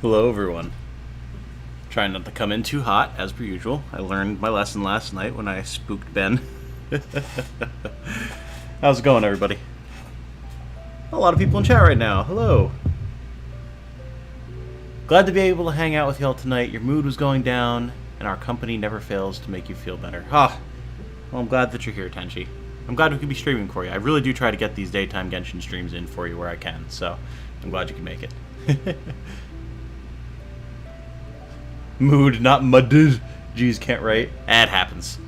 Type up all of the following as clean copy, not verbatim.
Hello, everyone. Trying not to come in too hot, as per usual. I learned my lesson last night when I spooked Ben. How's it going, everybody? A lot of people in chat right now. Hello. Glad to be able to hang out with y'all tonight. Your mood was going down, and our company never fails to make you feel better. Well, I'm glad that you're here, Tenchi. I'm glad we could be streaming for you. I really do try to get these daytime Genshin streams in for you where I can, so I'm glad you can make it. Mood, not mudded. Jeez, can't write. It happens.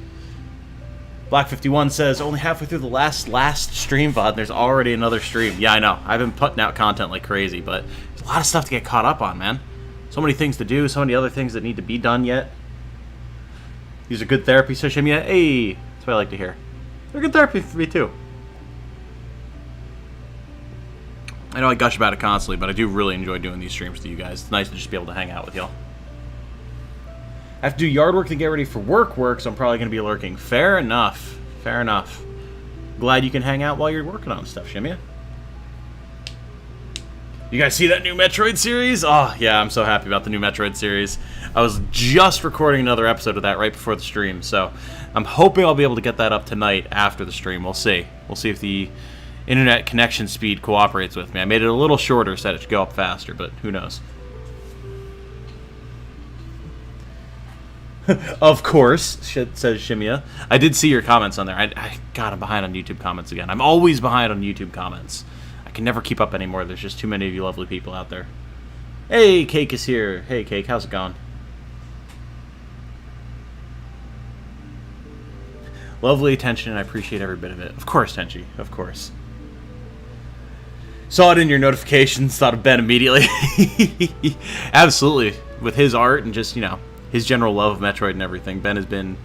Black51 says, only halfway through the last stream VOD, and there's already another stream. Yeah, I know. I've been putting out content like crazy, but there's a lot of stuff to get caught up on, man. So many things to do, so many other things that need to be done yet. These are good therapy, says Shimia. Hey, that's what I like to hear. They're good therapy for me, too. I know I gush about it constantly, but I do really enjoy doing these streams to you guys. It's nice to just be able to hang out with y'all. I have to do yard work to get ready for work, so I'm probably going to be lurking. Fair enough. Fair enough. Glad you can hang out while you're working on stuff, Shimia. You guys see that new Metroid series? Oh, yeah, I'm so happy about the new Metroid series. I was just recording another episode of that right before the stream, so I'm hoping I'll be able to get that up tonight after the stream. We'll see. We'll see if the internet connection speed cooperates with me. I made it a little shorter, said it should go up faster, but who knows. Of course, says Shimia. I did see your comments on there. God, I'm behind on YouTube comments again. I'm always behind on YouTube comments. I can never keep up anymore. There's just too many of you lovely people out there. Hey, Cake is here. Hey, Cake, how's it going? Lovely attention, and I appreciate every bit of it. Of course, Tenchi. Of course. Saw it in your notifications, thought of Ben immediately. Absolutely. With his art and just, you know, his general love of Metroid and everything, Ben has been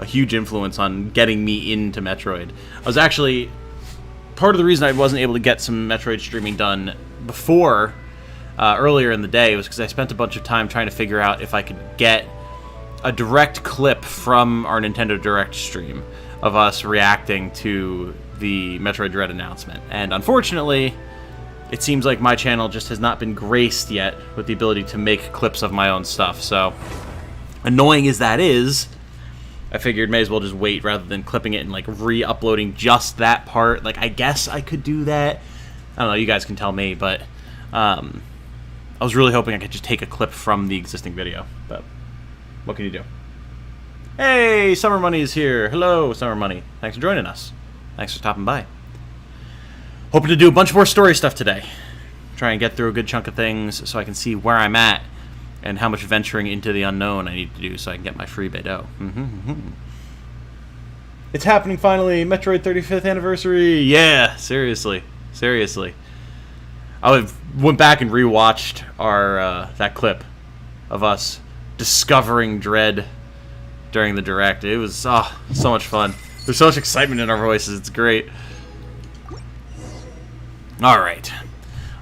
a huge influence on getting me into Metroid. I was actually... Part of the reason I wasn't able to get some Metroid streaming done before, earlier in the day, was because I spent a bunch of time trying to figure out if I could get a direct clip from our Nintendo Direct stream of us reacting to the Metroid Dread announcement. And unfortunately, it seems like my channel just has not been graced yet with the ability to make clips of my own stuff, so... Annoying as that is, I figured may as well just wait rather than clipping it and like re-uploading just that part. Like, I guess I could do that. I don't know, you guys can tell me, but I was really hoping I could just take a clip from the existing video, but what can you do? Hey, Summer Money is here. Hello, Summer Money. Thanks for joining us. Thanks for stopping by. Hoping to do a bunch more story stuff today. Try and get through a good chunk of things so I can see where I'm at and how much venturing into the unknown I need to do so I can get my free BotW. It's happening finally! Metroid 35th anniversary! Yeah, seriously. Seriously. I went back and rewatched our that clip of us discovering Dread during the Direct. It was so much fun. There's so much excitement in our voices. It's great. Alright.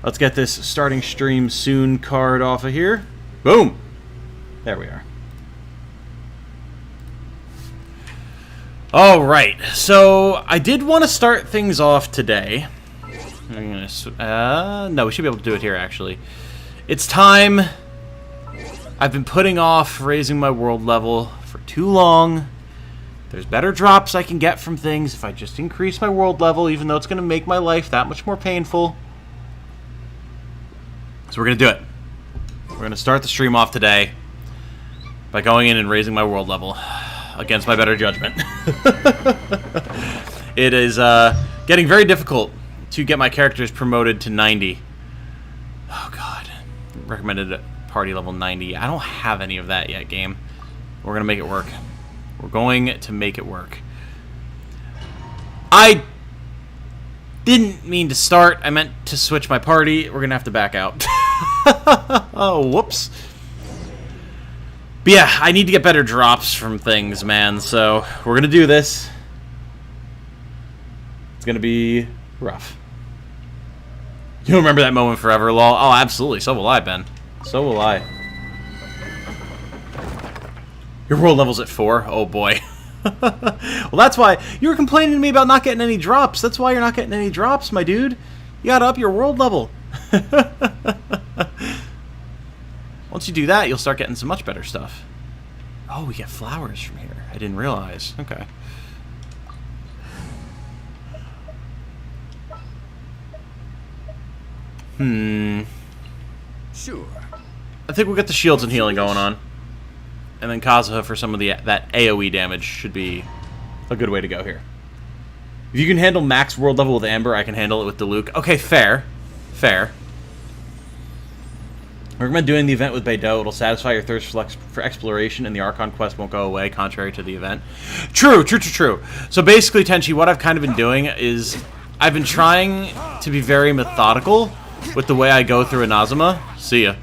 Let's get this starting stream soon card off of here. Boom! There we are. Alright, so I did want to start things off today. I'm gonna, no, we should be able to do it here, actually. It's time. I've been putting off raising my world level for too long. There's better drops I can get from things if I just increase my world level, even though it's going to make my life that much more painful. So we're going to do it. We're going to start the stream off today by going in and raising my world level against my better judgment. It is getting very difficult to get my characters promoted to 90. Oh, God. Recommended party level 90. I don't have any of that yet, game. We're going to make it work. We're going to make it work. I didn't mean to start. I meant to switch my party. We're going to have to back out. Oh, whoops. But yeah, I need to get better drops from things, man. So we're going to do this. It's going to be rough. You'll remember that moment forever, lol. Oh, absolutely. So will I, Ben. So will I. Your world level's at 4? Oh, boy. Well, that's why you were complaining to me about not getting any drops. That's why you're not getting any drops, my dude. You gotta up your world level. Once you do that, you'll start getting some much better stuff. Oh, we get flowers from here. I didn't realize. Okay. Sure. I think we'll get the shields and healing going on. And then Kazuha for some of that AoE damage should be a good way to go here. If you can handle max world level with Amber, I can handle it with Diluc. Okay, fair. Fair. I recommend doing the event with BotW. It'll satisfy your thirst for exploration, and the Archon quest won't go away, contrary to the event. True. So basically, Tenchi, what I've kind of been doing is I've been trying to be very methodical with the way I go through Inazuma. See ya.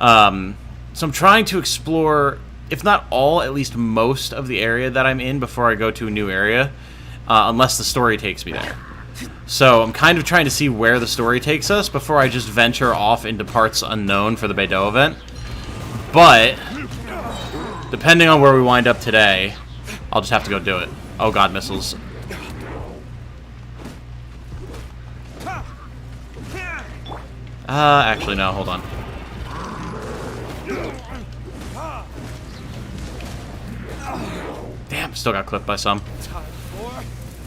So I'm trying to explore, if not all, at least most of the area that I'm in before I go to a new area, unless the story takes me there. So I'm kind of trying to see where the story takes us before I just venture off into parts unknown for the BotW event. But depending on where we wind up today, I'll just have to go do it. Oh god, missiles. Actually no, hold on. Damn, still got clipped by some.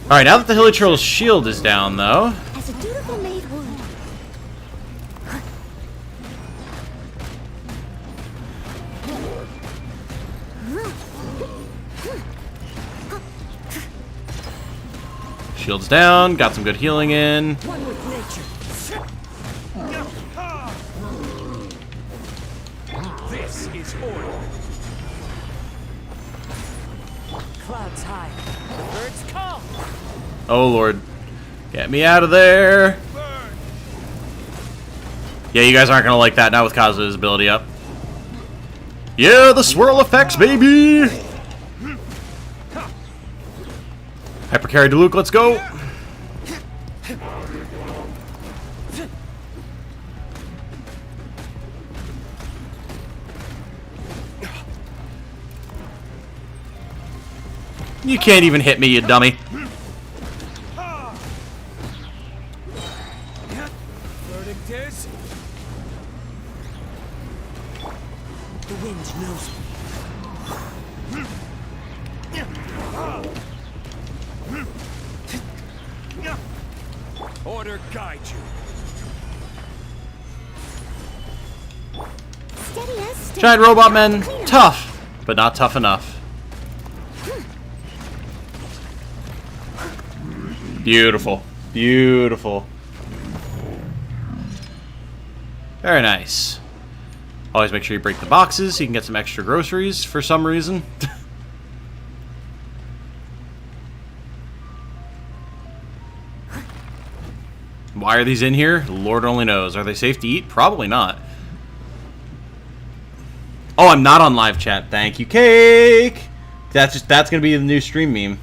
Alright, now that the Hilly Turtle's shield is down, though... As a dutiful maid would. Shield's down, got some good healing in. One with nature. This is order. Clouds high. The birds come. Oh lord. Get me out of there. Yeah, you guys aren't gonna like that now with Kazuha's ability up. Yeah, the swirl effects, baby! Hyper carry Diluc, let's go! You can't even hit me, you dummy. Verdict is... The wind knows me. Order guide you. Steady as steady. Giant robot men, tough, but not tough enough. Beautiful. Beautiful. Very nice. Always make sure you break the boxes so you can get some extra groceries for some reason. Why are these in here? Lord only knows. Are they safe to eat? Probably not. Oh, I'm not on live chat. Thank you, Cake. That's gonna be the new stream meme.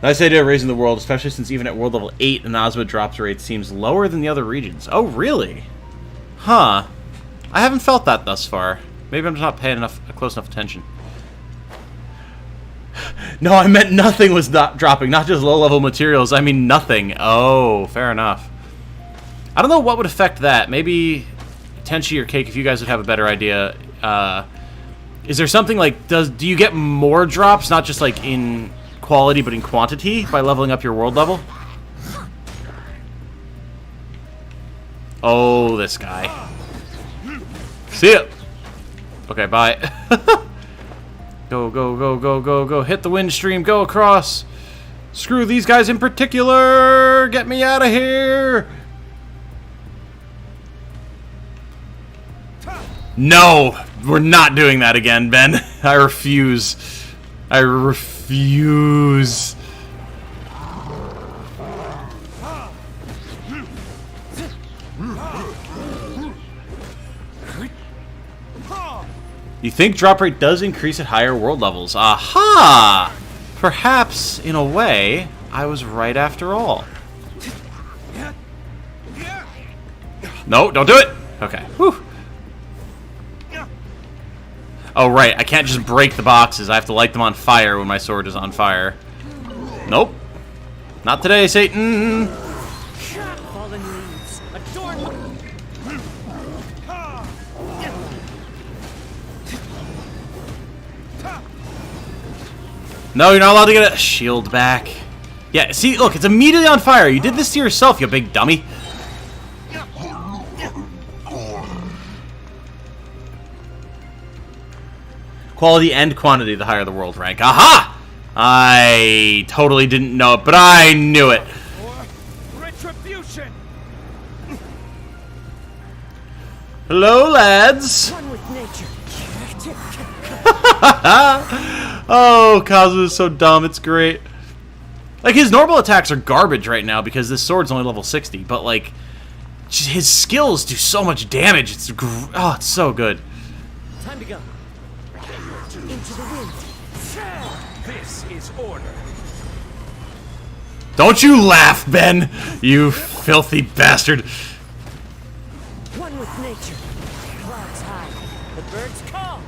Nice idea of raising the world, especially since even at world level 8, Inazuma drops rate seems lower than the other regions. Oh, really? Huh. I haven't felt that thus far. Maybe I'm just not paying close enough attention. No, I meant nothing was not dropping, not just low-level materials. I mean nothing. Oh, fair enough. I don't know what would affect that. Maybe Tenchi or Cake, if you guys would have a better idea. Is there something like, do you get more drops, not just like in quality, but in quantity by leveling up your world level? Oh, this guy. See ya. Okay, bye. Go, go, go, go, go, go. Hit the wind stream. Go across. Screw these guys in particular. Get me out of here. No, we're not doing that again, Ben. I refuse. I refuse. You think drop rate does increase at higher world levels? Aha! Perhaps, in a way, I was right after all. No, don't do it! Okay. Whew. Oh, right. I can't just break the boxes. I have to light them on fire when my sword is on fire. Nope. Not today, Satan! Fallen leaves. Adorn. No, you're not allowed to get a shield back. Yeah, see, look, it's immediately on fire. You did this to yourself, you big dummy. Quality and quantity, the higher the world rank. Aha! I totally didn't know it, but I knew it. Retribution. Hello, lads. One with nature. Oh, Kazu is so dumb. It's great. Like, his normal attacks are garbage right now because this sword's only level 60. But, like, his skills do so much damage. Oh, it's so good. Time to go. Into the wind. This is order. Don't you laugh, Ben, you filthy bastard. One with nature. Clouds high. The birds call.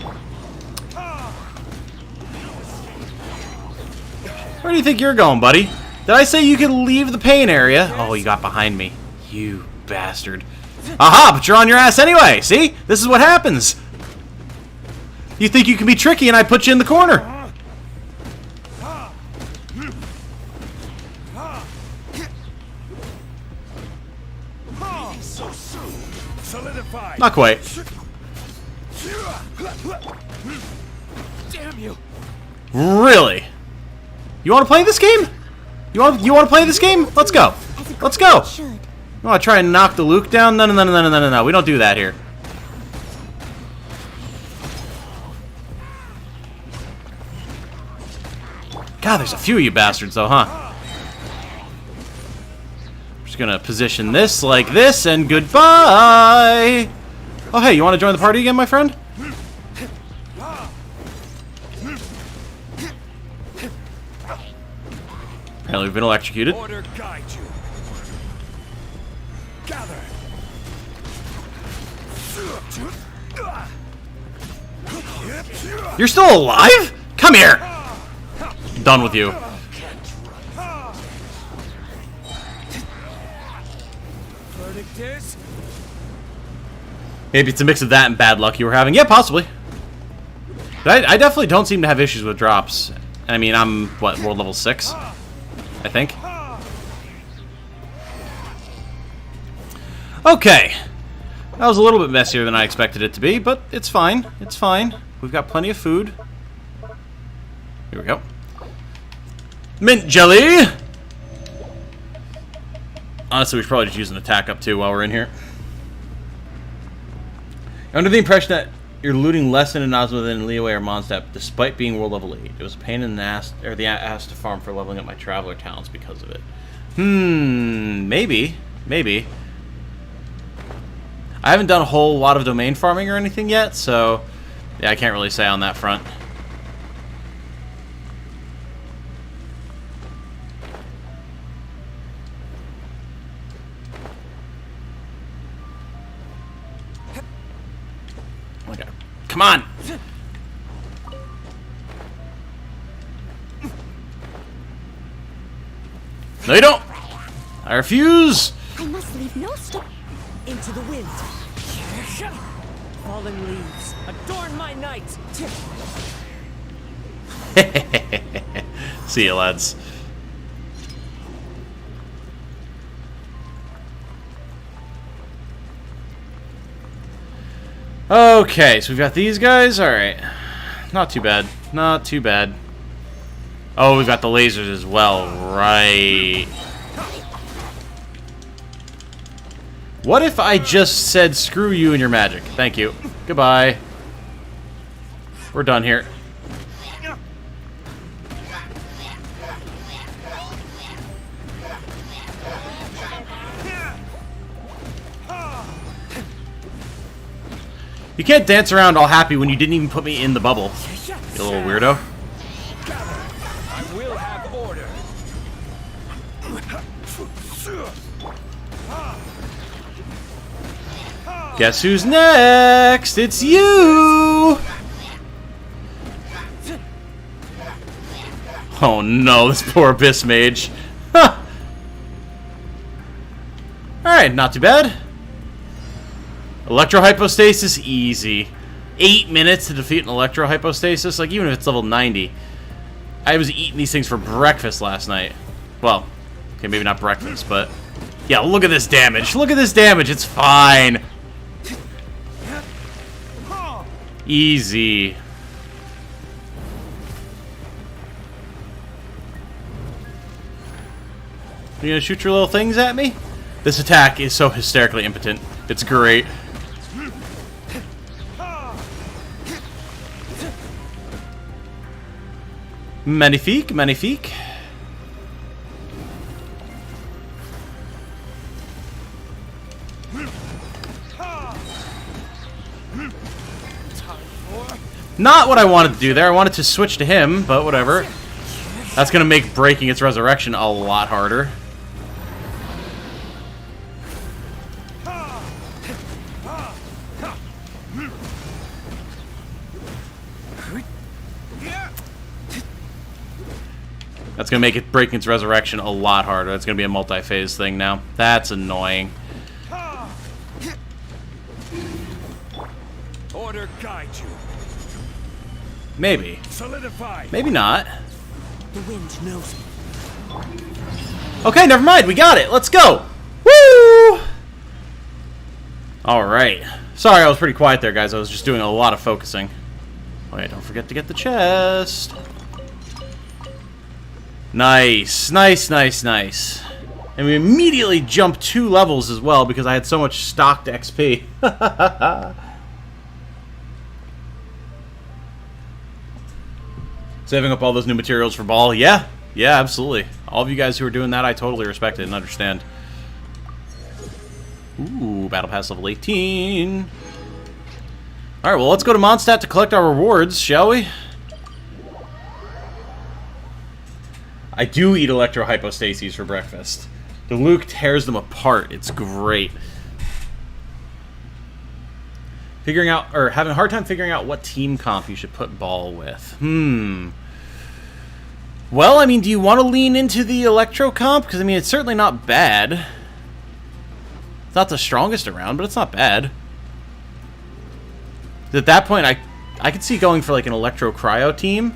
Where do you think you're going, buddy? Did I say you could leave the pain area? Oh, you got behind me. You bastard. Aha, but you're on your ass anyway. See? This is what happens. You think you can be tricky and I put you in the corner. Not quite. Damn you. Really? You want to play this game? You want to play this game? Let's go. Let's go. Should. You want to try and knock the Luke down? No, no, no, no, no, no, no. We don't do that here. God, there's a few of you bastards, though, huh? I'm just gonna position this like this, and goodbye. Oh, hey, you want to join the party again, my friend? Apparently, we've been electrocuted. Order guide you. Gather. You're still alive? Come here. I'm done with you. Verdict is Maybe it's a mix of that and bad luck you were having. Yeah, possibly. But I definitely don't seem to have issues with drops. I mean, I'm, what, world level 6? I think. Okay. That was a little bit messier than I expected it to be, but it's fine. It's fine. We've got plenty of food. Here we go. Mint jelly! Honestly, we should probably just use an attack up too while we're in here. I'm under the impression that you're looting less in Inazuma than in Liyue or Mondstadt, despite being world level 8. It was a pain in the ass, or the ass to farm for leveling up my traveler talents because of it. Maybe. Maybe. I haven't done a whole lot of domain farming or anything yet, so yeah, I can't really say on that front. Okay. Come on! No, you don't! I refuse! I must leave no stone. into the wind. Fallen leaves adorn my night. See you, lads. Okay, so we've got these guys. Alright. Not too bad. Not too bad. Oh, we've got the lasers as well. Right. What if I just said, screw you and your magic? Thank you. Goodbye. We're done here. You can't dance around all happy when you didn't even put me in the bubble. You little weirdo. I will have order. Guess who's next? It's you! Oh no, this poor Abyss Mage. Huh. Alright, not too bad. Electrohypostasis, easy. 8 minutes to defeat an electrohypostasis, like even if it's level 90. I was eating these things for breakfast last night. Well, okay, maybe not breakfast, but... Yeah, look at this damage. Look at this damage. It's fine. Easy. You gonna shoot your little things at me? This attack is so hysterically impotent. It's great. Magnifique, magnifique. Not what I wanted to do there. I wanted to switch to him, but whatever. That's gonna make breaking its resurrection a lot harder. That's gonna make it breaking its resurrection a lot harder. That's gonna be a multi-phase thing now. That's annoying. Order guide you. Maybe. Solidify. Maybe not. The wind knows me. Okay, never mind. We got it. Let's go. Woo! Alright. Sorry, I was pretty quiet there, guys. I was just doing a lot of focusing. Wait, don't forget to get the chest. Nice. Nice, nice, nice. And we immediately jumped 2 levels as well because I had so much stocked XP. Saving up all those new materials for Ball. Yeah. Yeah, absolutely. All of you guys who are doing that, I totally respect it and understand. Ooh, Battle Pass level 18. Alright, well, let's go to Mondstadt to collect our rewards, shall we? I do eat electrohypostases for breakfast. The Luke tears them apart. It's great. Figuring out, or having a hard time figuring out what team comp you should put Ball with. Well, I mean, do you want to lean into the Electro comp? Because, I mean, it's certainly not bad. It's not the strongest around, but it's not bad. At that point, I could see going for, like, an Electro Cryo team.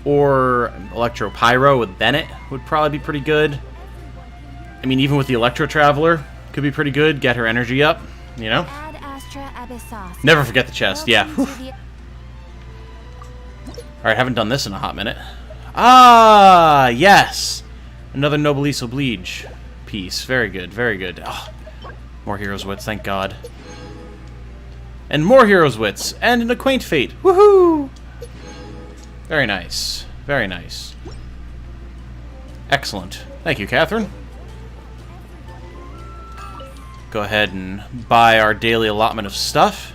Or Electro Pyro with Bennett would probably be pretty good. I mean, even with the Electro Traveler, could be pretty good. Get her energy up, you know? Never forget the chest, yeah. Alright, haven't done this in a hot minute. Ah, yes! Another Noblesse Oblige piece. Very good, very good. Oh, more Heroes Wits, thank God. And more Heroes Wits, and an Acquaint Fate. Woohoo! Very nice. Very nice. Excellent. Thank you, Catherine. Go ahead and buy our daily allotment of stuff.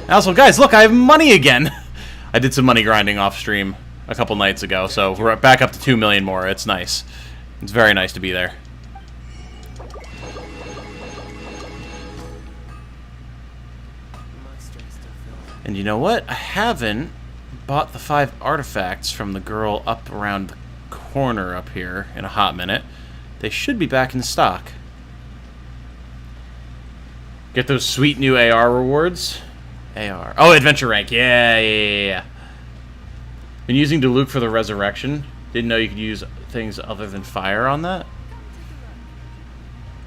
Also, guys, look, I have money again. I did some money grinding off stream a couple nights ago, so we're back up to 2 million more. It's nice. It's very nice to be there. And you know what? I haven't bought the 5 artifacts from the girl up around the corner up here in a hot minute. They should be back in stock. Get those sweet new AR rewards. AR. Oh, Adventure Rank. Yeah. Been using Diluc for the Resurrection. Didn't know you could use things other than fire on that.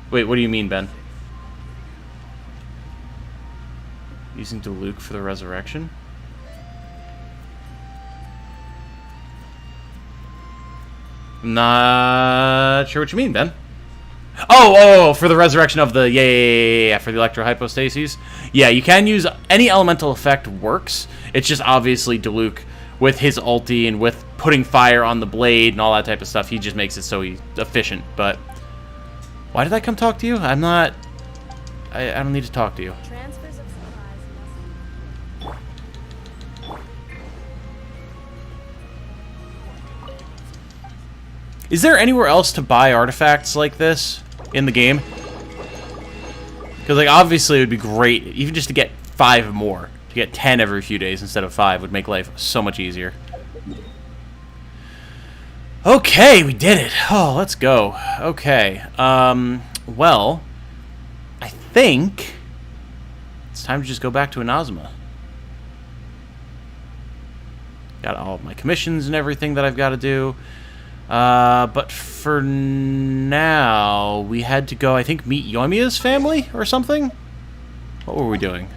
Wait, what do you mean, Ben? Using Diluc for the Resurrection? I'm not sure what you mean, Ben. Oh, for the resurrection of the... Yeah, for the electrohypostases. Yeah, you can use... Any elemental effect works. It's just obviously Diluc with his ulti and with putting fire on the blade and all that type of stuff. He just makes it so he's efficient, but... Why did I come talk to you? I'm not... I don't need to talk to you. Transfers of supplies. Is there anywhere else to buy artifacts like this in the game? Because, like, obviously it would be great, even just to get 5 more. To get 10 every few days instead of 5 would make life so much easier. Okay, we did it. Oh, let's go. Okay. Well, I think it's time to just go back to Inazuma. Got all of my commissions and everything that I've got to do. But for now, we had to go, I think, meet Yoimiya's family or something? What were we doing?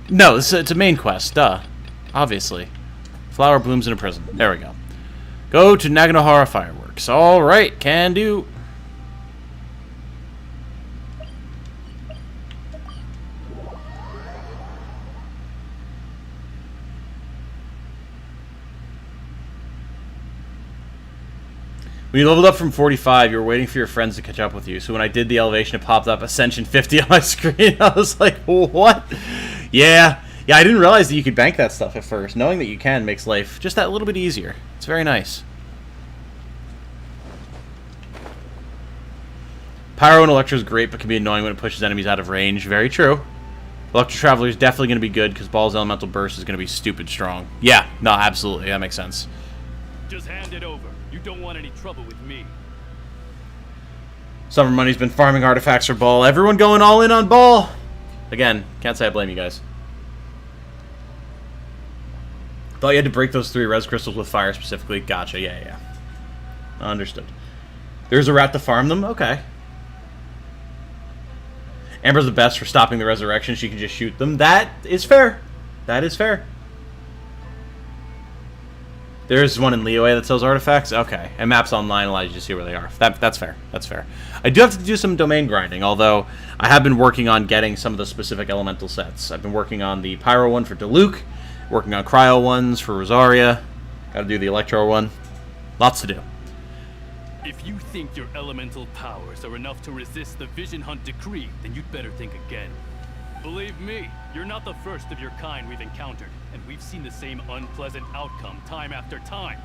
No, it's a main quest, duh. Obviously. Flower blooms in a prison. There we go. Go to Naganohara Fireworks. Alright, can do. When you leveled up from 45, you were waiting for your friends to catch up with you. So when I did the elevation, it popped up Ascension 50 on my screen. I was like, what? Yeah, I didn't realize that you could bank that stuff at first. Knowing that you can makes life just that little bit easier. It's very nice. Pyro and Electro is great, but can be annoying when it pushes enemies out of range. Very true. Electro Traveler is definitely going to be good, because Ball's Elemental Burst is going to be stupid strong. Yeah, no, absolutely. That makes sense. Just hand it over. You don't want any trouble with me. Summer Money's been farming artifacts for Ball. Everyone going all in on Ball. Again, can't say I blame you guys. Thought you had to break those 3 res crystals with fire specifically. Gotcha, yeah. Understood. There's a rat to farm them? Okay. Amber's the best for stopping the resurrection. She can just shoot them. That is fair. That is fair. There's one in Liyue that sells artifacts? Okay. And Maps Online allows you to see where they are. That's fair. That's fair. I do have to do some domain grinding, although I have been working on getting some of the specific elemental sets. I've been working on the Pyro one for Diluc, working on Cryo ones for Rosaria. Gotta do the Electro one. Lots to do. If you think your elemental powers are enough to resist the Vision Hunt decree, then you'd better think again. Believe me, you're not the first of your kind we've encountered, and we've seen the same unpleasant outcome time after time.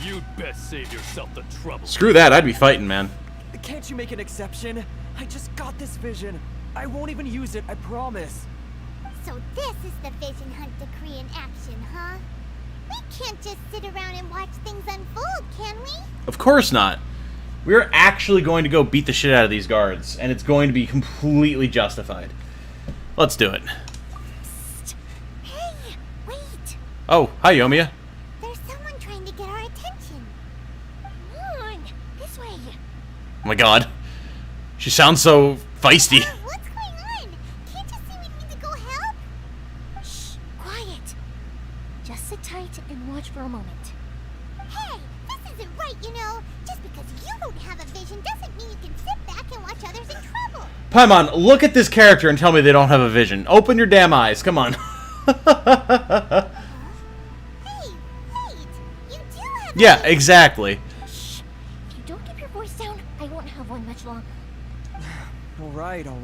You'd best save yourself the trouble. Screw that, I'd be fighting, man. Can't you make an exception? I just got this vision. I won't even use it, I promise. So this is the Vision Hunt decree in action, huh? We can't just sit around and watch things unfold, can we? Of course not. We're actually going to go beat the shit out of these guards, and it's going to be completely justified. Let's do it. Psst. Hey, wait. Oh, hi, Yoimiya. There's someone trying to get our attention. Come on, this way. Oh my god. She sounds so feisty. What's going on? Can't you see we need to go help? Shh, quiet. Just sit tight and watch for a moment. Hey, this isn't right, you know. Just because you don't have a vision doesn't mean you can sit back and watch others in trouble. Paimon, look at this character and tell me they don't have a vision. Open your damn eyes, come on. Hey, wait. You do have a Yeah, vision. exactly. Shh! If you don't keep your voice down, I won't have one much longer. All right. Here,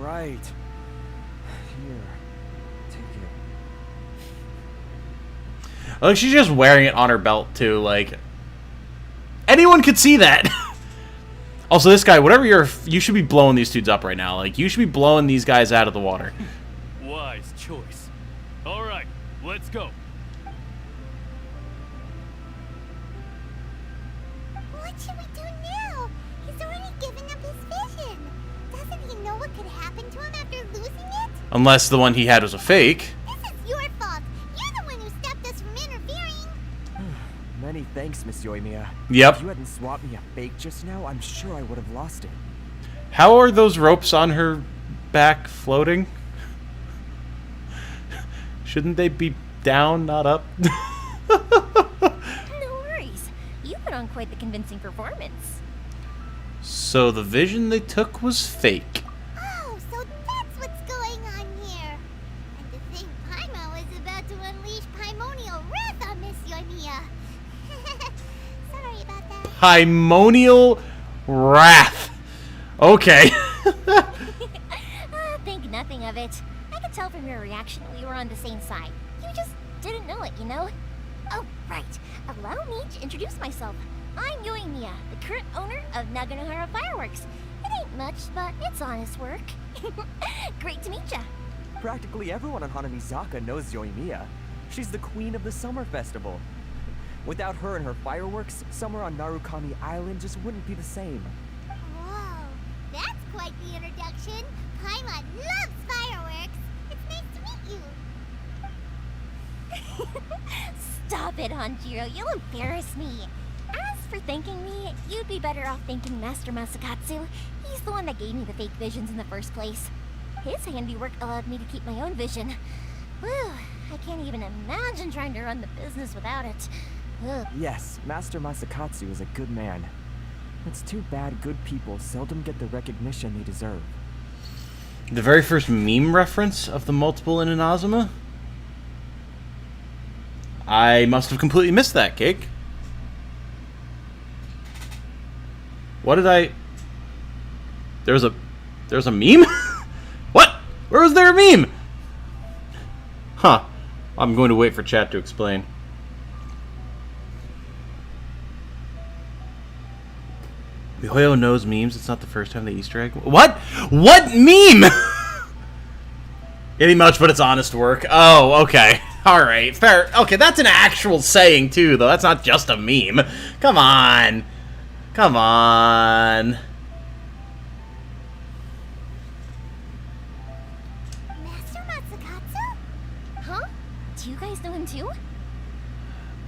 take it. Like, she's just wearing it on her belt, too. Like, anyone could see that. Also, this guy, whatever you should be blowing these dudes up right now. Like, you should be blowing these guys out of the water. Wise choice. All right, let's go. What should we do now? He's already given up his vision. Doesn't he know what could happen to him after losing it? Unless the one he had was a fake. This is your fault. You're the one who stopped us from interfering. Many thanks, Miss Yoimiya. Yep. If you hadn't swapped me a fake just now, I'm sure I would have lost it. How are those ropes on her back floating? Shouldn't they be down, not up? No worries. You put on quite the convincing performance. So the vision they took was fake. Oh, so that's what's going on here. And to think Paimon is about to unleash Paimonial wrath on Miss Yoimiya. Sorry about that. Paimonial wrath. Okay. Think nothing of it. I could tell from your reaction we were on the same side. You just didn't know it, you know? Oh, right. Allow me to introduce myself. I'm Yoimiya, the current owner of Naganohara Fireworks. It ain't much, but it's honest work. Great to meet ya. Practically everyone on Hanamizaka knows Yoimiya. She's the queen of the summer festival. Without her and her fireworks, summer on Narukami Island just wouldn't be the same. Whoa, that's quite the introduction. Paimon loves fireworks. It's nice to meet you. Stop it, Hanjiro. You'll embarrass me. As for thanking me, you'd be better off thanking Master Masakatsu. He's the one that gave me the fake visions in the first place. His handiwork allowed me to keep my own vision. Whew, I can't even imagine trying to run the business without it. Ugh. Yes, Master Masakatsu is a good man. It's too bad good people seldom get the recognition they deserve. The very first meme reference of the multiple in Inazuma? I must have completely missed that, Cake. What did I... There's a meme? What? Where was there a meme? Huh. I'm going to wait for chat to explain. Mihoyo knows memes. It's not the first time the Easter egg... What? What meme? Getting much, but it's honest work. Oh, okay. Alright, fair. Okay, that's an actual saying, too, though. That's not just a meme. Come on. Come on. Master Matsukatsu? Huh? Do you guys know him too?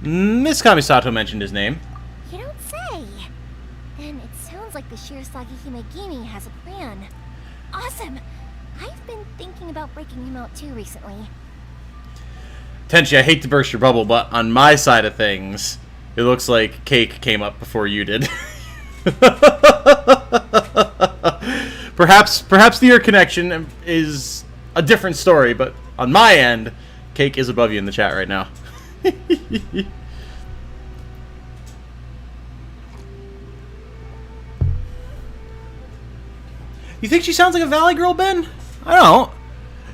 Miss Kamisato mentioned his name. You don't say. Then it sounds like the Shirasagi Himegimi has a plan. Awesome! I've been thinking about breaking him out too recently. Tenchi, I hate to burst your bubble, but on my side of things, it looks like Cake came up before you did. Perhaps the ear connection is a different story, but on my end, Cake is above you in the chat right now. You think she sounds like a Valley Girl, Ben? I don't.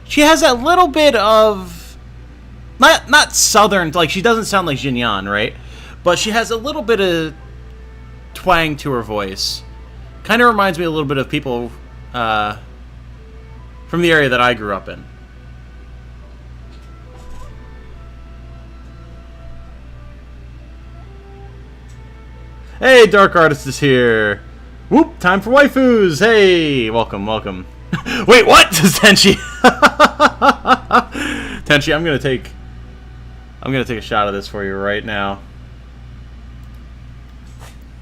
She has that little bit of... Not southern, like she doesn't sound like Jinyan, right? But she has a little bit of twang to her voice. Kind of reminds me a little bit of people from the area that I grew up in. Hey, Dark Artist is here. Whoop, time for waifus. Hey, welcome, welcome. Wait, what? Says Tenchi. Tenchi, I'm gonna take a shot of this for you right now.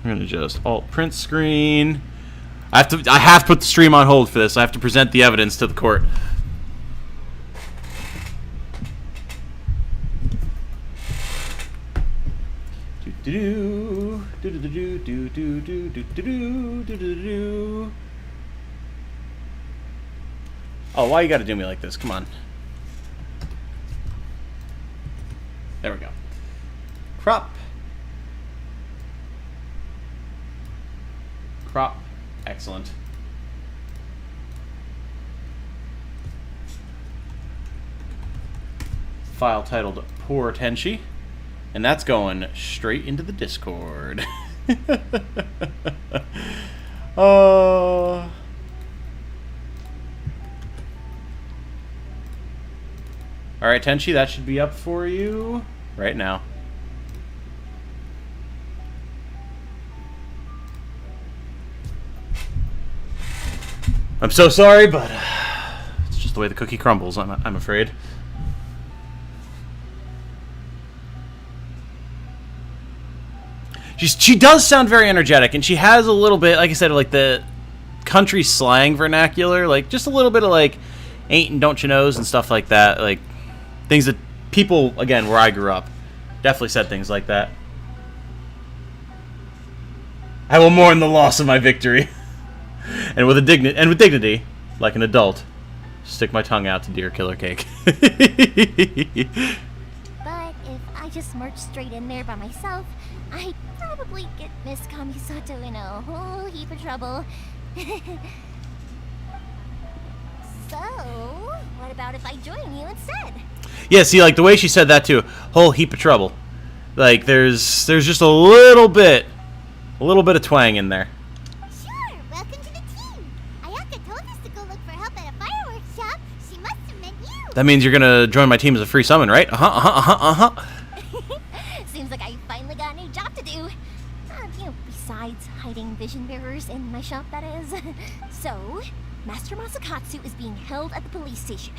I'm gonna just alt print screen. I have to put the stream on hold for this. I have to present the evidence to the court. Oh, why you gotta do me like this? Come on. There we go. Crop. Crop. Excellent. File titled Poor Tenchi. And that's going straight into the Discord. Oh. Alright, Tenchi, that should be up for you right now. I'm so sorry, but it's just the way the cookie crumbles, I'm afraid. She does sound very energetic, and she has a little bit, like I said, like the country slang vernacular, like just a little bit of like ain't and don't you knows and stuff like that, like things that people, again, where I grew up, definitely said things like that. I will mourn the loss of my victory, and with dignity, like an adult, stick my tongue out to dear Killer Cake. But if I just march straight in there by myself, I'd probably get Miss Kamisato in a whole heap of trouble. So, what about if I join you instead? Yeah, see, like the way she said that too, whole heap of trouble. Like there's just a little bit of twang in there. Sure, welcome to the team. Ayaka told us to go look for help at a fireworks shop. She must have meant you. That means you're gonna join my team as a free summon, right? Seems like I finally got Besides hiding vision bearers in my shop, that is. So, Master Masakatsu is being held at the police station.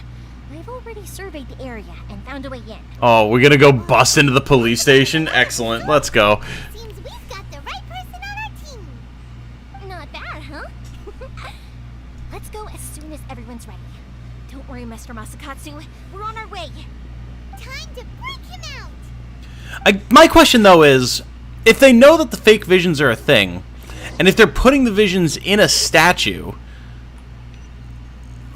I've already surveyed the area and found a way in. Oh, we're gonna go bust into the police station? Excellent. Let's go. Seems we've got the right person on our team. Not bad, huh? Let's go as soon as everyone's ready. Don't worry, Master Masakatsu. We're on our way. Time to break him out. My question, though, is, if they know that the fake visions are a thing, and if they're putting the visions in a statue,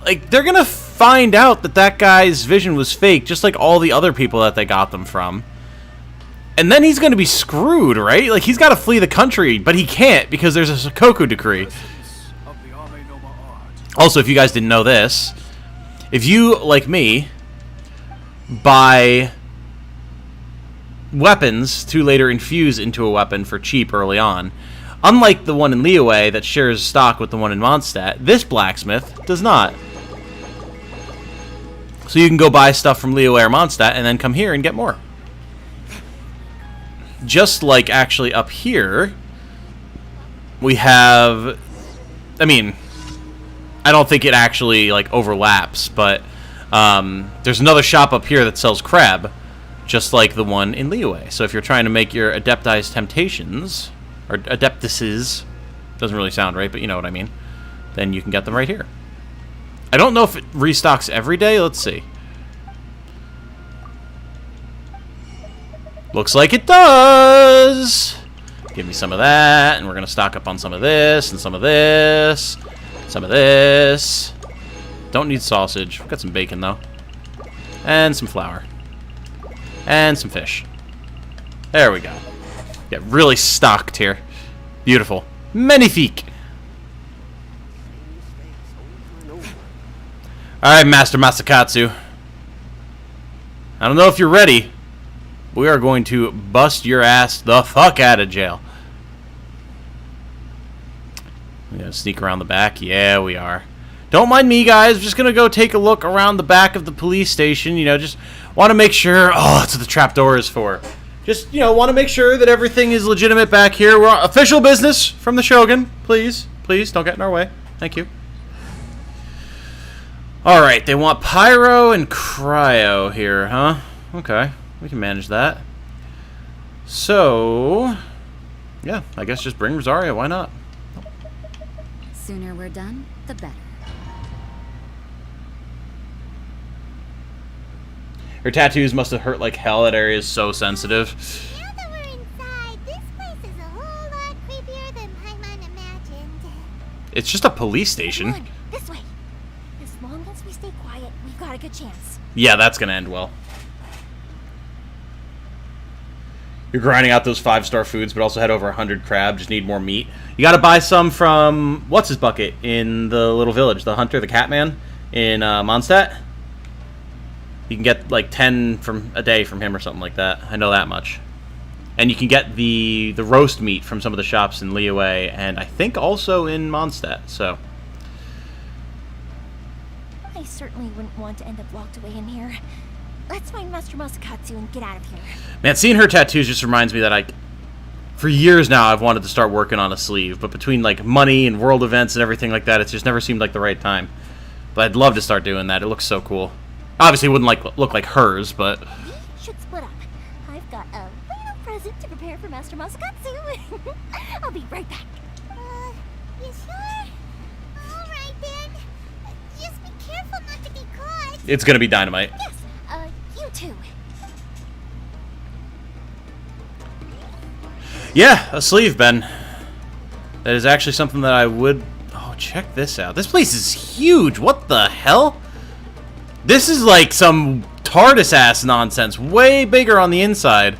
like, they're gonna find out that that guy's vision was fake, just like all the other people that they got them from. And then he's gonna be screwed, right? Like, he's gotta flee the country, but he can't because there's a Sakoku decree. Also, if you guys didn't know this, if you, like me, buy weapons to later infuse into a weapon for cheap early on, unlike the one in Liyue that shares stock with the one in Mondstadt, this blacksmith does not. So you can go buy stuff from Liyue or Mondstadt and then come here and get more. Just like actually up here, we have, I mean, I don't think it actually like overlaps, but there's another shop up here that sells crab, just like the one in Liyue. So if you're trying to make your Adeptize Temptations, or Adeptuses, doesn't really sound right, but you know what I mean, then you can get them right here. I don't know if it restocks every day. Let's see. Looks like it does. Give me some of that, and we're going to stock up on some of this, and some of this, some of this. Don't need sausage. We've got some bacon, though. And some flour. And some fish. There we go. Yeah, really stocked here. Beautiful. Magnifique. Alright, Master Masakatsu. I don't know if you're ready. We are going to bust your ass the fuck out of jail. We gotta sneak around the back? Yeah, we are. Don't mind me, guys. I'm just gonna go take a look around the back of the police station. You know, just want to make sure... Oh, that's what the trapdoor is for. Just, you know, want to make sure that everything is legitimate back here. We're on official business from the Shogun. Please, please, don't get in our way. Thank you. Alright, they want pyro and cryo here, huh? Okay, we can manage that. So, yeah, I guess just bring Rosaria, why not? Sooner we're done, the better. Her tattoos must have hurt like hell. That area is so sensitive. Now that we're inside, this place is a whole lot creepier than Paimon imagined. It's just a police station. Come on, this way. As long as we stay quiet, we've got a good chance. Yeah, that's gonna end well. You're grinding out those 5-star foods, but also had over 100 crab. Just need more meat. You gotta buy some from what's his bucket in the little village, the hunter, the Catman in Mondstadt. You can get like 10 from a day from him or something like that. I know that much. And you can get the roast meat from some of the shops in Liyue and I think also in Mondstadt. So I certainly wouldn't want to end up locked away in here. Let's find Master Masakatsu and get out of here. Man, seeing her tattoos just reminds me that for years now I've wanted to start working on a sleeve, but between like money and world events and everything like that, it's just never seemed like the right time. But I'd love to start doing that. It looks so cool. Obviously, it wouldn't look like hers, but We should split up. I've got a little present to prepare for Master Masakatsu. I'll be right back. You sure? Alright then. Just be careful not to be caught. it's gonna be dynamite. Yes, you too. Yeah, a sleeve, Ben. That is actually something that I would... Oh, check this out. This place is huge. What the hell? This is like some TARDIS-ass nonsense. Way bigger on the inside.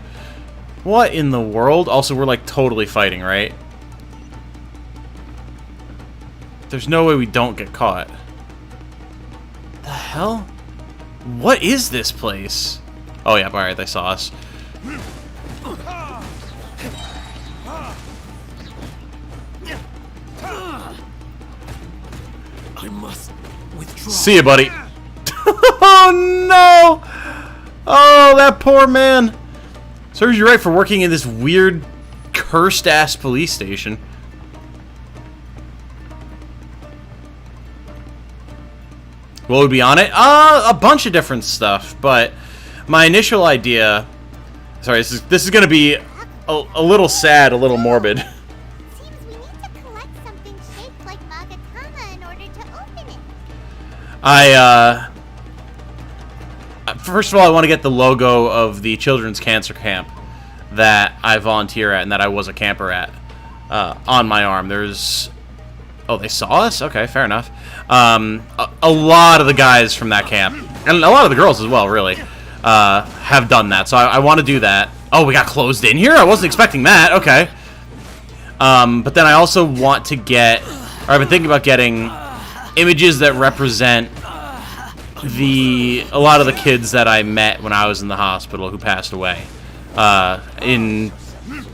What in the world? Also, we're like totally fighting, right? There's no way we don't get caught. The hell? What is this place? Oh yeah, alright, they saw us. I must withdraw. See ya, buddy. Oh no! Oh, that poor man. Serves you right for working in this weird cursed-ass police station. What would be on it? A bunch of different stuff, but my initial idea... Sorry, this is going to be a little sad, a little morbid. Seems we need to collect something shaped like Magatama in order to open it. First of all, I want to get the logo of the Children's Cancer Camp that I volunteer at and that I was a camper at on my arm. There's... Oh, they saw us? Okay, fair enough. A lot of the guys from that camp, and a lot of the girls as well, really, have done that. So I want to do that. Oh, we got closed in here? I wasn't expecting that. Okay. But then I also want to get... Or I've been thinking about getting images that represent a lot of the kids that I met when I was in the hospital who passed away. In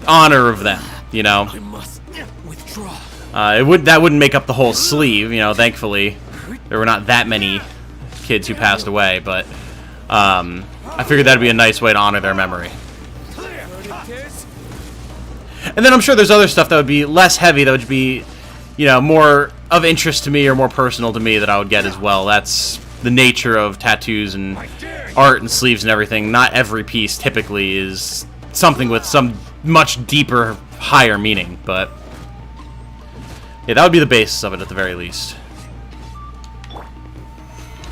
honor of them, you know. I must withdraw. That wouldn't make up the whole sleeve, you know. Thankfully, there were not that many kids who passed away, but I figured that'd be a nice way to honor their memory. And then I'm sure there's other stuff that would be less heavy, that would be, you know, more of interest to me or more personal to me that I would get as well. That's the nature of tattoos and art and sleeves and everything. Not every piece typically is something with some much deeper, higher meaning, but yeah, that would be the basis of it at the very least.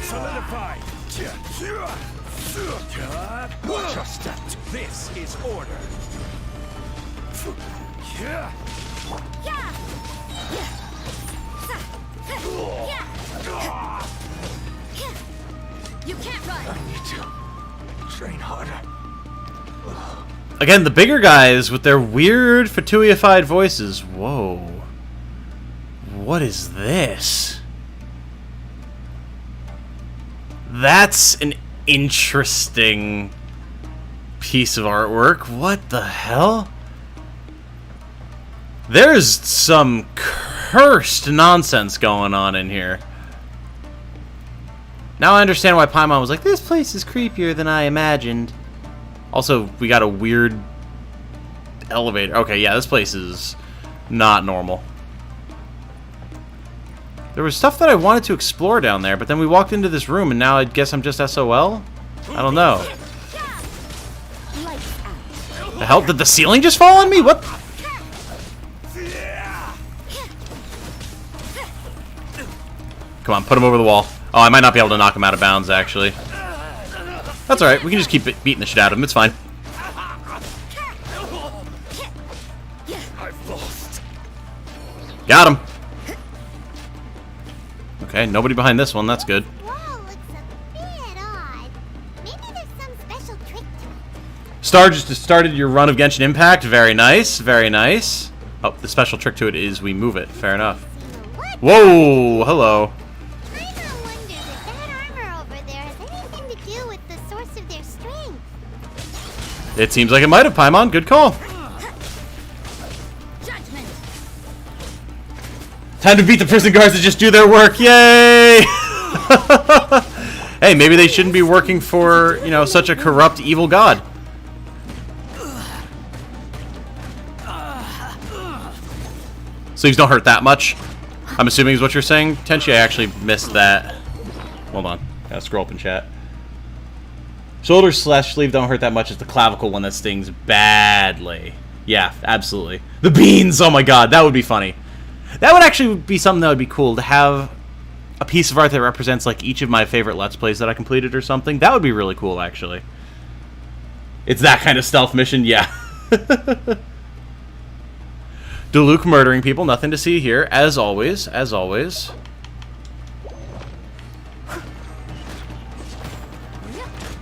Solidify. Watch your step. This is order. You can't run. I need to train harder. Again, the bigger guys with their weird Fatui-ified voices. Whoa. What is this? That's an interesting piece of artwork. What the hell? There's some cursed nonsense going on in here. Now I understand why Paimon was like, this place is creepier than I imagined. Also, we got a weird elevator. Okay, yeah, this place is not normal. There was stuff that I wanted to explore down there, but then we walked into this room and now I guess I'm just SOL? I don't know. The hell? Did the ceiling just fall on me? What? Come on, put him over the wall. Oh, I might not be able to knock him out of bounds, actually. That's alright, we can just keep beating the shit out of him, it's fine. I've lost. Got him! Okay, nobody behind this one, that's good. Wall looks a bit odd. Maybe there's some special trick to it. Star just started your run of Genshin Impact. Very nice, very nice. Oh, the special trick to it is we move it. Fair enough. Whoa, hello. Paimon wonders if that armor over there has anything to do with the source of their strength. It seems like it might have, Paimon. Good call. Judgment. Time to beat the prison guards to just do their work. Yay! Hey, maybe they shouldn't be working for, you know, such a corrupt, evil god. Sleeves don't hurt that much, I'm assuming is what you're saying. Tenchi, I actually missed that. Hold on. Gotta scroll up in chat. Shoulder / sleeve don't hurt that much. It's the clavicle one that stings badly. Yeah, absolutely. The beans! Oh my god, that would be funny. That would actually be something that would be cool, to have a piece of art that represents like each of my favorite Let's Plays that I completed or something. That would be really cool, actually. It's that kind of stealth mission, yeah. Diluc murdering people, nothing to see here, as always, as always.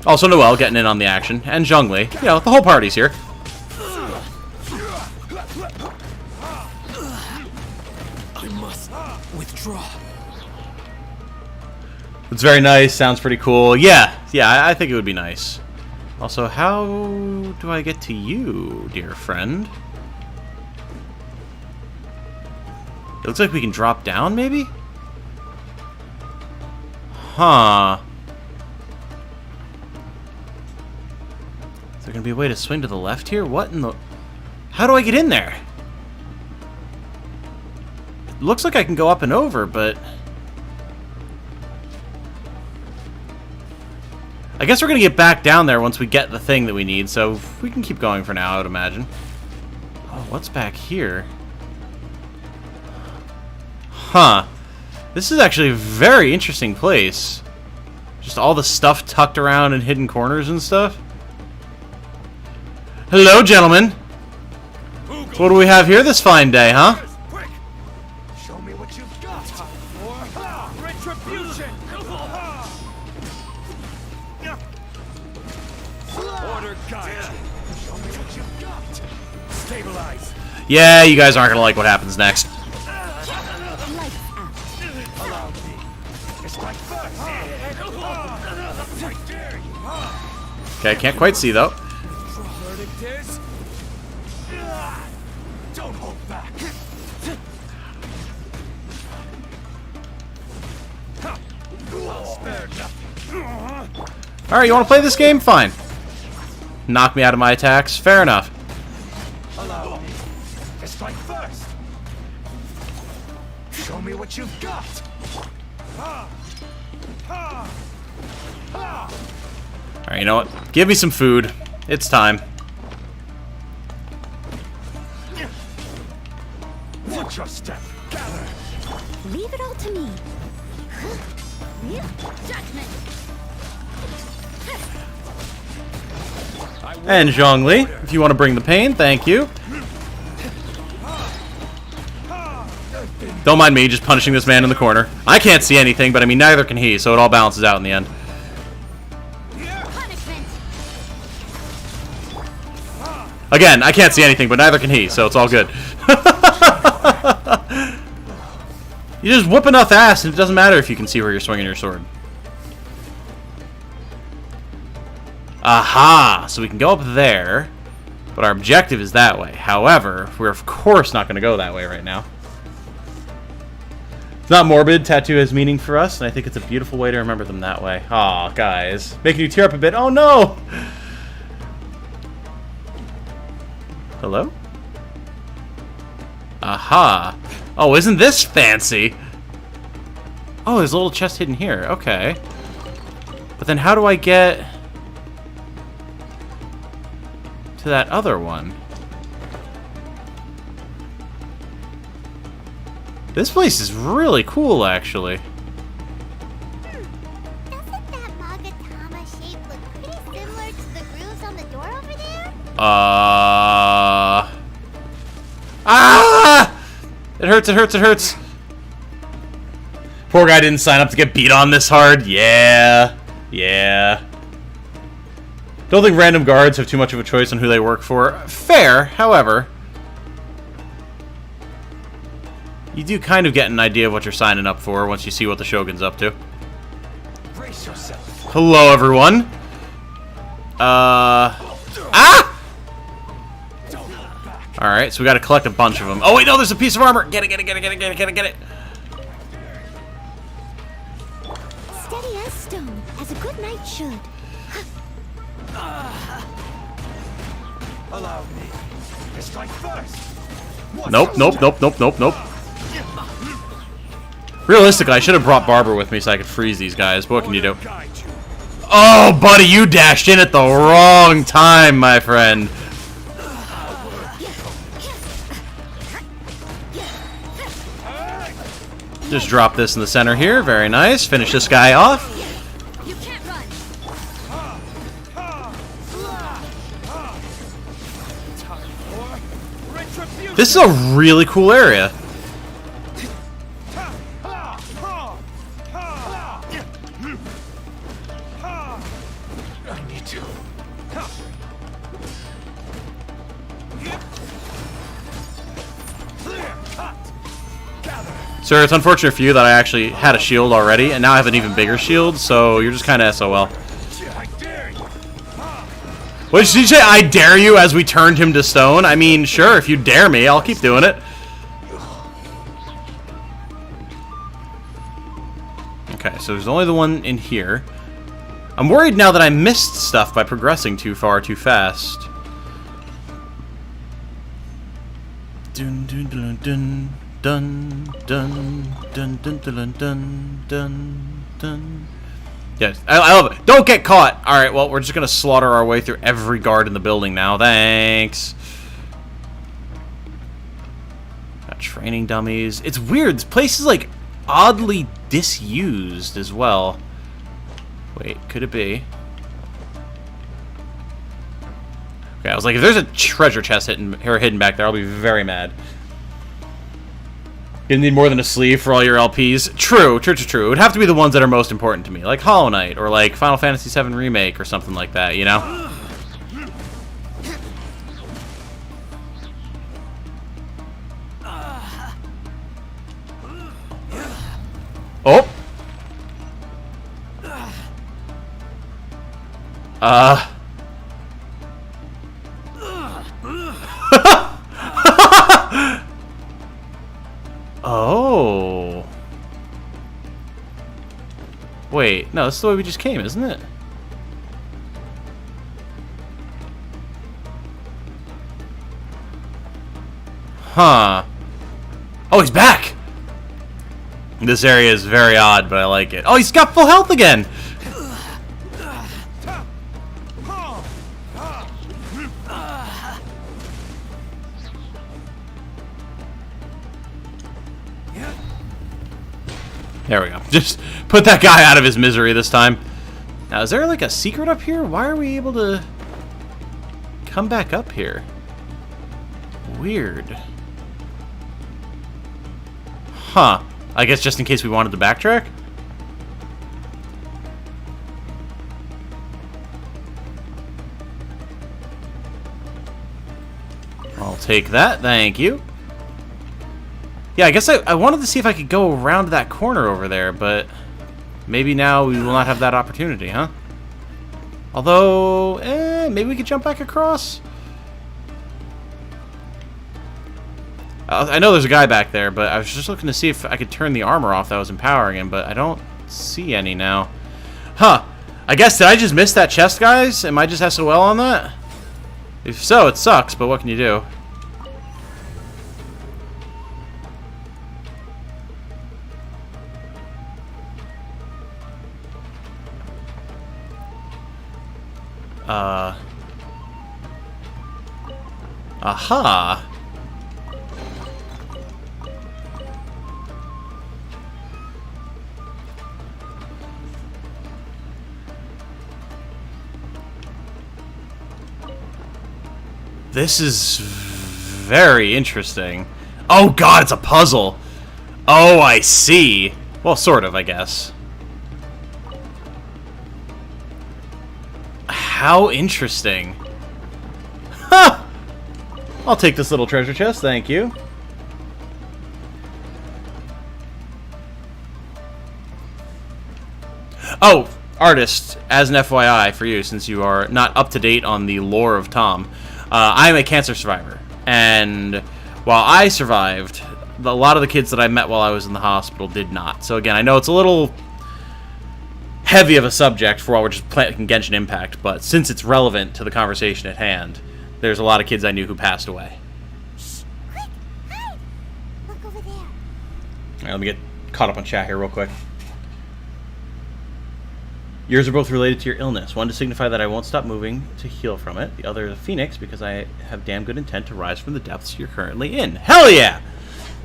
Also Noelle getting in on the action, and Zhongli. You know, the whole party's here. I must withdraw. It's very nice, sounds pretty cool. Yeah, I think it would be nice. Also, how do I get to you, dear friend? It looks like we can drop down, maybe? Huh. Is there gonna be a way to swing to the left here? What in the... How do I get in there? It looks like I can go up and over, but... I guess we're going to get back down there once we get the thing that we need, so we can keep going for now, I would imagine. Oh, what's back here? Huh. This is actually a very interesting place. Just all the stuff tucked around in hidden corners and stuff. Hello, gentlemen. What do we have here this fine day, huh? Quick! Show me what you've got. For retribution. Order guide. Show me what you've got. Stabilize. Yeah, you guys aren't gonna like what happens next. Allow me. It's like first. Right there. Okay, I can't quite see though. Verdict is. Don't hold back. Spare nothing. Alright, you want to play this game? Fine. Knock me out of my attacks? Fair enough. Allow me. It's like first. Show me what you've got. Alright, you know what? Give me some food. It's time. Watch your step. Gather. Leave it all to me. Judgment. And Zhongli, if you want to bring the pain, thank you. Don't mind me just punishing this man in the corner. I can't see anything, but I mean, neither can he, so it all balances out in the end. Punishment. Again, I can't see anything, but neither can he, so it's all good. You just whoop enough ass, and it doesn't matter if you can see where you're swinging your sword. Aha! So we can go up there, but our objective is that way. However, we're of course not going to go that way right now. It's not morbid. Tattoo has meaning for us, and I think it's a beautiful way to remember them that way. Aw, guys. Making you tear up a bit. Oh, no! Hello? Aha. Oh, isn't this fancy? Oh, there's a little chest hidden here. Okay. But then how do I get to that other one? This place is really cool, actually. Doesn't that Magatama shape look pretty similar to the grooves on the door over there? Ah! It hurts, it hurts, it hurts. Poor guy didn't sign up to get beat on this hard. Yeah. Yeah. Don't think random guards have too much of a choice on who they work for. Fair, however. You do kind of get an idea of what you're signing up for once you see what the Shogun's up to. Brace yourself. Hello, everyone. Alright, so we gotta collect a bunch of them. Oh, wait, no, there's a piece of armor! Get it, get it, get it, get it, get it, get it, get it! Steady as stone, as a good knight should. Allow me. It's like first. Nope, nope, nope, nope, nope, nope. Realistically, I should have brought Barber with me so I could freeze these guys, but what can you do? Guide you. Oh, buddy, you dashed in at the wrong time, my friend. Just drop this in the center here. Very nice. Finish this guy off. You can't run. Time for retribution. This is a really cool area. I need to. Sir, it's unfortunate for you that I actually had a shield already, and now I have an even bigger shield, so you're just kind of SOL. I dare you. What did you say? I dare you as we turned him to stone? I mean, sure, if you dare me, I'll keep doing it. Okay, so there's only the one in here. I'm worried now that I missed stuff by progressing too far too fast. Dun dun dun dun dun dun dun dun dun dun dun dun. Yes, I love it. Don't get caught. All right, well, we're just gonna slaughter our way through every guard in the building now. Thanks. Got training dummies. It's weird. This place is like oddly disused as well. Wait, could it be? Okay, I was like, if there's a treasure chest hidden back there, I'll be very mad. You need more than a sleeve for all your LPs. True. It would have to be the ones that are most important to me, like Hollow Knight or like Final Fantasy VII Remake or something like that, you know? Oh! Oh. Wait, no, this is the way we just came, isn't it? Huh. Oh, he's back! This area is very odd, but I like it. Oh, he's got full health again! There we go. Just put that guy out of his misery this time. Now, is there like a secret up here? Why are we able to come back up here? Weird. Huh. I guess just in case we wanted to backtrack? I'll take that, thank you. Yeah, I guess I wanted to see if I could go around that corner over there, but maybe now we will not have that opportunity, huh? Although, maybe we could jump back across? I know there's a guy back there, but I was just looking to see if I could turn the armor off that was empowering him, but I don't see any now. Huh. I guess, did I just miss that chest, guys? Am I just SOL on that? If so, it sucks, but what can you do? Aha! This is very interesting. Oh god, it's a puzzle! Oh, I see! Well, sort of, I guess. How interesting. Ha! I'll take this little treasure chest, thank you. Oh, artist, as an FYI for you, since you are not up to date on the lore of Tom, I am a cancer survivor, and while I survived, a lot of the kids that I met while I was in the hospital did not. So again, I know it's a little heavy of a subject for while we're just playing Genshin Impact, but since it's relevant to the conversation at hand, there's a lot of kids I knew who passed away. Shh! Quick! Hide! Look over there. Alright, let me get caught up on chat here real quick. Yours are both related to your illness. One to signify that I won't stop moving to heal from it. The other is a phoenix because I have damn good intent to rise from the depths you're currently in. Hell yeah!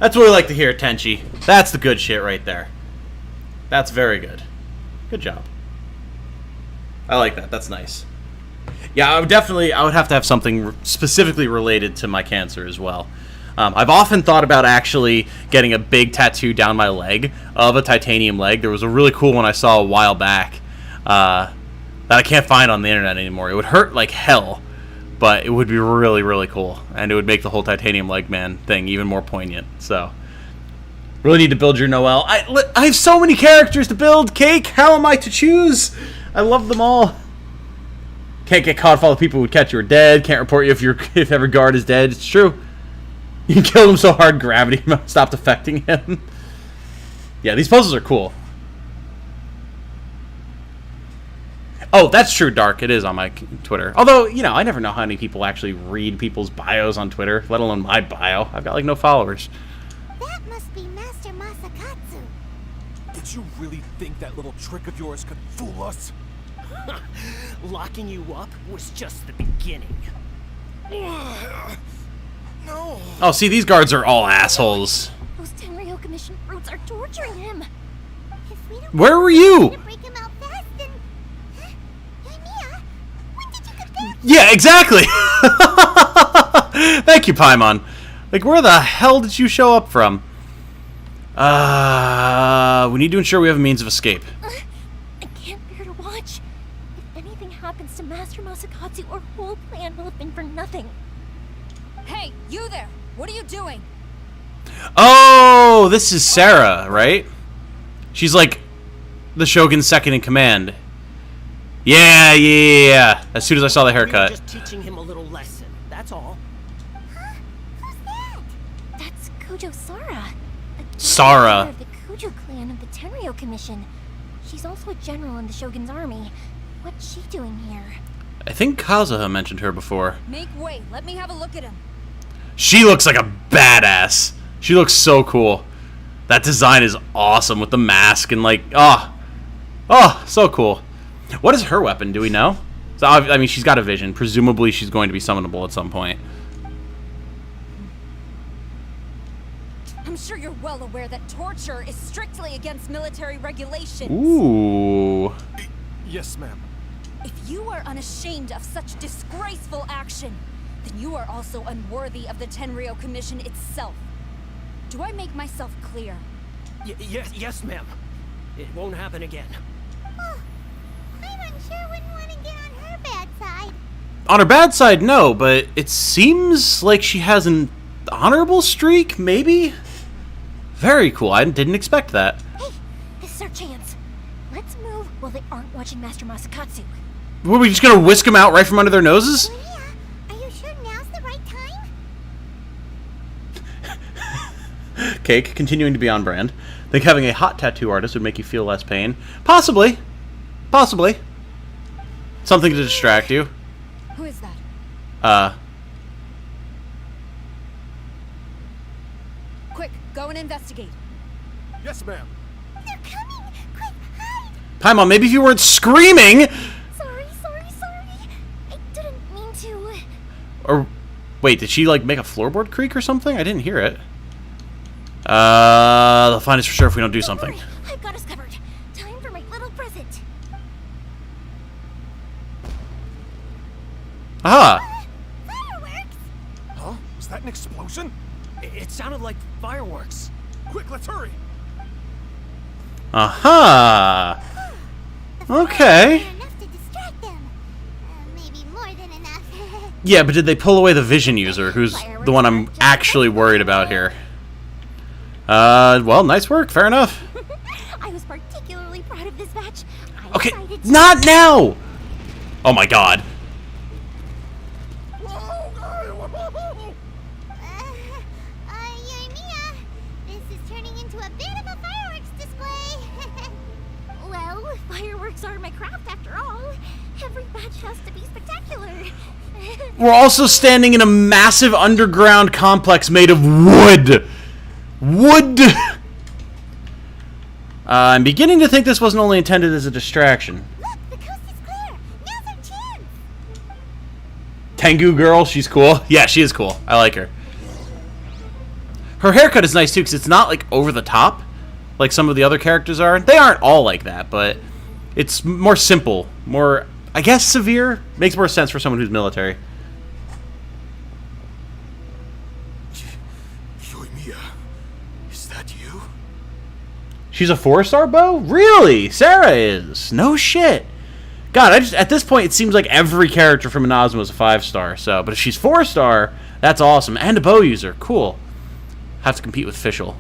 That's what we like to hear, Tenchi. That's the good shit right there. That's very good. Good job. I like that. That's nice. Yeah, I would have to have something specifically related to my cancer as well. I've often thought about actually getting a big tattoo down my leg of a titanium leg. There was a really cool one I saw a while back that I can't find on the internet anymore. It would hurt like hell, but it would be really, really cool. And it would make the whole titanium leg man thing even more poignant. So, really need to build your Noelle. I have so many characters to build. Cake, how am I to choose? I love them all. Can't get caught if all the people who would catch you are dead. Can't report you if every guard is dead. It's true. You can kill him so hard gravity stopped affecting him. Yeah, these puzzles are cool. Oh, that's true, Dark. It is on my Twitter. Although, you know, I never know how many people actually read people's bios on Twitter, let alone my bio. I've got, like, no followers. That must be Master Masakatsu. Did you really think that little trick of yours could fool us? Locking you up was just the beginning. No. Oh, see, these guards are all assholes. Those Tenryo Commission brutes are torturing him. If we don't Where were you? to break him out fast, then... Yoimiya, when did you get back? Yeah, exactly. Thank you, Paimon. Like, where the hell did you show up from? We need to ensure we have a means of escape. I can't bear to watch. If anything happens to Master Masakatsu, our whole plan will have been for nothing. Hey, you there! What are you doing? Oh, this is Sarah, right? She's like the Shogun's second in command. Yeah. As soon as I saw the We were haircut. just teaching him a little lesson, that's all. Who's that? That's Kujo Sara. Sara. Of the Kujo clan of the Tenryo Commission. She's also a general in the Shogun's army. What's she doing here? I think Kazuha mentioned her before. Make way. Let me have a look at him. She looks like a badass. She looks so cool. That design is awesome with the mask and like, so cool. What is her weapon? Do we know? So, I mean, she's got a vision. Presumably, she's going to be summonable at some point. I'm sure you're well aware that torture is strictly against military regulations. Ooh. Yes, ma'am. If you are unashamed of such disgraceful action, then you are also unworthy of the Tenryo Commission itself. Do I make myself clear? Yes, ma'am. It won't happen again. Oh, Paimon sure wouldn't want to get on her bad side. On her bad side, no, but it seems like she has an honorable streak, maybe? Very cool. I didn't expect that. Hey, this is our chance. Let's move while they aren't watching Master Masakatsu. Were we just gonna whisk them out right from under their noses? Yoimiya, are you sure now's the right time? Cake, continuing to be on brand. Think having a hot tattoo artist would make you feel less pain? Possibly. Possibly. Something to distract you. Who is that? Quick, go and investigate. Yes, ma'am. They're coming! Quick, hide! Paimon, maybe if you weren't screaming! Sorry. I didn't mean to. Or, wait, did she, like, make a floorboard creak or something? I didn't hear it. They'll find us for sure if we don't do something. Don't worry, I've got us covered. Time for my little present. Aha! Fireworks! Huh? Was that an explosion? It sounded like fireworks. Quick, let's hurry. Aha! Okay. They're enough to distract them. Maybe more than enough. Yeah, but did they pull away the vision user, who's the one I'm actually worried about here? Well, nice work. Fair enough. I was particularly proud of this batch. I Okay, decided to- not now! Oh my god. Yoimiya, this is turning into a bit of a fireworks display. Well, fireworks are my craft after all. Every batch has to be spectacular. We're also standing in a massive underground complex made of wood. Wood! I'm beginning to think this wasn't only intended as a distraction. Look, the coast is clear. Now's our chance. Tengu girl, she's cool. Yeah, she is cool. I like her. Her haircut is nice too, because it's not like over the top, like some of the other characters are. They aren't all like that, but it's more simple, more, I guess, severe. Makes more sense for someone who's military. Yoimiya, is that you? She's a 4-star bow? Really? Sarah is. No shit. God, at this point, it seems like every character from Inazuma is a 5-star. So, but if she's 4-star, that's awesome. And a bow user. Cool. Have to compete with Fischl.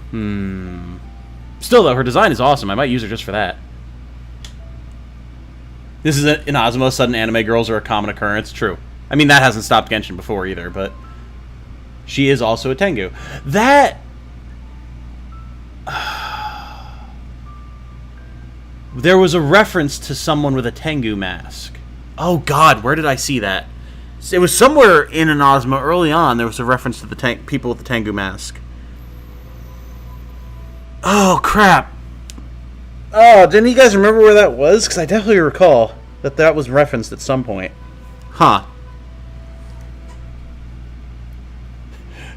Still, though, her design is awesome. I might use her just for that. This is Inazuma. Sudden anime girls are a common occurrence. True. I mean, that hasn't stopped Genshin before either, but she is also a Tengu. There was a reference to someone with a Tengu mask. Oh God, where did I see that? It was somewhere in Inazuma early on. There was a reference to the people with the Tengu mask. Oh crap! Oh, didn't you guys remember where that was? Because I definitely recall that that was referenced at some point. Huh.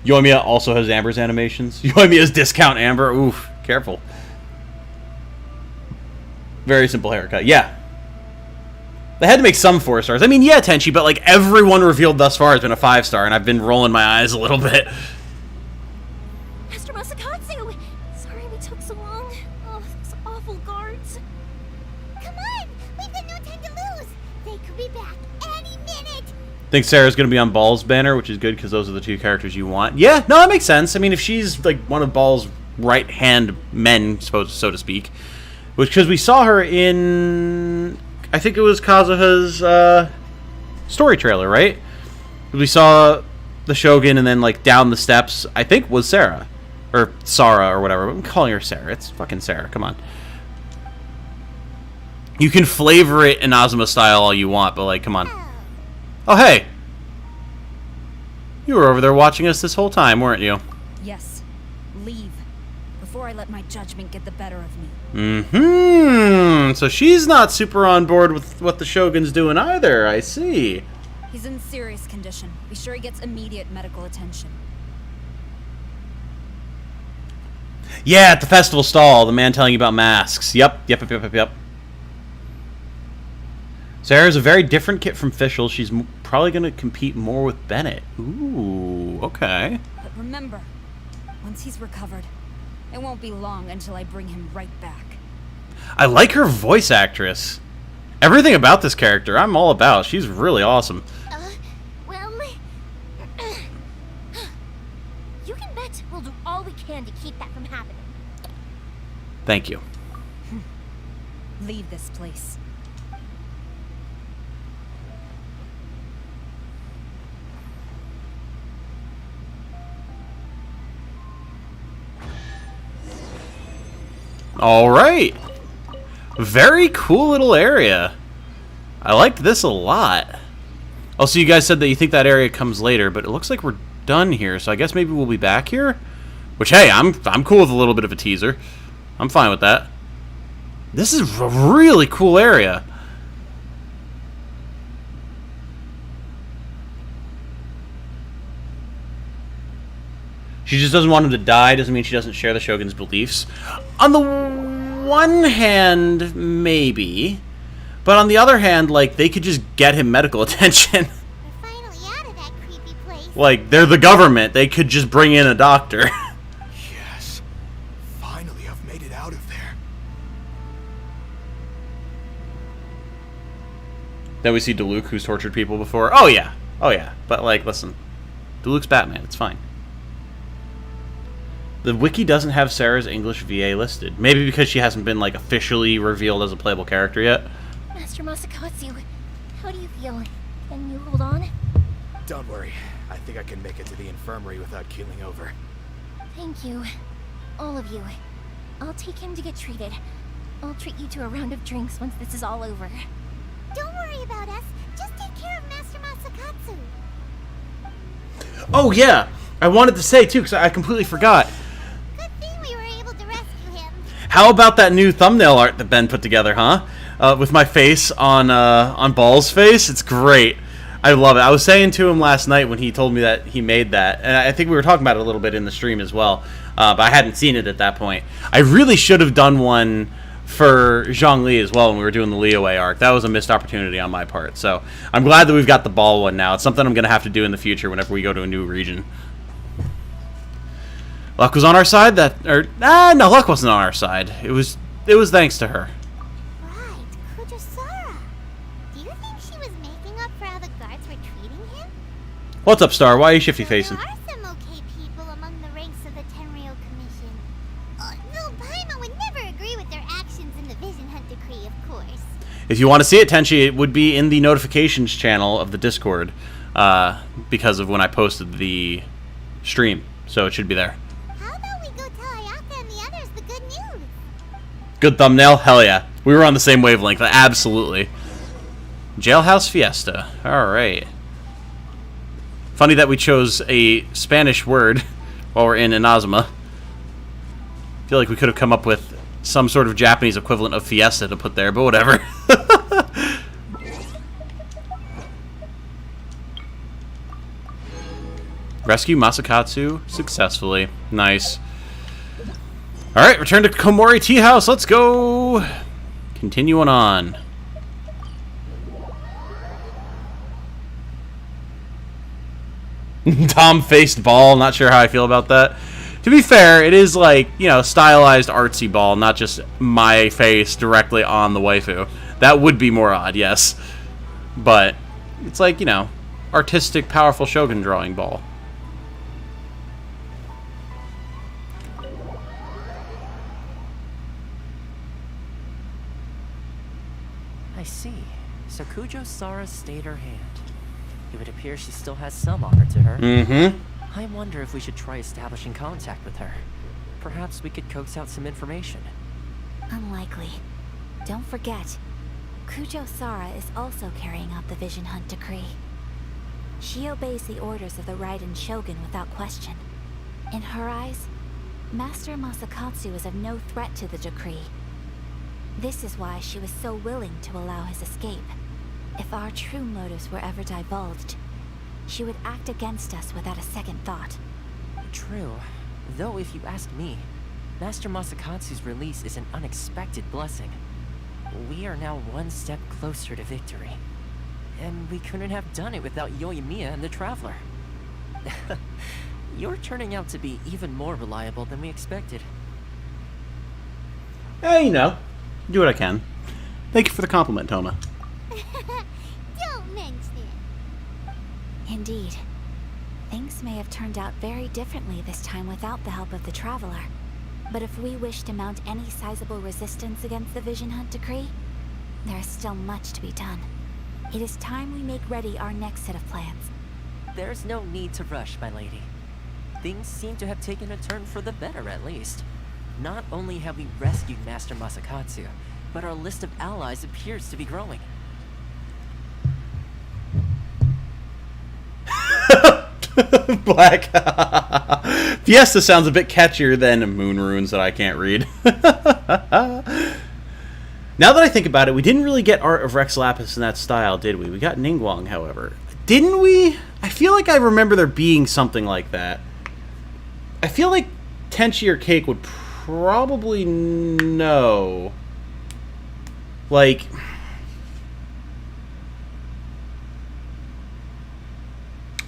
Yoimiya also has Amber's animations. Yoimiya's discount Amber. Oof, careful. Very simple haircut. Yeah. They had to make some 4 stars. I mean, yeah, Tenchi, but like everyone revealed thus far has been a 5-star, and I've been rolling my eyes a little bit. Master Masakatsu! Sorry we took so long. Oh, those awful guards. Come on! We've got no time to lose! They could be back any minute! Think Sarah's going to be on Ball's banner, which is good because those are the 2 characters you want. Yeah, no, that makes sense. I mean, if she's like one of Ball's right-hand men, so to speak, which because we saw her in, I think it was Kazuha's story trailer, right? We saw the Shogun and then like down the steps, I think was Sarah. Or Sarah or whatever. I'm calling her Sarah. It's fucking Sarah. Come on. You can flavor it Inazuma style all you want, but like, come on. Oh, hey! You were over there watching us this whole time, weren't you? Yes. Leave. Before I let my judgment get the better of me. Mm-hmm. So she's not super on board with what the Shogun's doing either, I see. He's in serious condition. Be sure he gets immediate medical attention. Yeah, at the festival stall, the man telling you about masks. Yep. Sarah's a very different kit from Fischl. She's probably going to compete more with Bennett. Ooh, okay. But remember, once he's recovered, it won't be long until I bring him right back. I like her voice actress. Everything about this character I'm all about. She's really awesome. Well, you can bet we'll do all we can to keep that from happening. Thank you. Leave this place. All right. Very cool little area. I liked this a lot. Also, you guys said that you think that area comes later, but it looks like we're done here, so I guess maybe we'll be back here? Which, hey, I'm cool with a little bit of a teaser. I'm fine with that. This is a really cool area. She just doesn't want him to die. Doesn't mean she doesn't share the Shogun's beliefs. On the one hand, maybe. But on the other hand, like, they could just get him medical attention. We're finally out of that creepy place. Like, they're the government. They could just bring in a doctor. Yes. Finally, I've made it out of there. Then we see Diluc, who's tortured people before. Oh, yeah. Oh, yeah. But, like, listen. Diluc's Batman. It's fine. The wiki doesn't have Sarah's English VA listed. Maybe because she hasn't been, like, officially revealed as a playable character yet. Master Masakatsu, how do you feel? Can you hold on? Don't worry. I think I can make it to the infirmary without keeling over. Thank you. All of you. I'll take him to get treated. I'll treat you to a round of drinks once this is all over. Don't worry about us. Just take care of Master Masakatsu. Oh, yeah. I wanted to say, too, because I completely forgot. Good thing we were able to rescue him. How about that new thumbnail art that Ben put together, huh? With my face on Ball's face. It's great. I love it. I was saying to him last night when he told me that he made that, and I think we were talking about it a little bit in the stream as well, but I hadn't seen it at that point. I really should have done one for Zhongli as well when we were doing the Liyue arc. That was a missed opportunity on my part. So I'm glad that we've got the Ball one now. It's something I'm going to have to do in the future whenever we go to a new region. Luck was on our side. No, luck wasn't on our side. It was thanks to her. Right, Kujasara. Do you think she was making up for how the guards were treating him? What's up, Star? Why are you shifty facing? There are some okay people among the ranks of the Tenryou Commission. Though Paimon would never agree with their actions in the Vision Hunt Decree, of course. If you want to see it, Tenchi, it would be in the notifications channel of the Discord, because of when I posted the stream. So it should be there. How about we go tell Ayaka and the others the good news? Good thumbnail? Hell yeah. We were on the same wavelength, absolutely. Jailhouse Fiesta. Alright. Funny that we chose a Spanish word while we're in Inazuma. Feel like we could have come up with some sort of Japanese equivalent of fiesta to put there, but whatever. Rescue Masakatsu successfully. Nice. Alright, return to Komori Tea House. Let's go. Continuing on. Tom-faced ball. Not sure how I feel about that. To be fair, it is like, you know, stylized artsy ball, not just my face directly on the waifu. That would be more odd, yes. But it's like, you know, artistic, powerful Shogun drawing ball. I see. So Kujo Sara stayed her hand. It would appear she still has some honor to her. Mm-hmm. I wonder if we should try establishing contact with her. Perhaps we could coax out some information. Unlikely. Don't forget, Kujo Sara is also carrying out the Vision Hunt decree. She obeys the orders of the Raiden Shogun without question. In her eyes, Master Masakatsu is of no threat to the decree. This is why she was so willing to allow his escape. If our true motives were ever divulged, she would act against us without a second thought. True. Though if you ask me, Master Masakatsu's release is an unexpected blessing. We are now one step closer to victory. And we couldn't have done it without Yoimiya and the Traveler. You're turning out to be even more reliable than we expected. Hey, you know, do what I can. Thank you for the compliment, Toma. Don't mention it. Indeed. Things may have turned out very differently this time without the help of the Traveler. But if we wish to mount any sizable resistance against the Vision Hunt decree, there is still much to be done. It is time we make ready our next set of plans. There's no need to rush, my lady. Things seem to have taken a turn for the better, at least. Not only have we rescued Master Masakatsu, but our list of allies appears to be growing. Black. Fiesta sounds a bit catchier than Moon Runes that I can't read. Now that I think about it, we didn't really get Art of Rex Lapis in that style, did we? We got Ningguang, however. Didn't we? I feel like I remember there being something like that. I feel like Tenchi or Cake would probably know. Like...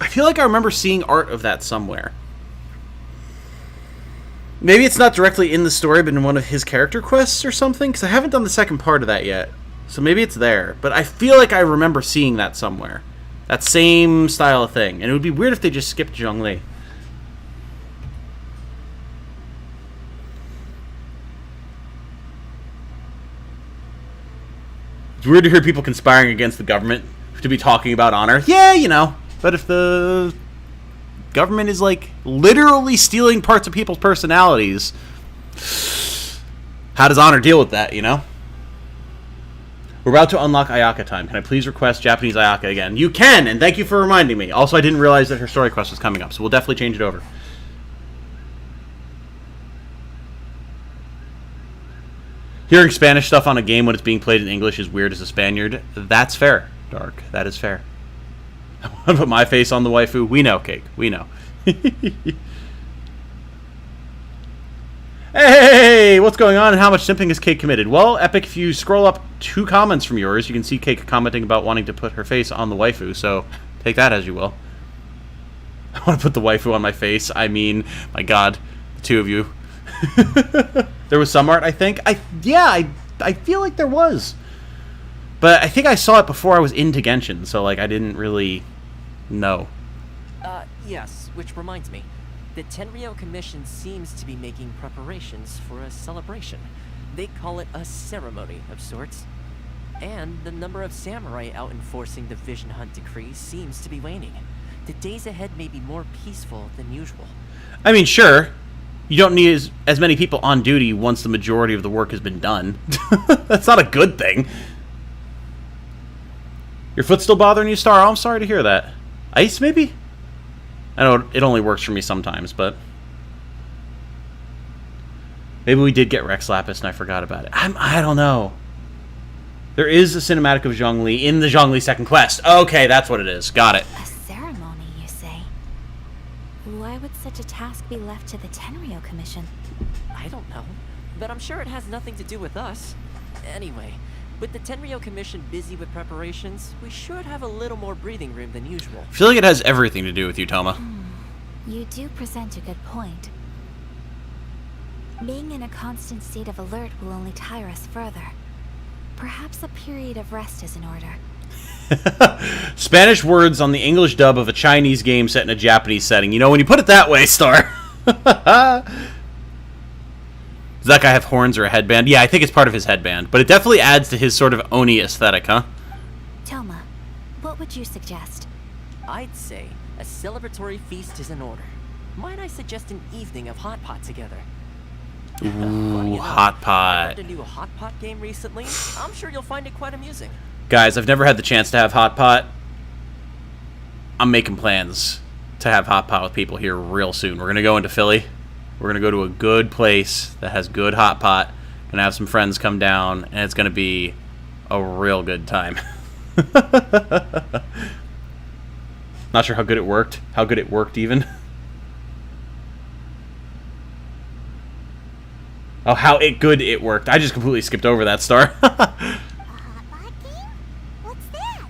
I feel like I remember seeing art of that somewhere. Maybe it's not directly in the story, but in one of his character quests or something, because I haven't done the second part of that yet. So maybe it's there. But I feel like I remember seeing that somewhere. That same style of thing. And it would be weird if they just skipped Zhongli. It's weird to hear people conspiring against the government to be talking about honor. Yeah, you know. But if the government is, like, literally stealing parts of people's personalities, how does honor deal with that, you know? We're about to unlock Ayaka time. Can I please request Japanese Ayaka again? You can, and thank you for reminding me. Also, I didn't realize that her story quest was coming up, so we'll definitely change it over. Hearing Spanish stuff on a game when it's being played in English is weird as a Spaniard. That's fair, Dark. That is fair. I want to put my face on the waifu. We know, Cake. We know. Hey, what's going on and how much simping has Cake committed? Well, Epic, if you scroll up 2 comments from yours, you can see Cake commenting about wanting to put her face on the waifu, so take that as you will. I want to put the waifu on my face. I mean, my god, the 2 of you. There was some art, I think. I feel like there was. But I think I saw it before I was into Genshin, so, like, I didn't really know. Yes, which reminds me. The Tenryou Commission seems to be making preparations for a celebration. They call it a ceremony of sorts. And the number of samurai out enforcing the Vision Hunt decree seems to be waning. The days ahead may be more peaceful than usual. I mean, sure. You don't need as many people on duty once the majority of the work has been done. That's not a good thing. Your foot's still bothering you, Star? Oh, I'm sorry to hear that. Ice, maybe? I know it only works for me sometimes, but... Maybe we did get Rex Lapis and I forgot about it. I don't know. There is a cinematic of Zhongli in the Zhongli second quest. Okay, that's what it is. Got it. A ceremony, you say? Why would such a task be left to the Tenryo Commission? I don't know, but I'm sure it has nothing to do with us. Anyway, with the Tenryo Commission busy with preparations, we should have a little more breathing room than usual. I feel like it has everything to do with you, Toma. You do present a good point. Being in a constant state of alert will only tire us further. Perhaps a period of rest is in order. Spanish words on the English dub of a Chinese game set in a Japanese setting. You know, when you put it that way, Star. Does that guy have horns or a headband? Yeah, I think it's part of his headband. But it definitely adds to his sort of Oni aesthetic, huh? Toma, what would you suggest? I'd say a celebratory feast is in order. Might I suggest an evening of hot pot together? Ooh, hot pot. I learned a new hot pot game recently. I'm sure you'll find it quite amusing. Guys, I've never had the chance to have hot pot. I'm making plans to have hot pot with people here real soon. We're gonna go into Philly. We're gonna go to a good place that has good hot pot. Gonna have some friends come down, and it's gonna be a real good time. Not sure how good it worked. How good it worked, even. Oh, how good it worked. I just completely skipped over that, Star. A hot pot game? What's that?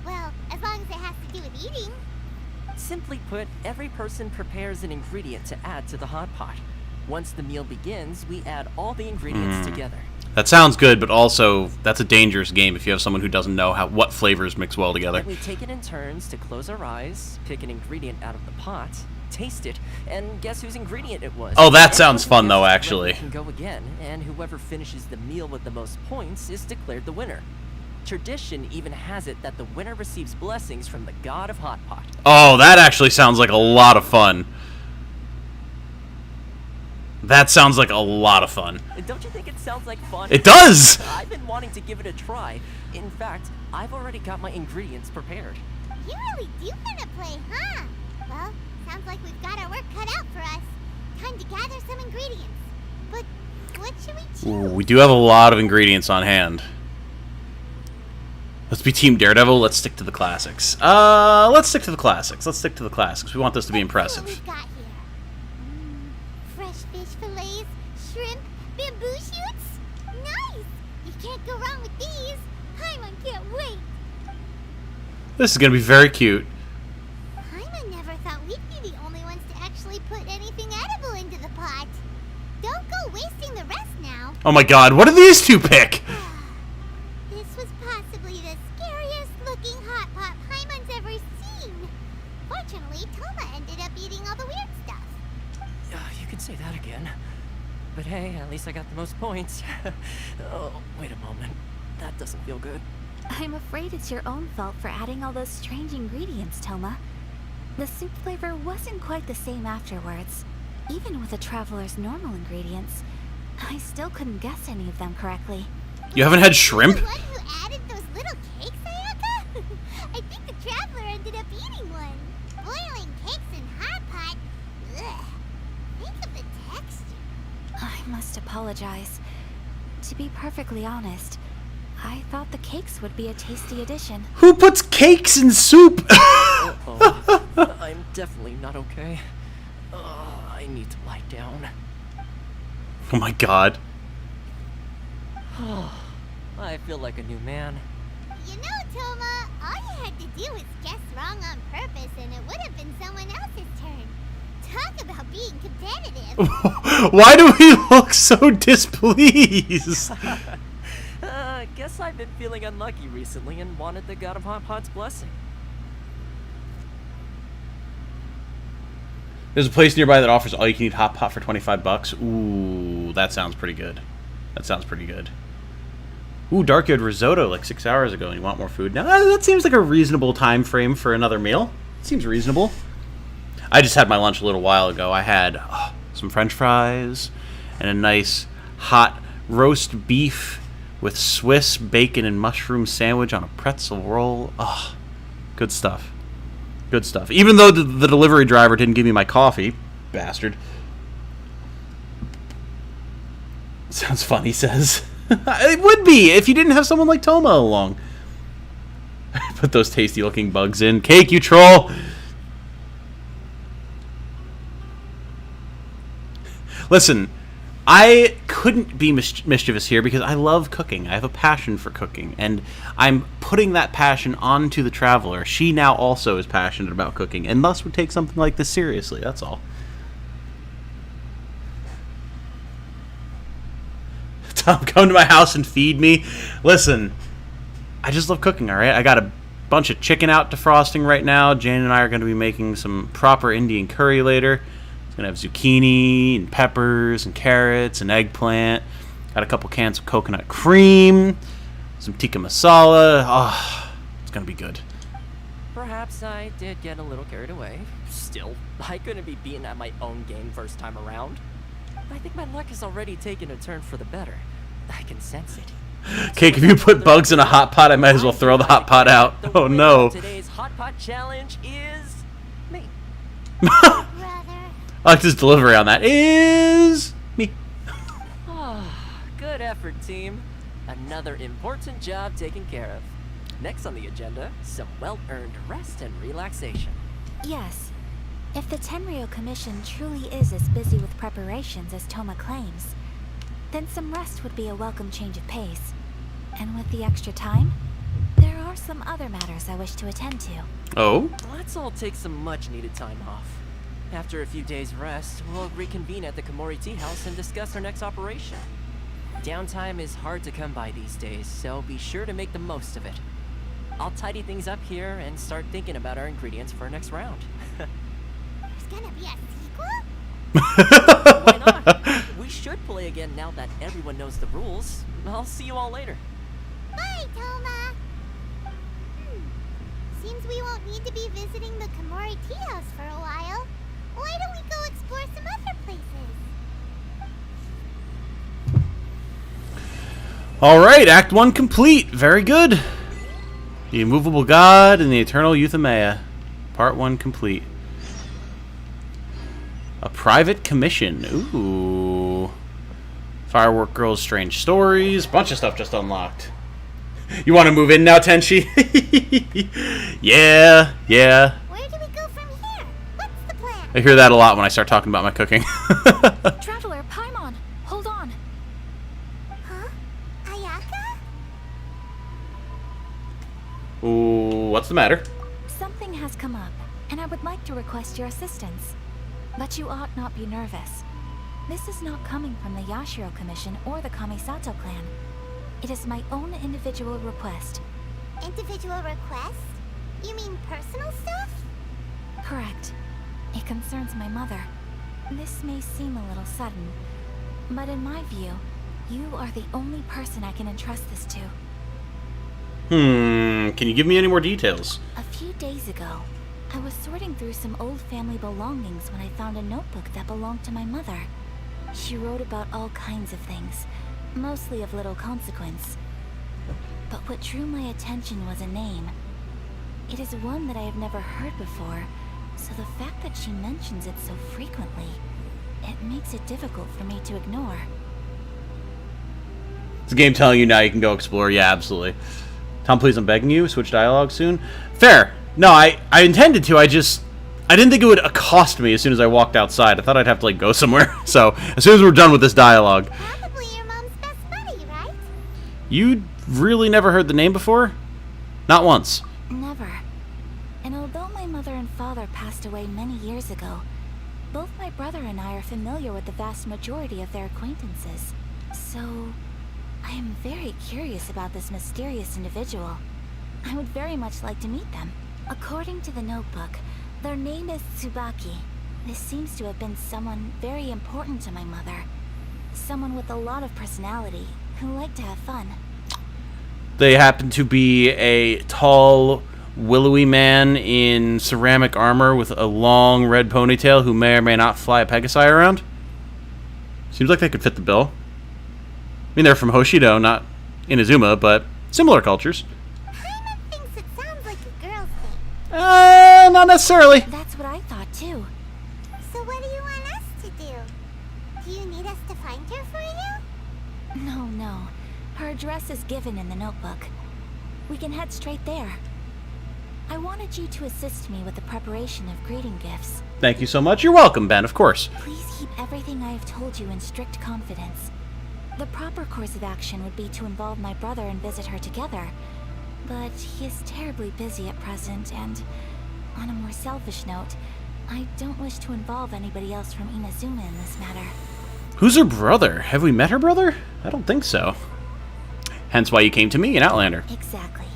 Well, as long as it has to do with eating. Simply put, every person prepares an ingredient to add to the hot pot. Once the meal begins, we add all the ingredients together. That sounds good, but also that's a dangerous game if you have someone who doesn't know what flavors mix well together. And we take it in turns to close our eyes, pick an ingredient out of the pot, taste it, and guess whose ingredient it was. Oh, that sounds fun, though, actually. Can go again, and whoever finishes the meal with the most points is declared the winner. Tradition even has it that the winner receives blessings from the god of hot pot. Oh, that actually sounds like a lot of fun. That sounds like a lot of fun. Don't you think it sounds like fun? It does! I've been wanting to give it a try. In fact, I've already got my ingredients prepared. You really do want to play, huh? Well, sounds like we've got our work cut out for us. Time to gather some ingredients. But what should we choose? Ooh, we do have a lot of ingredients on hand. Let's be Team Daredevil. Let's stick to the classics. Let's stick to the classics. Let's stick to the classics. We want this to be impressive. Let's see what we've got here. Fresh fish fillets, shrimp, bamboo shoots. Nice! You can't go wrong with these. Paimon can't wait. This is going to be very cute. Paimon never thought we'd be the only ones to actually put anything edible into the pot. Don't go wasting the rest now. Oh my god, what did these two pick? This was possibly the scariest looking hot pot Paimon's ever seen. Fortunately, Toma ended up eating all the weird stuff. You can say that again. But hey, at least I got the most points. Oh, wait a moment. That doesn't feel good. I'm afraid it's your own fault for adding all those strange ingredients, Toma. The soup flavor wasn't quite the same afterwards. Even with a traveler's normal ingredients, I still couldn't guess any of them correctly. You haven't had shrimp? The one who added those little cakes, Ayaka? I think the traveler ended up eating one. Boiling cakes in hot pot. Ugh. Think of the texture. I must apologize. To be perfectly honest, I thought the cakes would be a tasty addition. Who puts cakes in soup? Uh-oh. I'm definitely not okay. I need to lie down. Oh my god. I feel like a new man. You know, Toma, all you had to do was guess wrong on purpose and it would have been someone else's turn. Talk about being competitive. Why do we look so displeased? Guess I've been feeling unlucky recently and wanted the god of hot pot's blessing. There's a place nearby that offers all-you-can-eat hot pot for $25. Ooh, that sounds pretty good. That sounds pretty good. Ooh, Dark had risotto like 6 hours ago and you want more food now? That seems like a reasonable time frame for another meal. Seems reasonable. I just had my lunch a little while ago. I had some French fries, and a nice hot roast beef with Swiss bacon and mushroom sandwich on a pretzel roll. Oh, good stuff. Good stuff. Even though the delivery driver didn't give me my coffee, bastard. Sounds fun, he says. It would be if you didn't have someone like Toma along. Put those tasty looking bugs in. Cake, you troll! Listen, I couldn't be mischievous here because I love cooking. I have a passion for cooking, and I'm putting that passion onto the Traveler. She now also is passionate about cooking, and thus would take something like this seriously, that's all. Tom, come to my house and feed me. Listen, I just love cooking, alright? I got a bunch of chicken out defrosting right now. Jane and I are going to be making some proper Indian curry later. It's going to have zucchini and peppers and carrots and eggplant. Got a couple cans of coconut cream, some tikka masala. Oh, it's going to be good. Perhaps I did get a little carried away. Still, I couldn't be beaten at my own game first time around. I think my luck has already taken a turn for the better. I can sense it. Cake, if you put bugs in a hot pot, I might as well throw the hot pot out. Oh no. Today's hot pot challenge is me. Brother. I like this delivery on that. Is me. Good effort, team. Another important job taken care of. Next on the agenda, some well-earned rest and relaxation. Yes. If the Tenryo Commission truly is as busy with preparations as Toma claims, then some rest would be a welcome change of pace. And with the extra time, there are some other matters I wish to attend to. Oh? Let's all take some much-needed time off. After a few days' rest, we'll reconvene at the Komori Tea House and discuss our next operation. Downtime is hard to come by these days, so be sure to make the most of it. I'll tidy things up here and start thinking about our ingredients for our next round. There's gonna be a sequel? Why not? We should play again now that everyone knows the rules. I'll see you all later. Bye, Toma! Seems we won't need to be visiting the Komori Tea House for a while. Why don't we go explore some other places? Alright, Act 1 complete. Very good. The Immovable God and the Eternal Euthymia. Part 1 complete. A private commission. Ooh. Firework Girl's Strange Stories. Bunch of stuff just unlocked. You want to move in now, Tenchi? Yeah. Where do we go from here? What's the plan? I hear that a lot when I start talking about my cooking. Traveler, Paimon, hold on. Huh? Ayaka? Ooh, what's the matter? Something has come up, and I would like to request your assistance. But you ought not be nervous. This is not coming from the Yashiro Commission or the Kamisato clan. It is my own individual request. Individual request? You mean personal stuff? Correct. It concerns my mother. This may seem a little sudden, but in my view, you are the only person I can entrust this to. Can you give me any more details? A few days ago, I was sorting through some old family belongings when I found a notebook that belonged to my mother. She wrote about all kinds of things, mostly of little consequence. But what drew my attention was a name. It is one that I have never heard before, so the fact that she mentions it so frequently, it makes it difficult for me to ignore. Is the game telling you now you can go explore? Yeah, absolutely. Tom, please, I'm begging you, switch dialogue soon. Fair. No, I intended to, I didn't think it would accost me as soon as I walked outside. I thought I'd have to, like, go somewhere. So, as soon as we're done with this dialogue. Probably your mom's best buddy, right? You really never heard the name before? Not once. Never. And although my mother and father passed away many years ago, both my brother and I are familiar with the vast majority of their acquaintances. So, I am very curious about this mysterious individual. I would very much like to meet them. According to the notebook, their name is Tsubaki. This seems to have been someone very important to my mother. Someone with a lot of personality, who liked to have fun. They happen to be a tall, willowy man in ceramic armor with a long red ponytail who may or may not fly a Pegasi around? Seems like they could fit the bill. I mean, they're from Hoshido, not Inazuma, but similar cultures. Paimon thinks it sounds like a girl's thing. Not necessarily. That's what I thought too. So what do you want us to do? Do you need us to find her for you? No. Her address is given in the notebook. We can head straight there. I wanted you to assist me with the preparation of greeting gifts. Thank you so much. You're welcome, Ben, of course. Please keep everything I have told you in strict confidence. The proper course of action would be to involve my brother and visit her together. But he is terribly busy at present, and on a more selfish note, I don't wish to involve anybody else from Inazuma in this matter. Who's her brother? Have we met her brother? I don't think so. Hence why you came to me in Outlander. Exactly.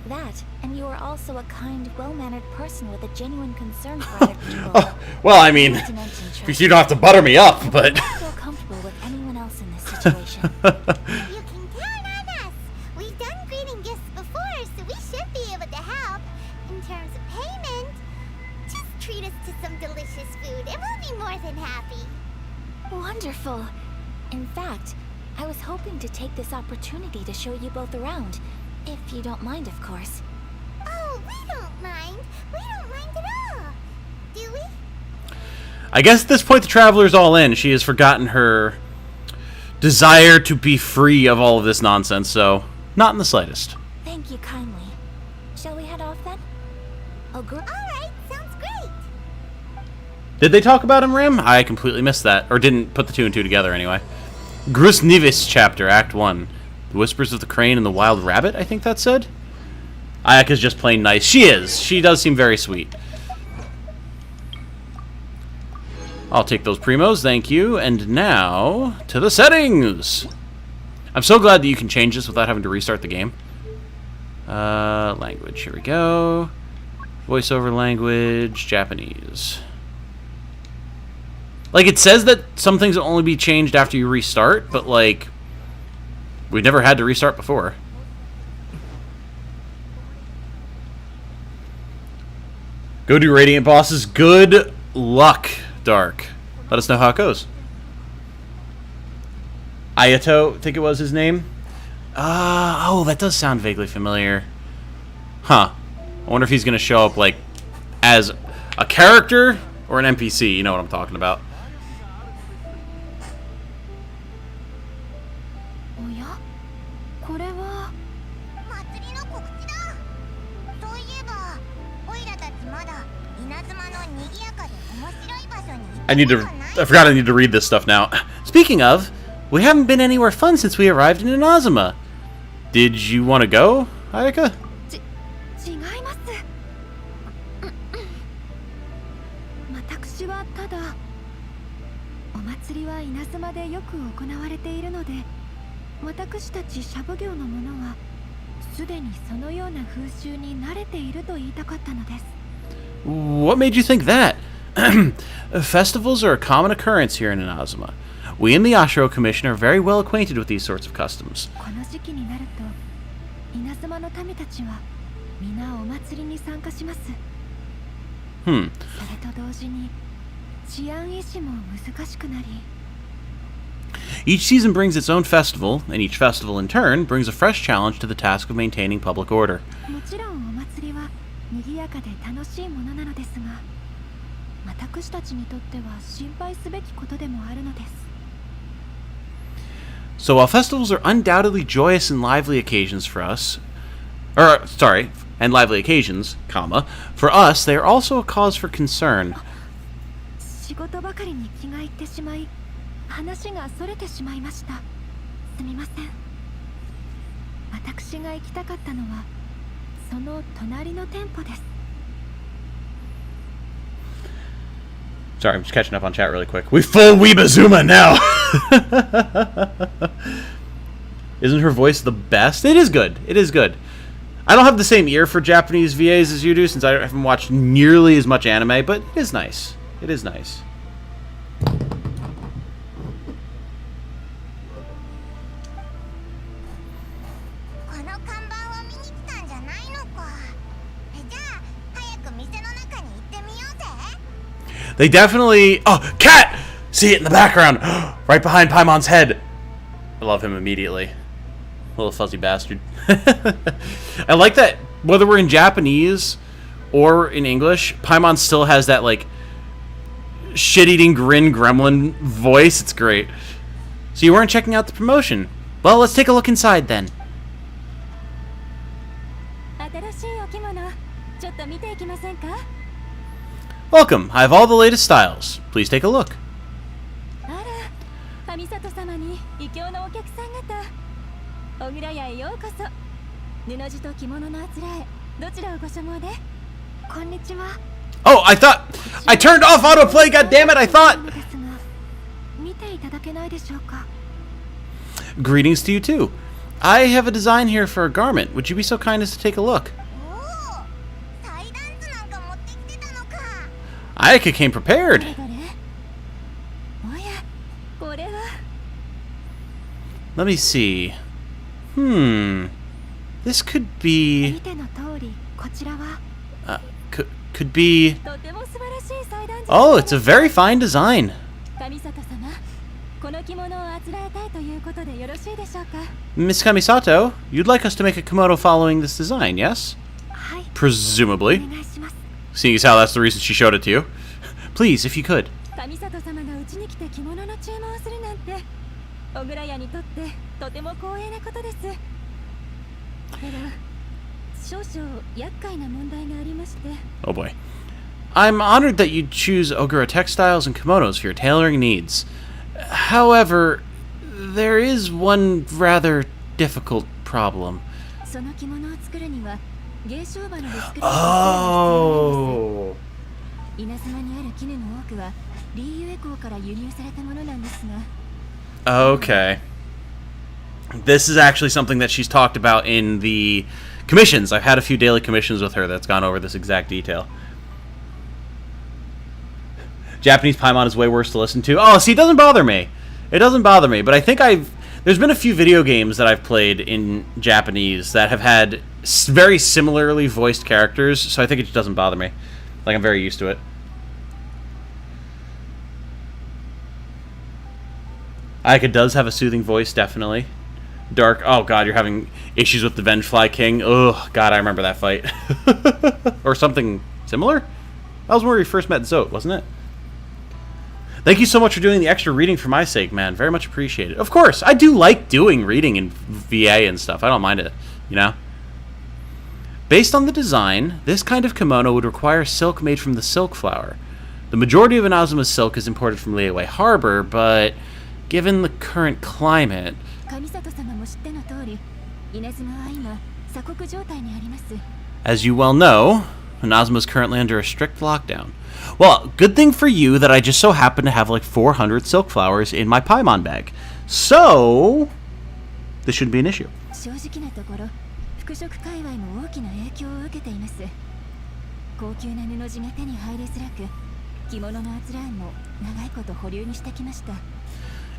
That, and you are also a kind, well-mannered person with a genuine concern for other people. Well, I mean, Not to mention you don't have to butter me up, but... I feel comfortable with anyone else in this situation. You can count on us. We've done greeting gifts before, so we should be able to help. In terms of payment, just treat us to some delicious food and we'll be more than happy. Wonderful. In fact, I was hoping to take this opportunity to show you both around. If you don't mind, of course. Oh, we don't mind. We don't mind at all. Do we? I guess at this point the Traveler's all in. She has forgotten her desire to be free of all of this nonsense, so not in the slightest. Thank you kindly. Shall we head off then? Oh, girl. Alright, sounds great. Did they talk about him, Rim? I completely missed that, or didn't put the two and two together anyway. Grus Nivis chapter, Act 1. The Whispers of the Crane and the Wild Rabbit, I think that said? Ayaka's just plain nice. She is. She does seem very sweet. I'll take those primos, thank you. And now, to the settings! I'm so glad that you can change this without having to restart the game. Language, here we go. Voiceover language, Japanese. Like, it says that some things will only be changed after you restart, but, like, we've never had to restart before. Go do Radiant bosses. Good luck, Dark. Let us know how it goes. Ayato, I think it was his name. Oh, that does sound vaguely familiar. Huh. I wonder if he's going to show up, like, as a character or an NPC. You know what I'm talking about. I forgot I need to read this stuff now. Speaking of, we haven't been anywhere fun since we arrived in Inazuma. Did you want to go, Ayaka? 違います。私はただお祭りは稲妻でよく行われているので、私たちシャブ業の者はすでにそのような風習に慣れていると言いたかったのです。 What made you think that? Festivals are a common occurrence here in Inazuma. We in the Ashiro Commission are very well acquainted with these sorts of customs. この時期になると、稲妻の民たちは皆お祭りに参加します。それと同時に治安維持も難しくなり。 Each season brings its own festival, and each festival in turn brings a fresh challenge to the task of maintaining public order. もちろんお祭りは賑やかで楽しいものなのですが、私たちにとっては心配すべきことでもあるのです。 So while festivals are undoubtedly joyous and lively occasions for us, and lively occasions, for us, they are also a cause for concern. 仕事ばかりに気がいってしまい、話がそれてしまいました。すみません。私が行きたかったのはその隣の店舗です。 Sorry, I'm just catching up on chat really quick. We full Weebazuma now! Isn't her voice the best? It is good. It is good. I don't have the same ear for Japanese VAs as you do, since I haven't watched nearly as much anime, but it is nice. It is nice. They definitely... Oh, Cat! See it in the background! Right behind Paimon's head! I love him immediately. Little fuzzy bastard. I like that whether we're in Japanese or in English, Paimon still has that, like, shit-eating grin gremlin voice. It's great. So you weren't checking out the promotion. Well, let's take a look inside then. Welcome. I have all the latest styles. Please take a look. Oh, I turned off autoplay, goddammit, I thought! Greetings to you too. I have a design here for a garment. Would you be so kind as to take a look? Ayaka came prepared. Let me see. This could be... could be... Oh, it's a very fine design. Miss Kamisato, you'd like us to make a kimono following this design, yes? Presumably. Seeing as how that's the reason she showed it to you. Please, if you could. Oh boy. I'm honored that you choose Ogura textiles and kimonos for your tailoring needs. However, there is one rather difficult problem. Oh. Okay. This is actually something that she's talked about in the commissions. I've had a few daily commissions with her that's gone over this exact detail. Japanese Paimon is way worse to listen to. Oh, see, it doesn't bother me. It doesn't bother me, but I think there's been a few video games that I've played in Japanese that have had very similarly voiced characters, so I think it just doesn't bother me. Like, I'm very used to it. Ayaka does have a soothing voice, definitely. Dark, oh god, you're having issues with the Vengefly King. Oh god, I remember that fight. Or something similar? That was where we first met Zote, wasn't it? Thank you so much for doing the extra reading for my sake, man. Very much appreciated. Of course, I do like doing reading in VA and stuff. I don't mind it, you know? Based on the design, this kind of kimono would require silk made from the silk flower. The majority of Inazuma's silk is imported from Liyue Harbor, but given the current climate... As you well know, Inazuma is currently under a strict lockdown. Well, good thing for you that I just so happen to have like 400 silk flowers in my Paimon bag. So, this shouldn't be an issue.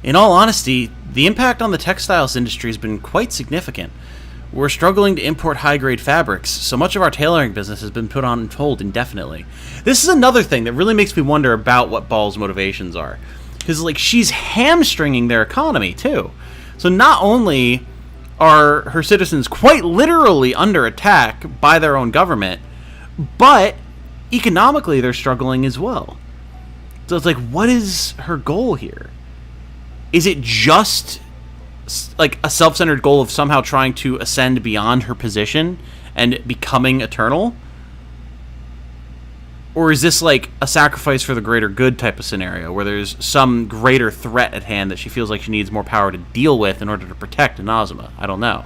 In all honesty, the impact on the textiles industry has been quite significant. We're struggling to import high-grade fabrics, so much of our tailoring business has been put on hold indefinitely. This is another thing that really makes me wonder about what Ball's motivations are. Because, like, she's hamstringing their economy, too. So not only are her citizens quite literally under attack by their own government, but economically they're struggling as well. So it's like, what is her goal here? Is it just like a self-centered goal of somehow trying to ascend beyond her position and becoming eternal? Or is this like a sacrifice for the greater good type of scenario where there's some greater threat at hand that she feels like she needs more power to deal with in order to protect Inazuma? I don't know.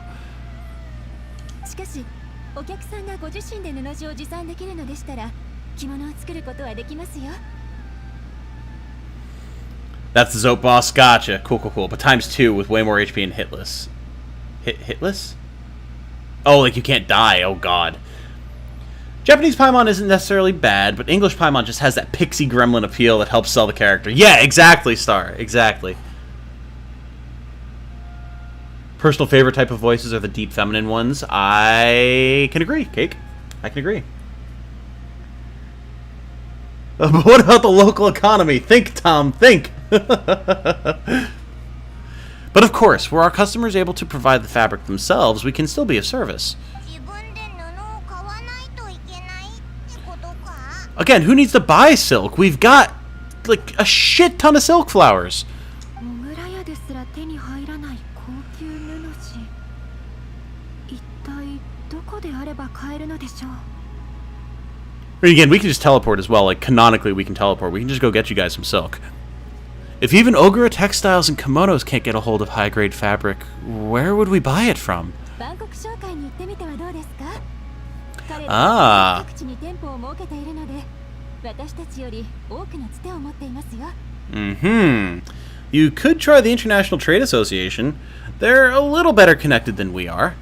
That's the Zote boss. Gotcha. Cool, cool, cool. But times 2 with way more HP and hitless. Hitless? Oh, like you can't die. Oh, God. Japanese Paimon isn't necessarily bad, but English Paimon just has that pixie gremlin appeal that helps sell the character. Yeah, exactly, Star. Exactly. Personal favorite type of voices are the deep feminine ones. I can agree, Cake. I can agree. But what about the local economy? Think, Tom, think. But of course, were our customers able to provide the fabric themselves, we can still be of service. Again, who needs to buy silk? We've got, like, a shit ton of silk flowers. And again, we can just teleport as well. Like, canonically, we can teleport. We can just go get you guys some silk. If even Ogura Textiles and Kimonos can't get a hold of high-grade fabric, where would we buy it from? Ah. Mm-hmm. You could try the International Trade Association. They're a little better connected than we are.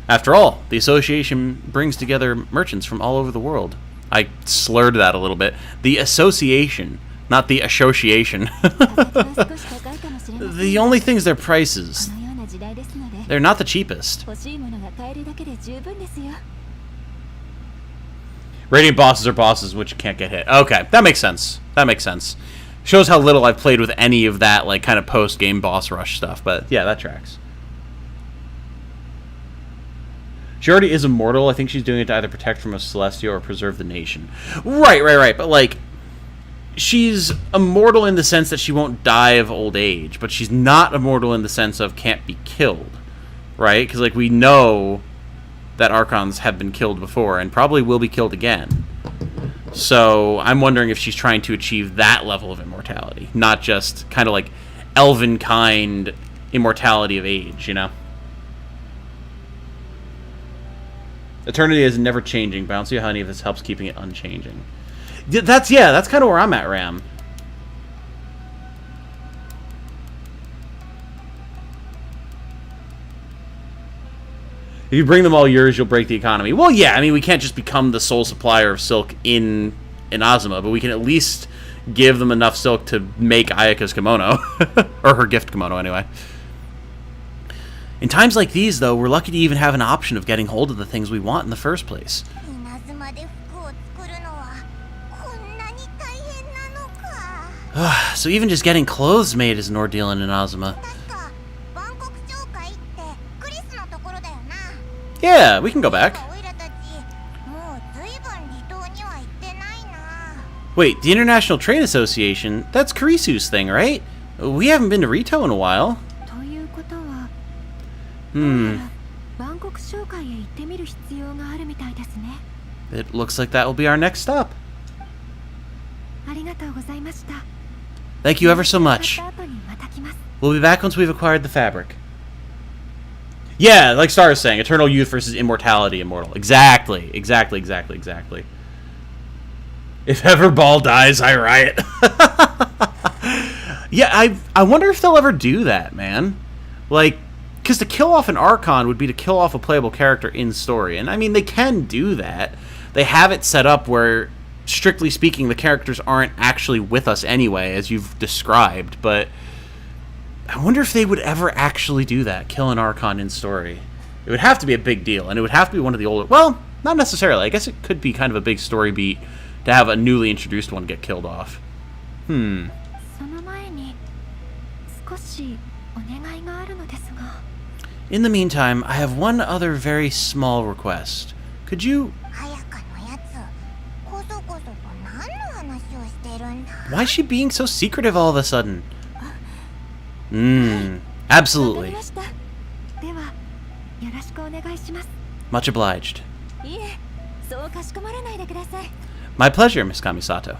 After all, the association brings together merchants from all over the world. I slurred that a little bit. The association, not the association. The only thing's their prices. They're not the cheapest. Radiant bosses are bosses which can't get hit. Okay, that makes sense. That makes sense. Shows how little I've played with any of that, like, kind of post-game boss rush stuff. But yeah, that tracks. She already is immortal. I think she's doing it to either protect from a Celestial or preserve the nation. Right. But, like, she's immortal in the sense that she won't die of old age. But she's not immortal in the sense of can't be killed. Right? Because, like, we know that Archons have been killed before and probably will be killed again. So I'm wondering if she's trying to achieve that level of immortality. Not just kind of like elven kind immortality of age, you know? Eternity is never changing. Bouncy honey, if this helps keeping it unchanging. That's kind of where I'm at, Ram. If you bring them all yours, you'll break the economy. Well, yeah, I mean, we can't just become the sole supplier of silk in Azuma, but we can at least give them enough silk to make Ayaka's kimono. Or her gift kimono, anyway. In times like these, though, we're lucky to even have an option of getting hold of the things we want in the first place. So even just getting clothes made is an ordeal in Azuma. Yeah, we can go back. Wait, the International Trade Association? That's Kurisu's thing, right? We haven't been to Rito in a while. It looks like that will be our next stop. Thank you ever so much. We'll be back once we've acquired the fabric. Yeah, like Star is saying, eternal youth versus immortality immortal. Exactly. If ever Ball dies, I riot. Yeah, I wonder if they'll ever do that, man. Like, because to kill off an Archon would be to kill off a playable character in story. And, I mean, they can do that. They have it set up where, strictly speaking, the characters aren't actually with us anyway, as you've described. But I wonder if they would ever actually do that, kill an Archon in story. It would have to be a big deal, and it would have to be one of the older... Well, not necessarily. I guess it could be kind of a big story beat to have a newly introduced one get killed off. In the meantime, I have one other very small request. Could you... Why is she being so secretive all of a sudden? Absolutely. Much obliged. My pleasure, Miss Kamisato.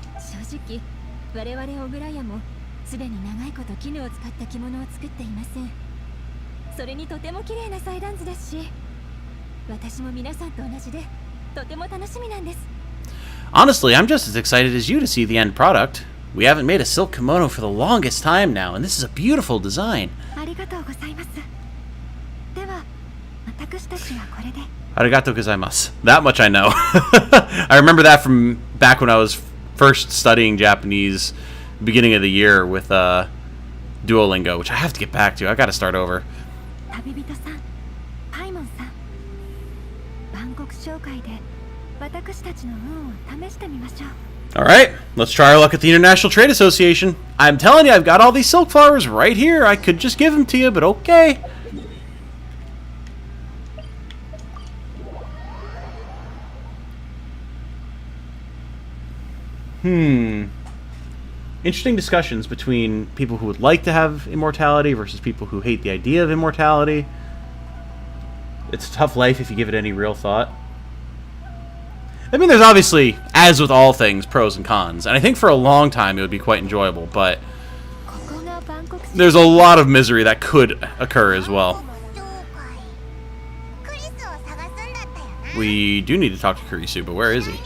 Honestly, I'm just as excited as you to see the end product. We haven't made a silk kimono for the longest time now, and this is a beautiful design. Arigatou gozaimasu. That much I know. I remember that from back when I was first studying Japanese, beginning of the year with Duolingo, which I have to get back to. I gotta start over. Alright, let's try our luck at the International Trade Association. I'm telling you, I've got all these silk flowers right here. I could just give them to you, but okay. Interesting discussions between people who would like to have immortality versus people who hate the idea of immortality. It's a tough life if you give it any real thought. I mean, there's obviously, as with all things, pros and cons. And I think for a long time it would be quite enjoyable, but there's a lot of misery that could occur as well. We do need to talk to Kurisu, but where is he?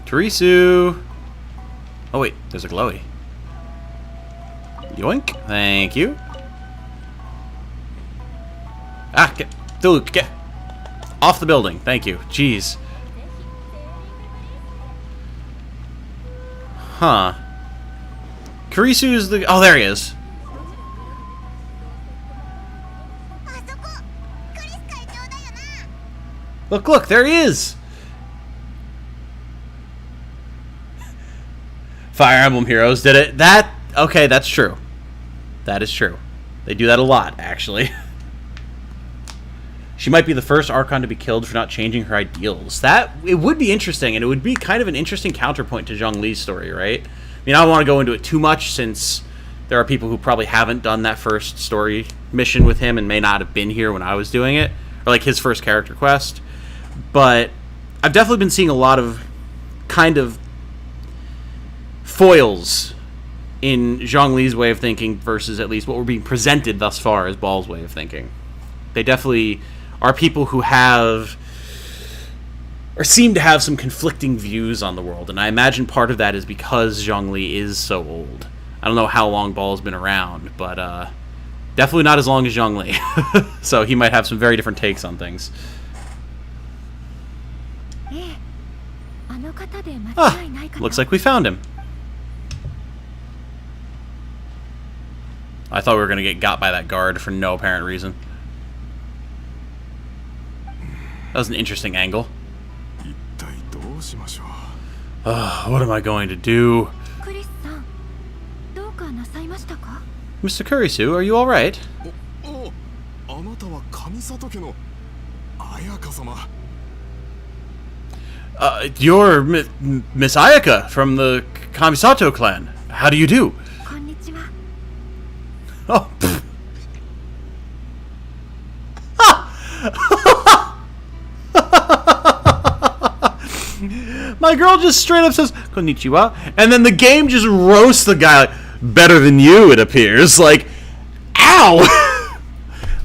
Kurisu! Oh wait, there's a glowy. Yoink. Thank you. Ah, get off the building. Thank you. Jeez. Huh. Kurisu is the... Oh, there he is. Look, look, there he is. Fire Emblem Heroes did it. Okay, that's true. That is true. They do that a lot, actually. She might be the first Archon to be killed for not changing her ideals. It would be interesting, and it would be kind of an interesting counterpoint to Zhongli's story, right? I mean, I don't want to go into it too much, since there are people who probably haven't done that first story mission with him and may not have been here when I was doing it, or like his first character quest. But I've definitely been seeing a lot of kind of foils in Zhongli's way of thinking versus at least what we're being presented thus far as Ball's way of thinking. They definitely are people who have, or seem to have, some conflicting views on the world, and I imagine part of that is because Zhongli is so old. I don't know how long Ball's been around, but definitely not as long as Zhongli. So he might have some very different takes on things. Looks like we found him. I thought we were going to get got by that guard for no apparent reason. That was an interesting angle. What am I going to do? Mr. Kurisu, are you alright? You're Miss Ayaka from the Kamisato clan. How do you do? Oh, pfft. My girl just straight up says, "Konnichiwa," and then the game just roasts the guy like, better than you, it appears. Like, ow!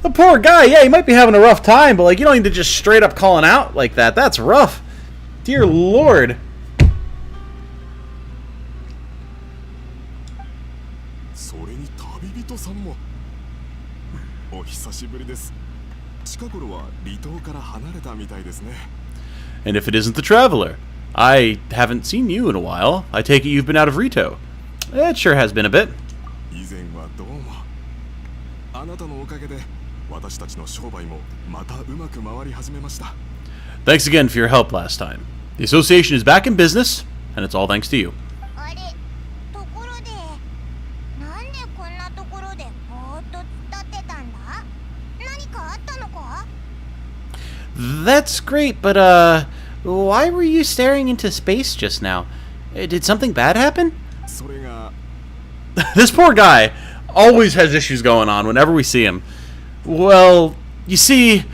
The poor guy, yeah, he might be having a rough time, but like, you don't need to just straight up calling out like that. That's rough. Dear Lord. And if it isn't the Traveler, I haven't seen you in a while. I take it you've been out of Rito. It sure has been a bit. Thanks again for your help last time. The association is back in business, and it's all thanks to you. That's great, but why were you staring into space just now? Did something bad happen? This poor guy always has issues going on whenever we see him. Well, you see,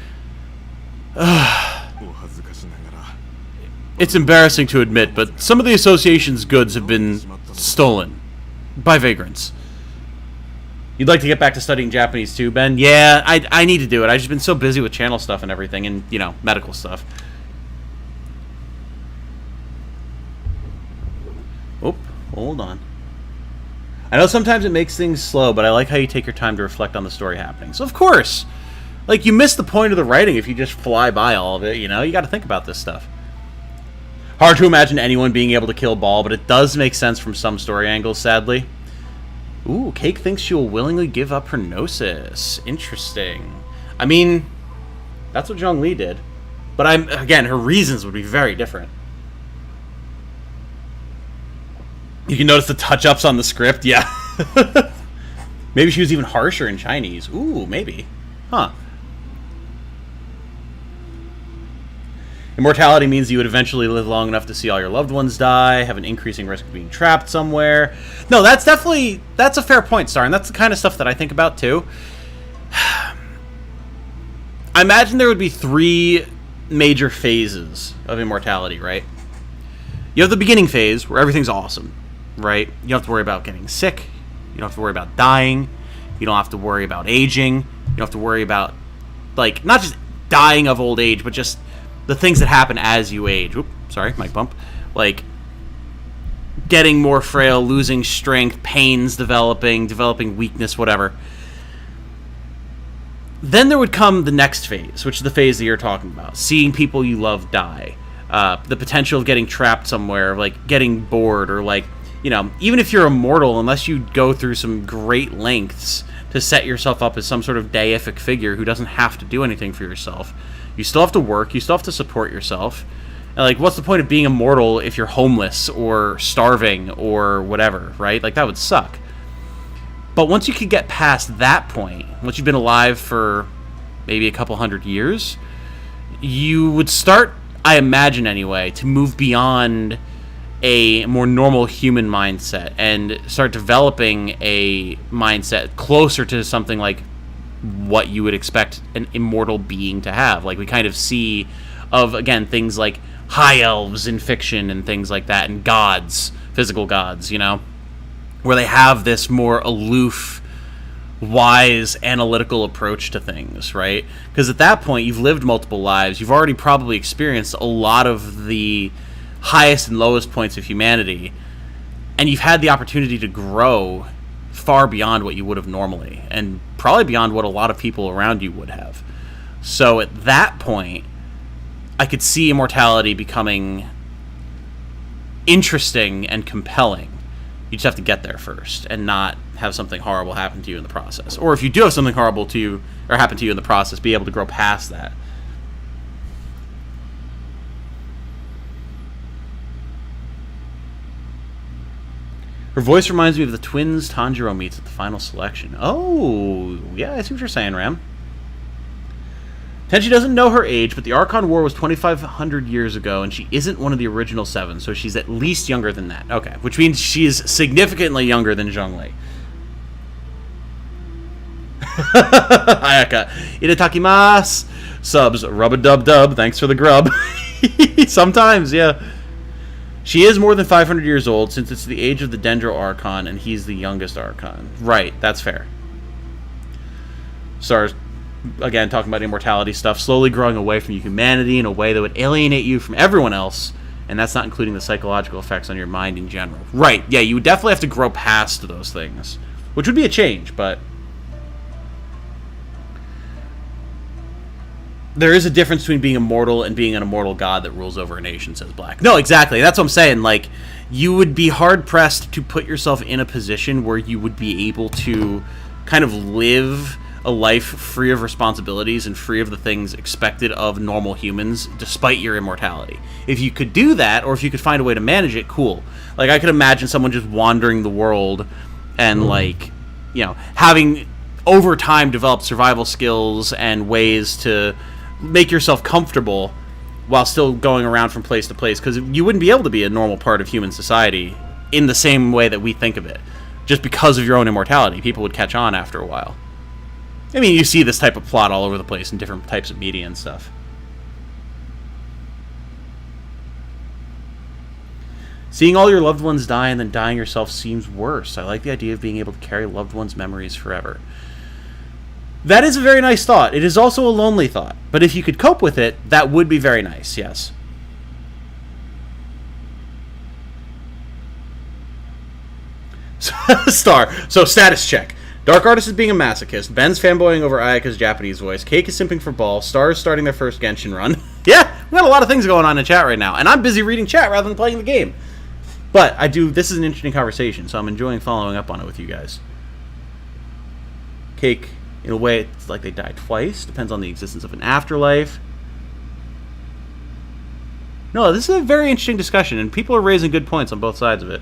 it's embarrassing to admit, but some of the association's goods have been stolen by vagrants. You'd like to get back to studying Japanese too, Ben? Yeah, I need to do it. I've just been so busy with channel stuff and everything, and, you know, medical stuff. Oh, hold on. I know sometimes it makes things slow, but I like how you take your time to reflect on the story happening. So, of course, like, you miss the point of the writing if you just fly by all of it, you know? You gotta think about this stuff. Hard to imagine anyone being able to kill Ball, but it does make sense from some story angles, sadly. Ooh, Cake thinks she will willingly give up her Gnosis. Interesting. I mean, that's what Zhongli did. But again, her reasons would be very different. You can notice the touch-ups on the script, yeah. Maybe she was even harsher in Chinese. Ooh, maybe. Huh. Immortality means you would eventually live long enough to see all your loved ones die, have an increasing risk of being trapped somewhere. No, that's a fair point, Star, and that's the kind of stuff that I think about, too. I imagine there would be 3 major phases of immortality, right? You have the beginning phase, where everything's awesome, right? You don't have to worry about getting sick. You don't have to worry about dying. You don't have to worry about aging. You don't have to worry about, like, not just dying of old age, but just the things that happen as you age. Oops, sorry, mic bump. Like, getting more frail, losing strength, pains developing weakness, whatever. Then there would come the next phase, which is the phase that you're talking about. Seeing people you love die. The potential of getting trapped somewhere, like getting bored, or like, you know, even if you're immortal, unless you go through some great lengths to set yourself up as some sort of deific figure who doesn't have to do anything for yourself, you still have to work, you still have to support yourself. And like, what's the point of being immortal if you're homeless or starving or whatever, right? Like, that would suck. But once you could get past that point, once you've been alive for maybe a couple hundred years, you would start, I imagine anyway, to move beyond a more normal human mindset and start developing a mindset closer to something like what you would expect an immortal being to have. Like, we kind of see of, again, things like high elves in fiction and things like that, and gods, physical gods, you know, where they have this more aloof, wise, analytical approach to things, right? Because at that point, you've lived multiple lives. You've already probably experienced a lot of the highest and lowest points of humanity, and you've had the opportunity to grow far beyond what you would have normally, and probably beyond what a lot of people around you would have. So at that point, I could see immortality becoming interesting and compelling. You just have to get there first and not have something horrible happen to you in the process. Or if you do have something horrible to you or happen to you in the process, be able to grow past that. Her voice reminds me of the twins Tanjiro meets at the final selection. Oh, yeah, I see what you're saying, Ram. Tenchi doesn't know her age, but the Archon War was 2,500 years ago, and she isn't one of the original 7, so she's at least younger than that. Okay, which means she is significantly younger than Zhongli. Ayaka. Itadakimasu. Subs. Rub-a-dub-dub. Thanks for the grub. Sometimes, yeah. She is more than 500 years old, since it's the age of the Dendro Archon, and he's the youngest Archon. Right, that's fair. Stars, again, talking about immortality stuff, slowly growing away from humanity in a way that would alienate you from everyone else, and that's not including the psychological effects on your mind in general. Right, yeah, you would definitely have to grow past those things, which would be a change, but there is a difference between being immortal and being an immortal god that rules over a nation, says Black. No, exactly. That's what I'm saying. Like, you would be hard-pressed to put yourself in a position where you would be able to kind of live a life free of responsibilities and free of the things expected of normal humans, despite your immortality. If you could do that, or if you could find a way to manage it, cool. Like, I could imagine someone just wandering the world and, like, you know, having, over time, developed survival skills and ways to make yourself comfortable while still going around from place to place, because you wouldn't be able to be a normal part of human society in the same way that we think of it. Just because of your own immortality, people would catch on after a while. I mean, you see this type of plot all over the place in different types of media and stuff. Seeing all your loved ones die and then dying yourself seems worse. I like the idea of being able to carry loved ones' memories forever. That is a very nice thought. It is also a lonely thought. But if you could cope with it, that would be very nice, yes. Star. So, status check. Dark Artist is being a masochist. Ben's fanboying over Ayaka's Japanese voice. Cake is simping for Ball. Star is starting their first Genshin run. Yeah, we got a lot of things going on in chat right now. And I'm busy reading chat rather than playing the game. But this is an interesting conversation, so I'm enjoying following up on it with you guys. Cake, in a way, it's like they died twice. Depends on the existence of an afterlife. No, this is a very interesting discussion, and people are raising good points on both sides of it.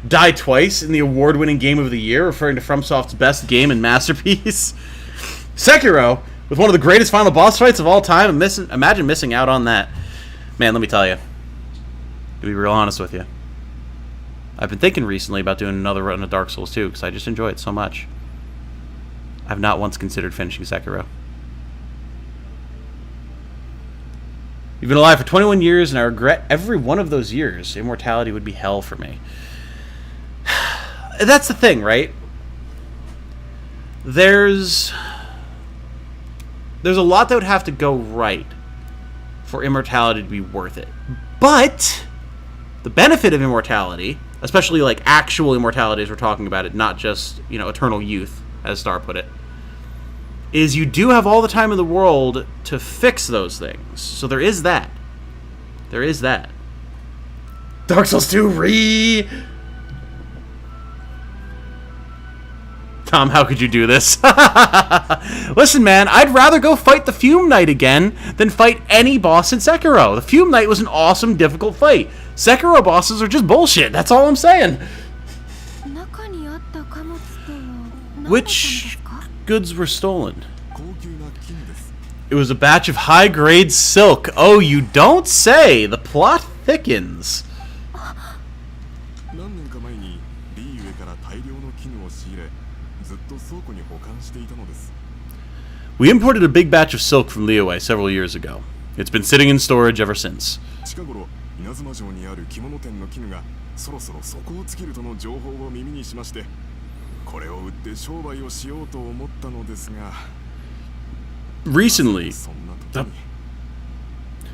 Die twice in the award-winning game of the year, referring to FromSoft's best game and masterpiece. Sekiro, with one of the greatest final boss fights of all time. Imagine missing out on that. Man, let me tell you. To be real honest with you, I've been thinking recently about doing another run of Dark Souls 2, because I just enjoy it so much. I've not once considered finishing Sekiro. You've been alive for 21 years, and I regret every one of those years. Immortality would be hell for me. That's the thing, right? There's a lot that would have to go right for immortality to be worth it. But the benefit of immortality, especially like actual immortality as we're talking about it, not just, eternal youth, as Star put it, is you do have all the time in the world to fix those things. So there is that. There is that. Dark Souls 2 Tom, how could you do this? Listen, man, I'd rather go fight the Fume Knight again than fight any boss in Sekiro. The Fume Knight was an awesome, difficult fight. Sekiro bosses are just bullshit. That's all I'm saying. Which goods were stolen? It was a batch of high-grade silk. Oh, you don't say. The plot thickens. We imported a big batch of silk from Liyue several years ago. It's been sitting in storage ever since.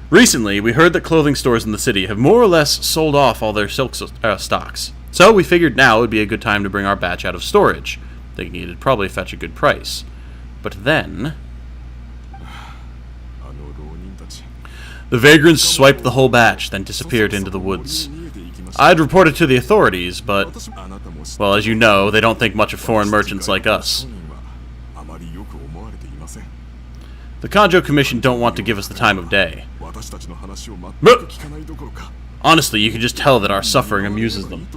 Recently, we heard that clothing stores in the city have more or less sold off all their silk stocks. So we figured now would be a good time to bring our batch out of storage, thinking it'd probably fetch a good price. But then the vagrants swiped the whole batch, then disappeared into the woods. I'd reported to the authorities, but, well, as you know, they don't think much of foreign merchants like us. The Kanjo Commission don't want to give us the time of day. But honestly, you can just tell that our suffering amuses them.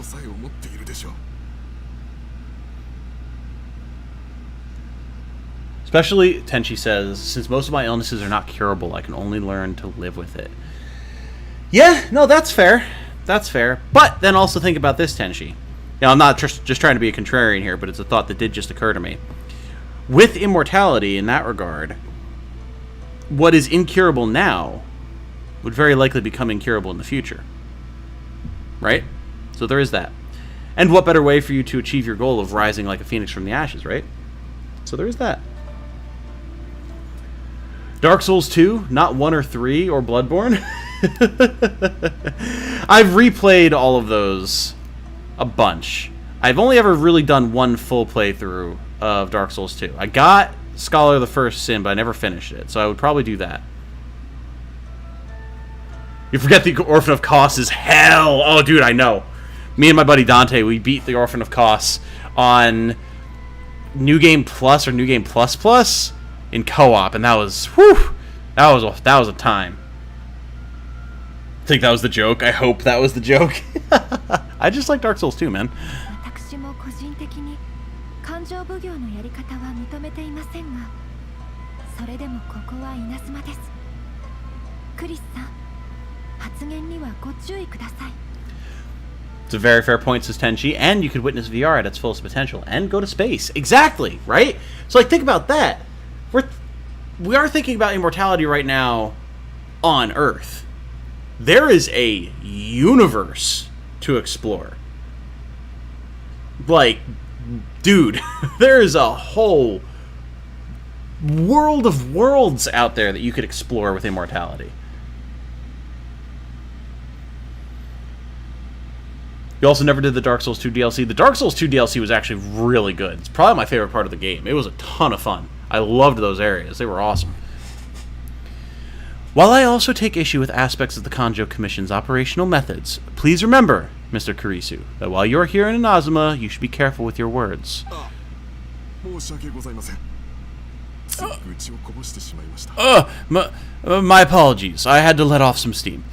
Especially, Tenchi says, since most of my illnesses are not curable, I can only learn to live with it. Yeah, no, that's fair. That's fair. But then also think about this, Tenchi. Now, I'm not just trying to be a contrarian here, but it's a thought that did just occur to me. With immortality, in that regard, what is incurable now would very likely become incurable in the future. Right? So there is that. And what better way for you to achieve your goal of rising like a phoenix from the ashes, right? So there is that. Dark Souls 2, not 1 or 3, or Bloodborne. I've replayed all of those a bunch. I've only ever really done one full playthrough of Dark Souls 2. I got Scholar of the First Sin, but I never finished it, so I would probably do that. You forget the Orphan of Kos is hell! Oh, dude, I know. Me and my buddy Dante, we beat the Orphan of Kos on New Game Plus or New Game Plus Plus in co-op, and that was, whew, that was a time. I think that was the joke. I hope that was the joke. I just like Dark Souls 2, man. It's a very fair point, says Tenchi, and you could witness VR at its fullest potential and go to space. Exactly, right? So, like, think about that. We are thinking about immortality right now on Earth. There is a universe to explore. Like, dude, there is a whole world of worlds out there that you could explore with immortality. You also never did the Dark Souls 2 DLC. The Dark Souls 2 DLC was actually really good. It's probably my favorite part of the game. It was a ton of fun. I loved those areas. They were awesome. While I also take issue with aspects of the Kanjo Commission's operational methods, please remember, Mr. Kurisu, that while you're here in Inazuma, you should be careful with your words. My apologies. I had to let off some steam.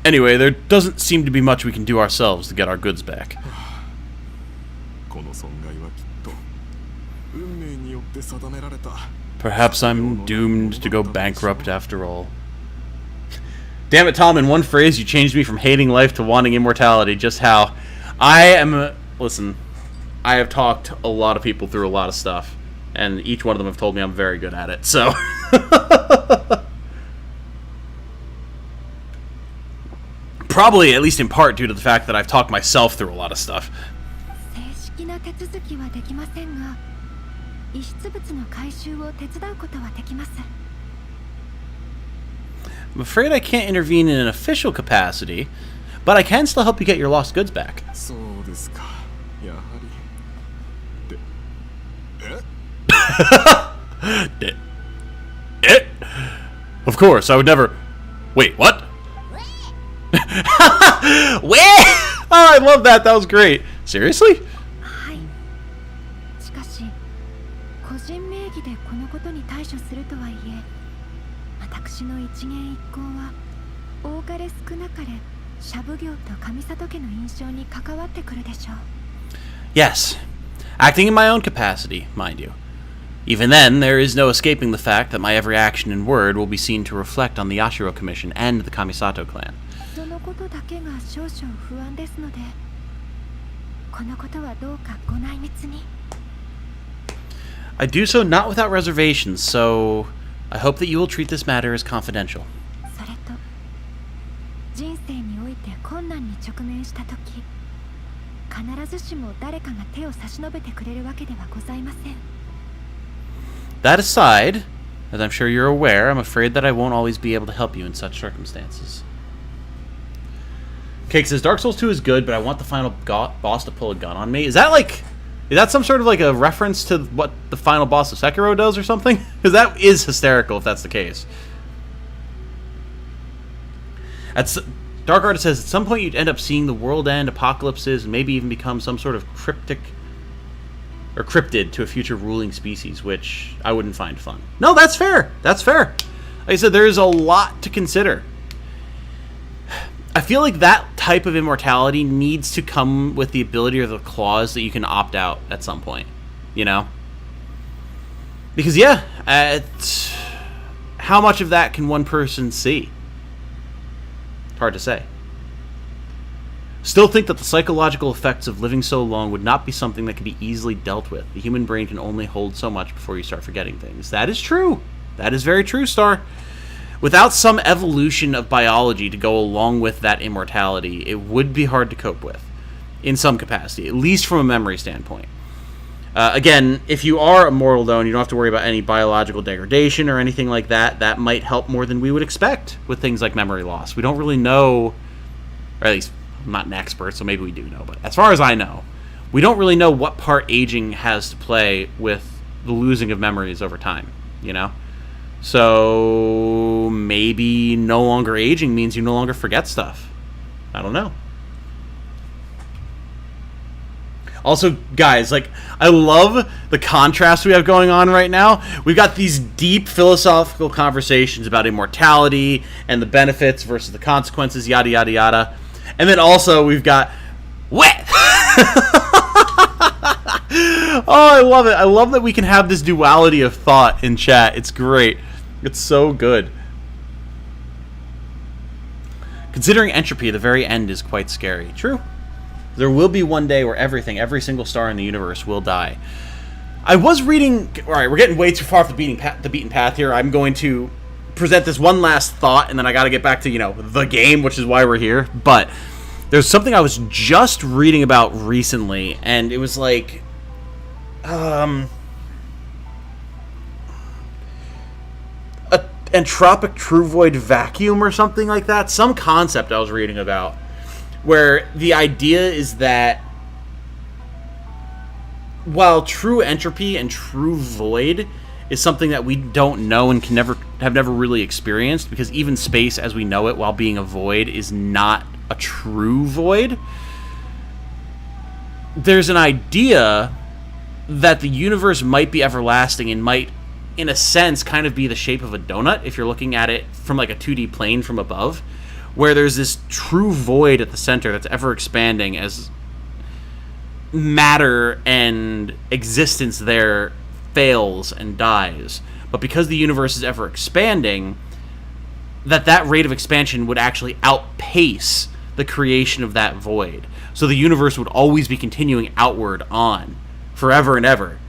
Anyway, there doesn't seem to be much we can do ourselves to get our goods back. Perhaps I'm doomed to go bankrupt after all. Damn it, Tom, in one phrase you changed me from hating life to wanting immortality. Just how I am... Listen, I have talked a lot of people through a lot of stuff, and each one of them have told me I'm very good at it, so... Probably, at least in part, due to the fact that I've talked myself through a lot of stuff. I'm afraid I can't intervene in an official capacity, but I can still help you get your lost goods back. Of course, I would never... Wait, what? Where? Oh, I love that. That was great. Seriously? Yes. Acting in my own capacity, mind you. Even then, there is no escaping the fact that my every action and word will be seen to reflect on the Yashiro Commission and the Kamisato clan. I do so not without reservations, so I hope that you will treat this matter as confidential. That aside, as I'm sure you're aware, I'm afraid that I won't always be able to help you in such circumstances. Cake says, Dark Souls 2 is good, but I want the final boss to pull a gun on me. Is that some sort of like a reference to what the final boss of Sekiro does or something? Because that is hysterical if that's the case. Dark Artist says, at some point you'd end up seeing the world end, apocalypses, and maybe even become some sort of cryptid to a future ruling species, which I wouldn't find fun. No, that's fair. That's fair. Like I said, there's a lot to consider. I feel like that type of immortality needs to come with the ability or the clause that you can opt out at some point, you know? Because, yeah, how much of that can one person see? Hard to say. Still think that the psychological effects of living so long would not be something that can be easily dealt with. The human brain can only hold so much before you start forgetting things. That is true. That is very true, Star. Without some evolution of biology to go along with that immortality, it would be hard to cope with, in some capacity, at least from a memory standpoint. Again, if you are immortal, though, and you don't have to worry about any biological degradation or anything like that, that might help more than we would expect with things like memory loss. We don't really know, or at least I'm not an expert, so maybe we do know, but as far as I know, we don't really know what part aging has to play with the losing of memories over time, you know? So maybe no longer aging means you no longer forget stuff. I don't know. Also, guys, like, I love the contrast we have going on right now. We've got these deep philosophical conversations about immortality and the benefits versus the consequences, yada, yada, yada. And then also we've got wet. Oh, I love it. I love that we can have this duality of thought in chat. It's great. It's so good. Considering entropy, the very end is quite scary. True. There will be one day where every single star in the universe will die. I was reading... Alright, we're getting way too far off the beaten path here. I'm going to present this one last thought, and then I gotta get back to, you know, the game, which is why we're here. But there's something I was just reading about recently, and it was like... entropic true void vacuum or something like that. Some concept I was reading about where the idea is that while true entropy and true void is something that we don't know and can never really experienced, because even space as we know it while being a void is not a true void. There's an idea that the universe might be everlasting and might, in a sense, kind of be the shape of a donut if you're looking at it from like a 2D plane from above, where there's this true void at the center that's ever expanding as matter and existence there fails and dies. But because the universe is ever expanding, that rate of expansion would actually outpace the creation of that void. So the universe would always be continuing outward on forever and ever.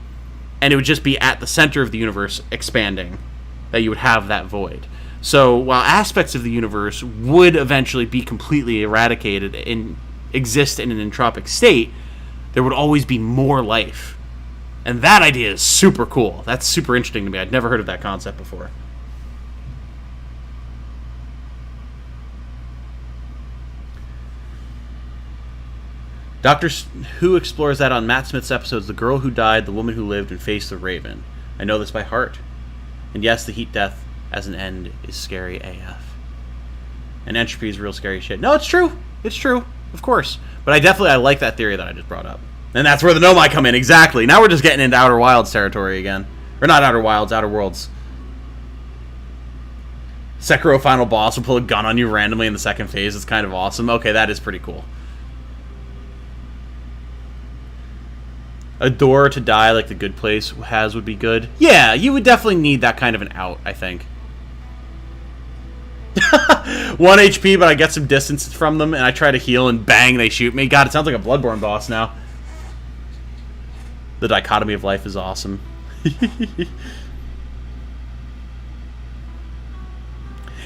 And it would just be at the center of the universe expanding that you would have that void. So while aspects of the universe would eventually be completely eradicated and exist in an entropic state, there would always be more life. And that idea is super cool. That's super interesting to me. I'd never heard of that concept before. Doctor Who explores that on Matt Smith's episodes The Girl Who Died, The Woman Who Lived, and Faced the Raven. I know this by heart. And yes, the heat death as an end is scary AF. And entropy is real scary shit. No, it's true. It's true. Of course. But I like that theory that I just brought up. And that's where the Nomai come in. Exactly. Now we're just getting into Outer Wilds territory again. Or not Outer Wilds, Outer Worlds. Sekiro final boss will pull a gun on you randomly in the second phase. It's kind of awesome. Okay, that is pretty cool. A door to die like the Good Place has would be good. Yeah, you would definitely need that kind of an out, I think. 1 HP, but I get some distance from them, and I try to heal, and bang, they shoot me. God, it sounds like a Bloodborne boss now. The dichotomy of life is awesome.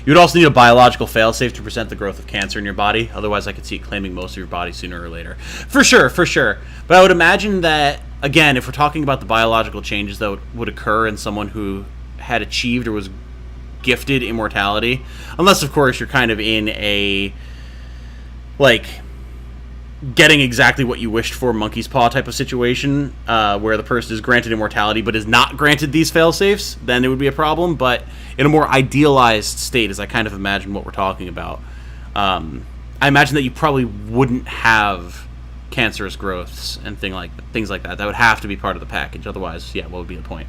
You would also need a biological failsafe to prevent the growth of cancer in your body. Otherwise, I could see it claiming most of your body sooner or later. For sure, for sure. But I would imagine that, again, if we're talking about the biological changes that would occur in someone who had achieved or was gifted immortality, unless, of course, you're kind of in a, like, getting exactly what you wished for monkey's paw type of situation, where the person is granted immortality but is not granted these failsafes, then it would be a problem. But in a more idealized state, as I kind of imagine what we're talking about, I imagine that you probably wouldn't have cancerous growths and things like that. That would have to be part of the package. Otherwise, yeah, what would be the point?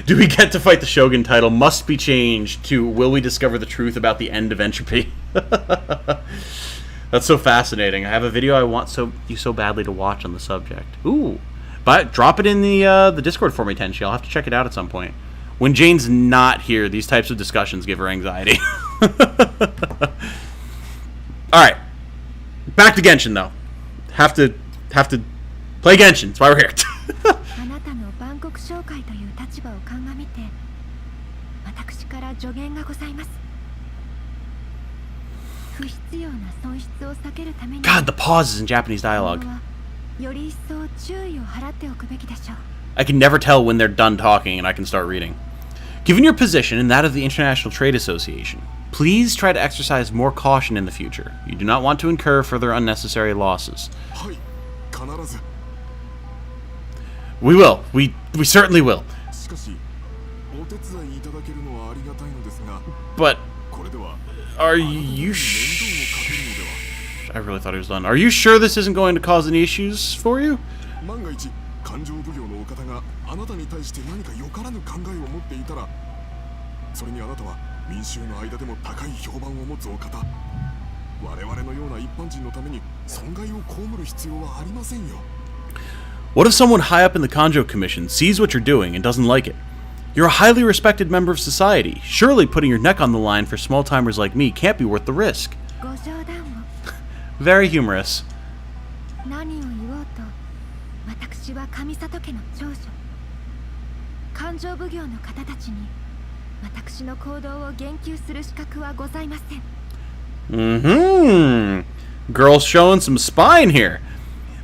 Do we get to fight the Shogun title? Must be changed to will we discover the truth about the end of entropy? That's so fascinating. I have a video I want you so badly to watch on the subject. Ooh. But drop it in the Discord for me, Tenchi. I'll have to check it out at some point. When Jane's not here, these types of discussions give her anxiety. Alright. Back to Genshin, though. Have to play Genshin. That's why we're here. あなたの万国商会という立場を鑑みて私から助言がございます。不必要な損失を避けるために God, the pauses in Japanese dialogue. より一層注意を払っておくべきでしょう。 I can never tell when they're done talking and I can start reading. Given your position and that of the International Trade Association, please try to exercise more caution in the future. You do not want to incur further unnecessary losses. We will. We certainly will. But are you I really thought he was done. Are you sure this isn't going to cause any issues for you? What if someone high up in the Kanjo Commission sees what you're doing and doesn't like it? You're a highly respected member of society. Surely putting your neck on the line for small-timers like me can't be worth the risk. Very humorous. 何を言おうと私は上里家の長女勘定奉行の方たちに私の行動を言及する資格はございません Girl's showing some spine here.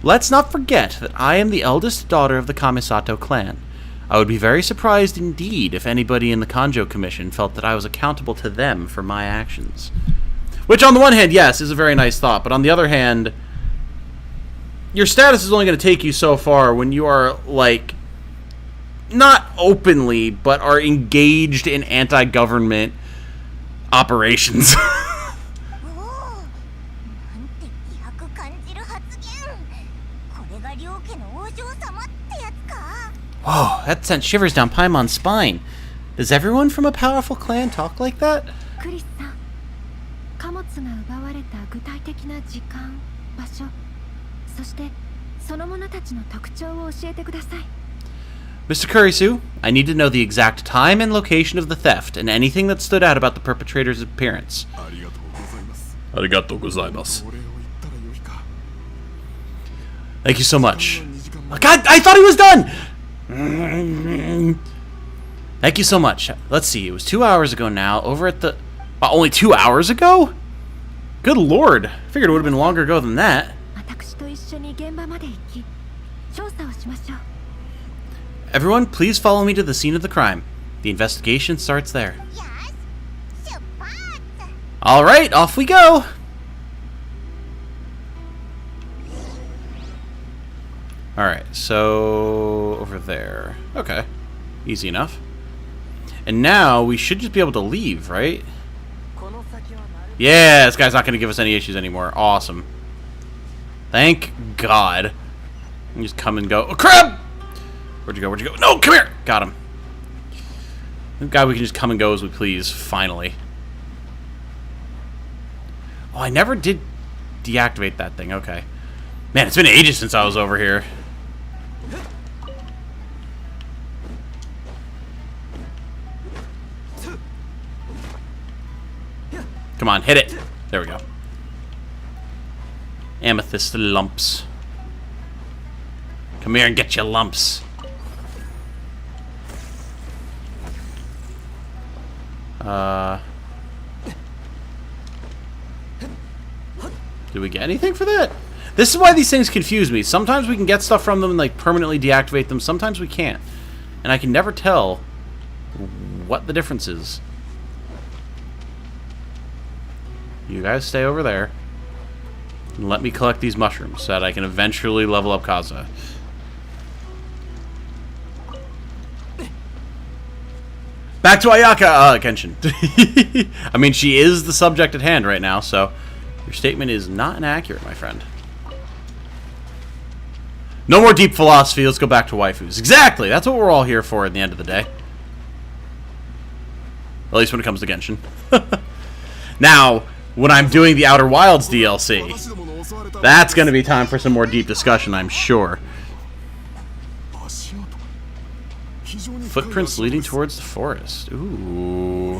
Let's not forget that I am the eldest daughter of the Kamisato clan. I would be very surprised indeed if anybody in the Kanjo Commission felt that I was accountable to them for my actions. Which, on the one hand, yes, is a very nice thought. But on the other hand, your status is only going to take you so far when you are, like, not openly, but are engaged in anti-government operations. おお、なんて気迫感じる発言。これが両家の王女様ってやつか。 Whoa, that sent shivers down Paimon's spine. Does everyone from a powerful clan talk like that? クリスさん、貨物が奪われた具体的な時間、場所、そしてその者たちの特徴を教えてください。 Mr. Kurisu, I need to know the exact time and location of the theft, and anything that stood out about the perpetrator's appearance. Arigatou gozaimasu. Thank you so much. God, I thought he was done! Thank you so much. Let's see, it was 2 hours ago now, over at the... only 2 hours ago? Good lord. I figured it would have been longer ago than that. 私と一緒に現場まで行き、調査をしましょう。 Everyone, please follow me to the scene of the crime. The investigation starts there. よし、出発。 Alright, off we go! Alright, so... over there. Okay. Easy enough. And now, we should just be able to leave, right? Yeah, this guy's not going to give us any issues anymore. Awesome. Thank God. You just come and go. Oh, crap! Where'd you go? Where'd you go? No, come here! Got him. Thank God we can just come and go as we please, finally. Oh, I never did deactivate that thing. Okay. Man, it's been ages since I was over here. Come on, hit it. There we go. Amethyst lumps. Come here and get your lumps. Did we get anything for that? This is why these things confuse me. Sometimes we can get stuff from them and like permanently deactivate them. Sometimes we can't. And I can never tell what the difference is. You guys stay over there. And let me collect these mushrooms so that I can eventually level up Kaza. Back to Ayaka, Genshin. I mean, she is the subject at hand right now, so your statement is not inaccurate, my friend. No more deep philosophy, let's go back to waifus. Exactly, that's what we're all here for at the end of the day. At least when it comes to Genshin. Now, when I'm doing the Outer Wilds DLC, that's going to be time for some more deep discussion, I'm sure. Footprints leading towards the forest. Ooh.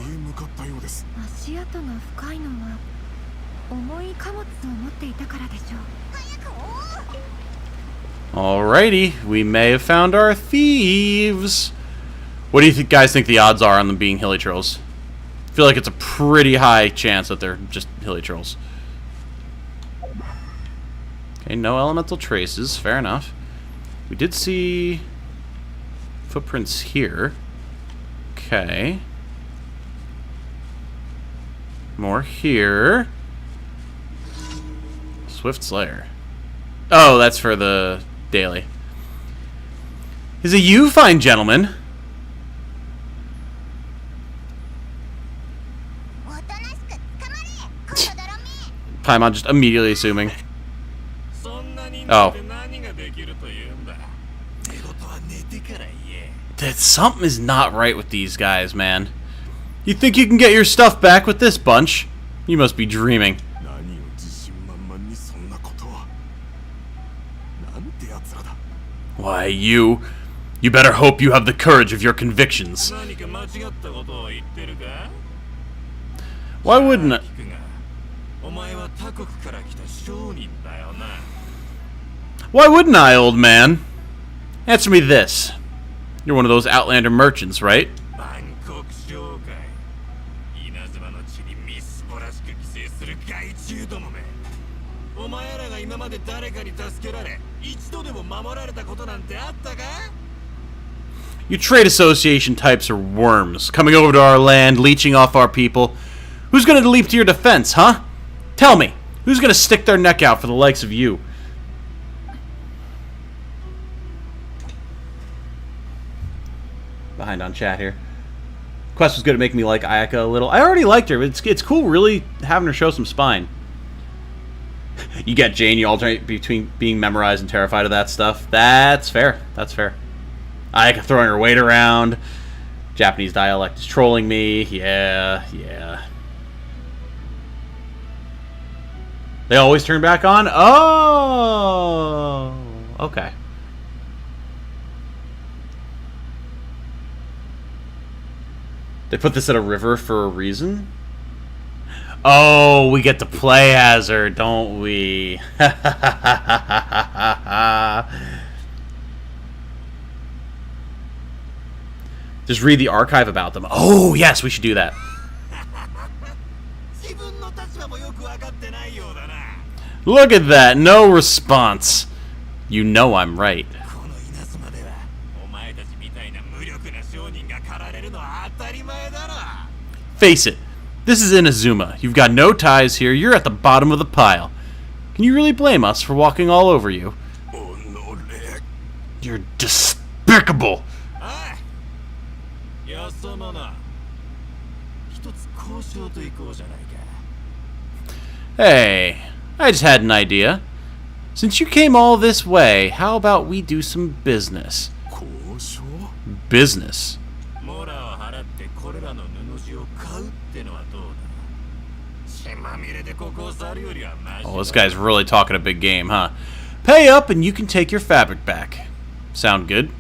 Alrighty, we may have found our thieves. What do you guys think the odds are on them being hilly trolls? I feel like it's a pretty high chance that they're just hilly trolls. Okay, no elemental traces. Fair enough. We did see footprints here. Okay. More here. Swift Slayer. Oh, that's for the daily. Is it you, fine gentleman? Paimon just immediately assuming. Oh. Something is not right with these guys, man. You think you can get your stuff back with this bunch? You must be dreaming. Why, you better hope you have the courage of your convictions. Why wouldn't I? Why wouldn't I, old man? Answer me this. You're one of those Outlander merchants, right? You trade association types are worms, coming over to our land, leeching off our people. Who's gonna leap to your defense, huh? Tell me, who's gonna stick their neck out for the likes of you? Behind on chat here. Quest was good at making me like Ayaka a little. I already liked her, but it's cool really having her show some spine. You get Jane, you alternate between being memorized and terrified of that stuff. That's fair. That's fair. Ayaka throwing her weight around. Japanese dialect is trolling me. Yeah, yeah. They always turn back on? Oh! Okay. They put this at a river for a reason? Oh, we get to play as her, don't we? Just read the archive about them. Oh, yes, we should do that. Look at that, no response. You know I'm right. Face it, this is Inazuma. You've got no ties here. You're at the bottom of the pile. Can you really blame us for walking all over you? You're despicable. Hey, I just had an idea. Since you came all this way, how about we do some business? Business? Oh, this guy's really talking a big game, huh? Pay up and you can take your fabric back. Sound good?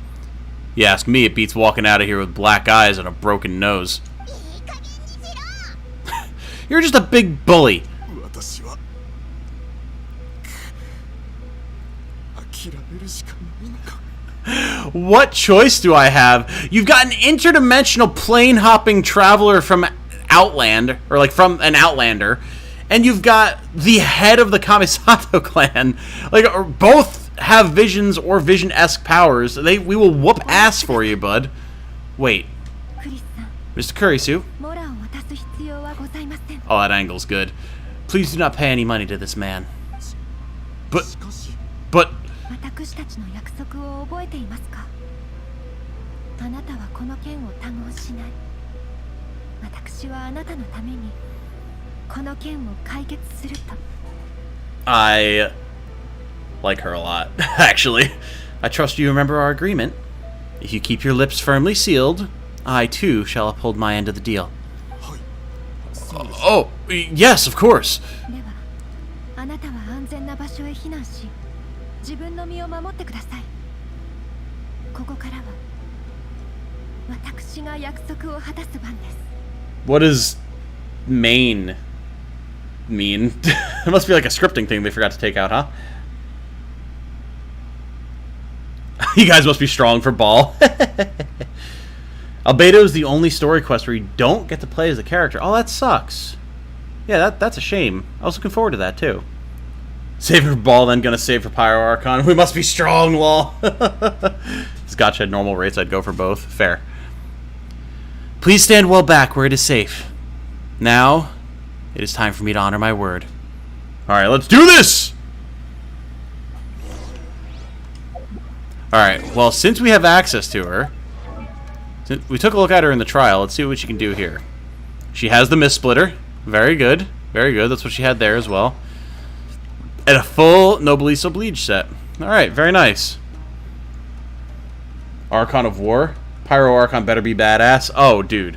You ask me, it beats walking out of here with black eyes and a broken nose. You're just a big bully. What choice do I have? You've got an interdimensional plane-hopping traveler from Outland, or like from an Outlander, and you've got the head of the Kamisato clan. Like, or both have visions or vision-esque powers. We will whoop ass for you, bud. Wait. Mr. Kurisu? Oh, that angle's good. Please do not pay any money to this man. But... I like her a lot, actually. I trust you remember our agreement. If you keep your lips firmly sealed, I too shall uphold my end of the deal. Oh, yes, of course. What does main mean? It must be like a scripting thing they forgot to take out, huh? You guys must be strong for ball. Albedo is the only story quest where you don't get to play as a character. Oh, that sucks. Yeah, that's a shame. I was looking forward to that, too. Save for ball, then gonna save for Pyro Archon. We must be strong, lol. If Scotch had normal rates, I'd go for both. Fair. Please stand well back where it is safe. Now, it is time for me to honor my word. Alright, let's do this! Alright, well, since we have access to her, since we took a look at her in the trial, let's see what she can do here. She has the Mist Splitter. Very good. Very good. That's what she had there as well. And a full Noblesse Oblige set. Alright, very nice. Archon of War. Pyro Archon better be badass. Oh, dude.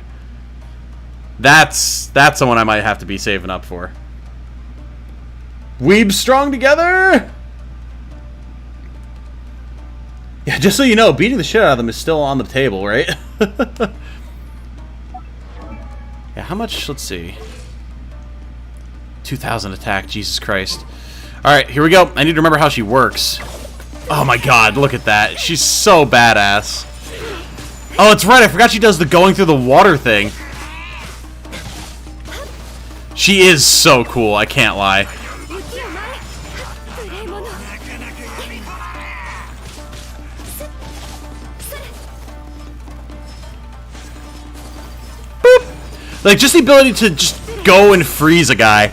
That's someone I might have to be saving up for. Weebs strong together! Yeah, just so you know, beating the shit out of them is still on the table, right? Yeah, how much? Let's see. 2,000 attack, Jesus Christ. Alright, here we go. I need to remember how she works. Oh my god, look at that. She's so badass. Oh, it's right, I forgot she does the going through the water thing. She is so cool, I can't lie. Boop! Like, just the ability to just go and freeze a guy.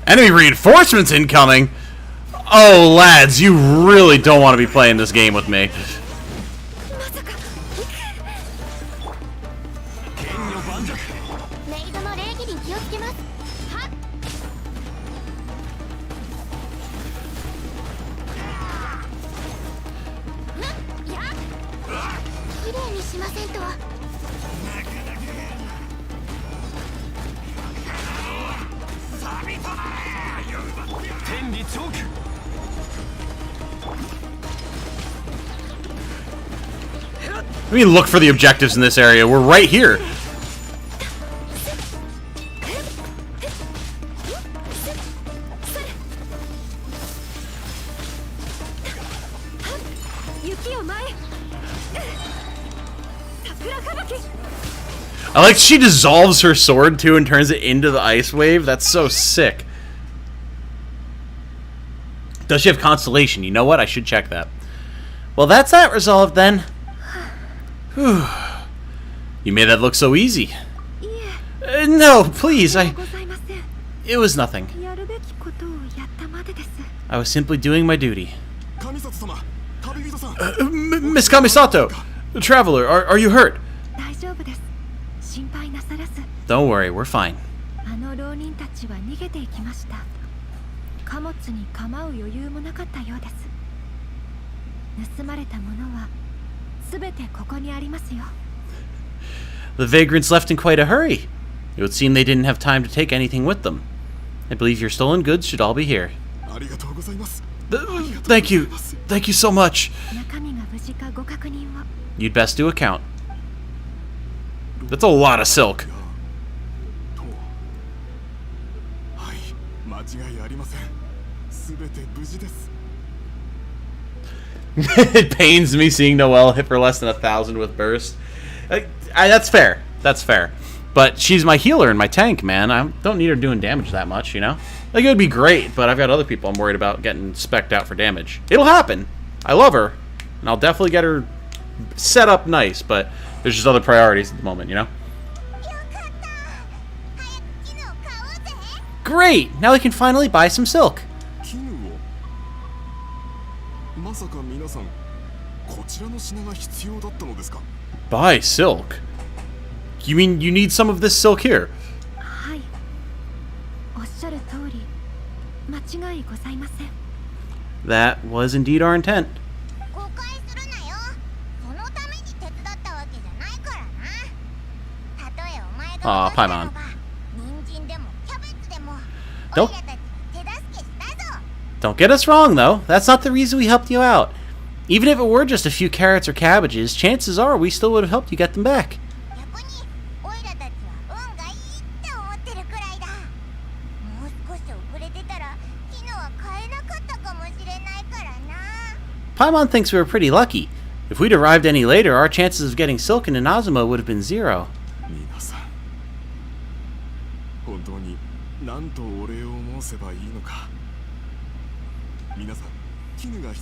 Enemy reinforcements incoming! Oh, lads, you really don't want to be playing this game with me. メイドの礼儀に気をつけます。はっ。やっ。綺麗にしませんと。天理チョーク。 Let me look for the objectives in this area. We're right here. I like she dissolves her sword too and turns it into the ice wave. That's so sick. Does she have constellation? You know what? I should check that. Well, that's that resolved then. Whew. You made that look so easy. No, please, It was nothing. I was simply doing my duty. Miss Kamisato! The traveler, are you hurt? Don't worry, we're fine. The vagrants left in quite a hurry. It would seem they didn't have time to take anything with them. I believe your stolen goods should all be here. Thank you. Thank you so much. You'd best do a count. That's a lot of silk. It pains me seeing Noelle hit for less than 1,000 with burst. That's fair. That's fair. But she's my healer and my tank, man. I don't need her doing damage that much, you know? Like, it would be great, but I've got other people I'm worried about getting spec'd out for damage. It'll happen. I love her, and I'll definitely get her set up nice, but there's just other priorities at the moment, you know? Great! Now we can finally buy some silk. Buy silk? You mean you need some of this silk here? That was indeed our intent. Aw, Paimon. Don't get us wrong, though. That's not the reason we helped you out. Even if it were just a few carrots or cabbages, chances are we still would have helped you get them back. Paimon thinks we were pretty lucky. If we'd arrived any later, our chances of getting silk in Inazuma would have been 0.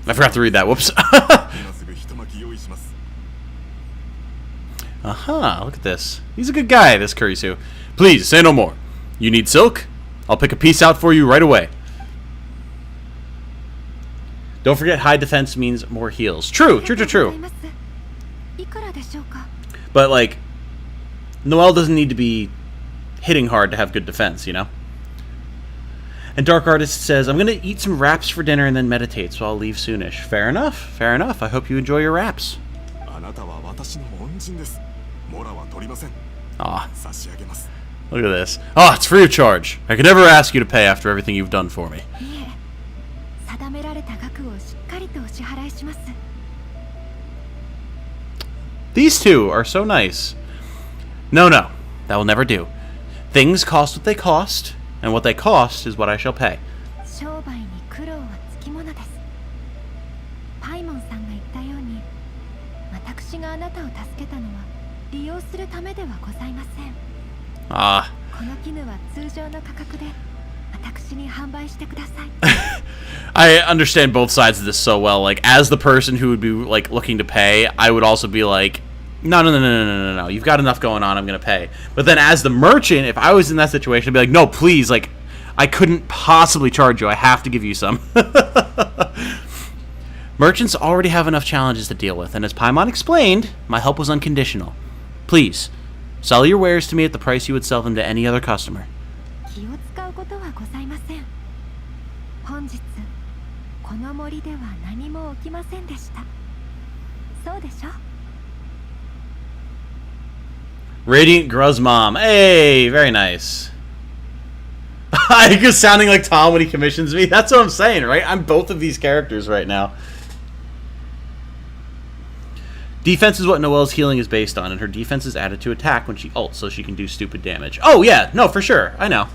I forgot to read that. Whoops. Aha, look at this. He's a good guy, this Kurisu. Please, say no more. You need silk? I'll pick a piece out for you right away. Don't forget, high defense means more heals. True. But, like, Noelle doesn't need to be hitting hard to have good defense, you know? And Dark Artist says, I'm going to eat some wraps for dinner and then meditate, so I'll leave soonish. Fair enough. I hope you enjoy your wraps. Aw. Look at this. Oh, it's free of charge. I could never ask you to pay after everything you've done for me. These two are so nice. No, that will never do. Things cost what they cost, and what they cost is what I shall pay. Ah. I understand both sides of this so well. Like, as the person who would be like looking to pay, I would also be like, No. You've got enough going on. I'm going to pay. But then as the merchant, if I was in that situation, I'd be like, no, please. Like, I couldn't possibly charge you. I have to give you some. Merchants already have enough challenges to deal with. And as Paimon explained, my help was unconditional. Please, sell your wares to me at the price you would sell them to any other customer. 気を使うことはございません。本日この森では何も起きませんでした。そうでしょ? Radiant Gruz Mom. Hey, very nice. I just sounding like Tom when he commissions me. That's what I'm saying, right? I'm both of these characters right now. Defense is what Noelle's healing is based on, and her defense is added to attack when she ults, so she can do stupid damage. Oh, yeah. No, for sure. I know.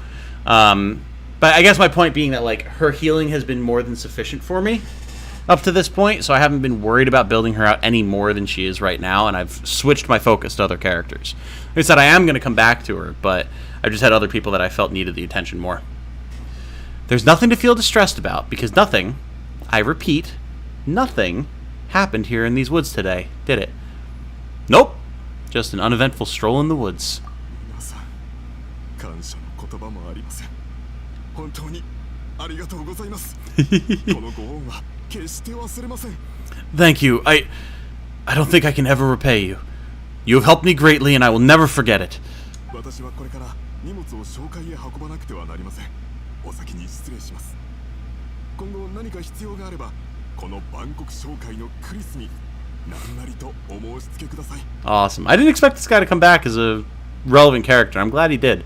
But I guess my point being that, like, her healing has been more than sufficient for me up to this point, so I haven't been worried about building her out any more than she is right now, and I've switched my focus to other characters. Like I said, I am going to come back to her, but I've just had other people that I felt needed the attention more. There's nothing to feel distressed about, because nothing, I repeat, nothing happened here in these woods today, did it? Nope. Just an uneventful stroll in the woods. Thank you. I don't think I can ever repay you. You have helped me greatly, and I will never forget it. Awesome. I didn't expect this guy to come back as a relevant character. I'm glad he did.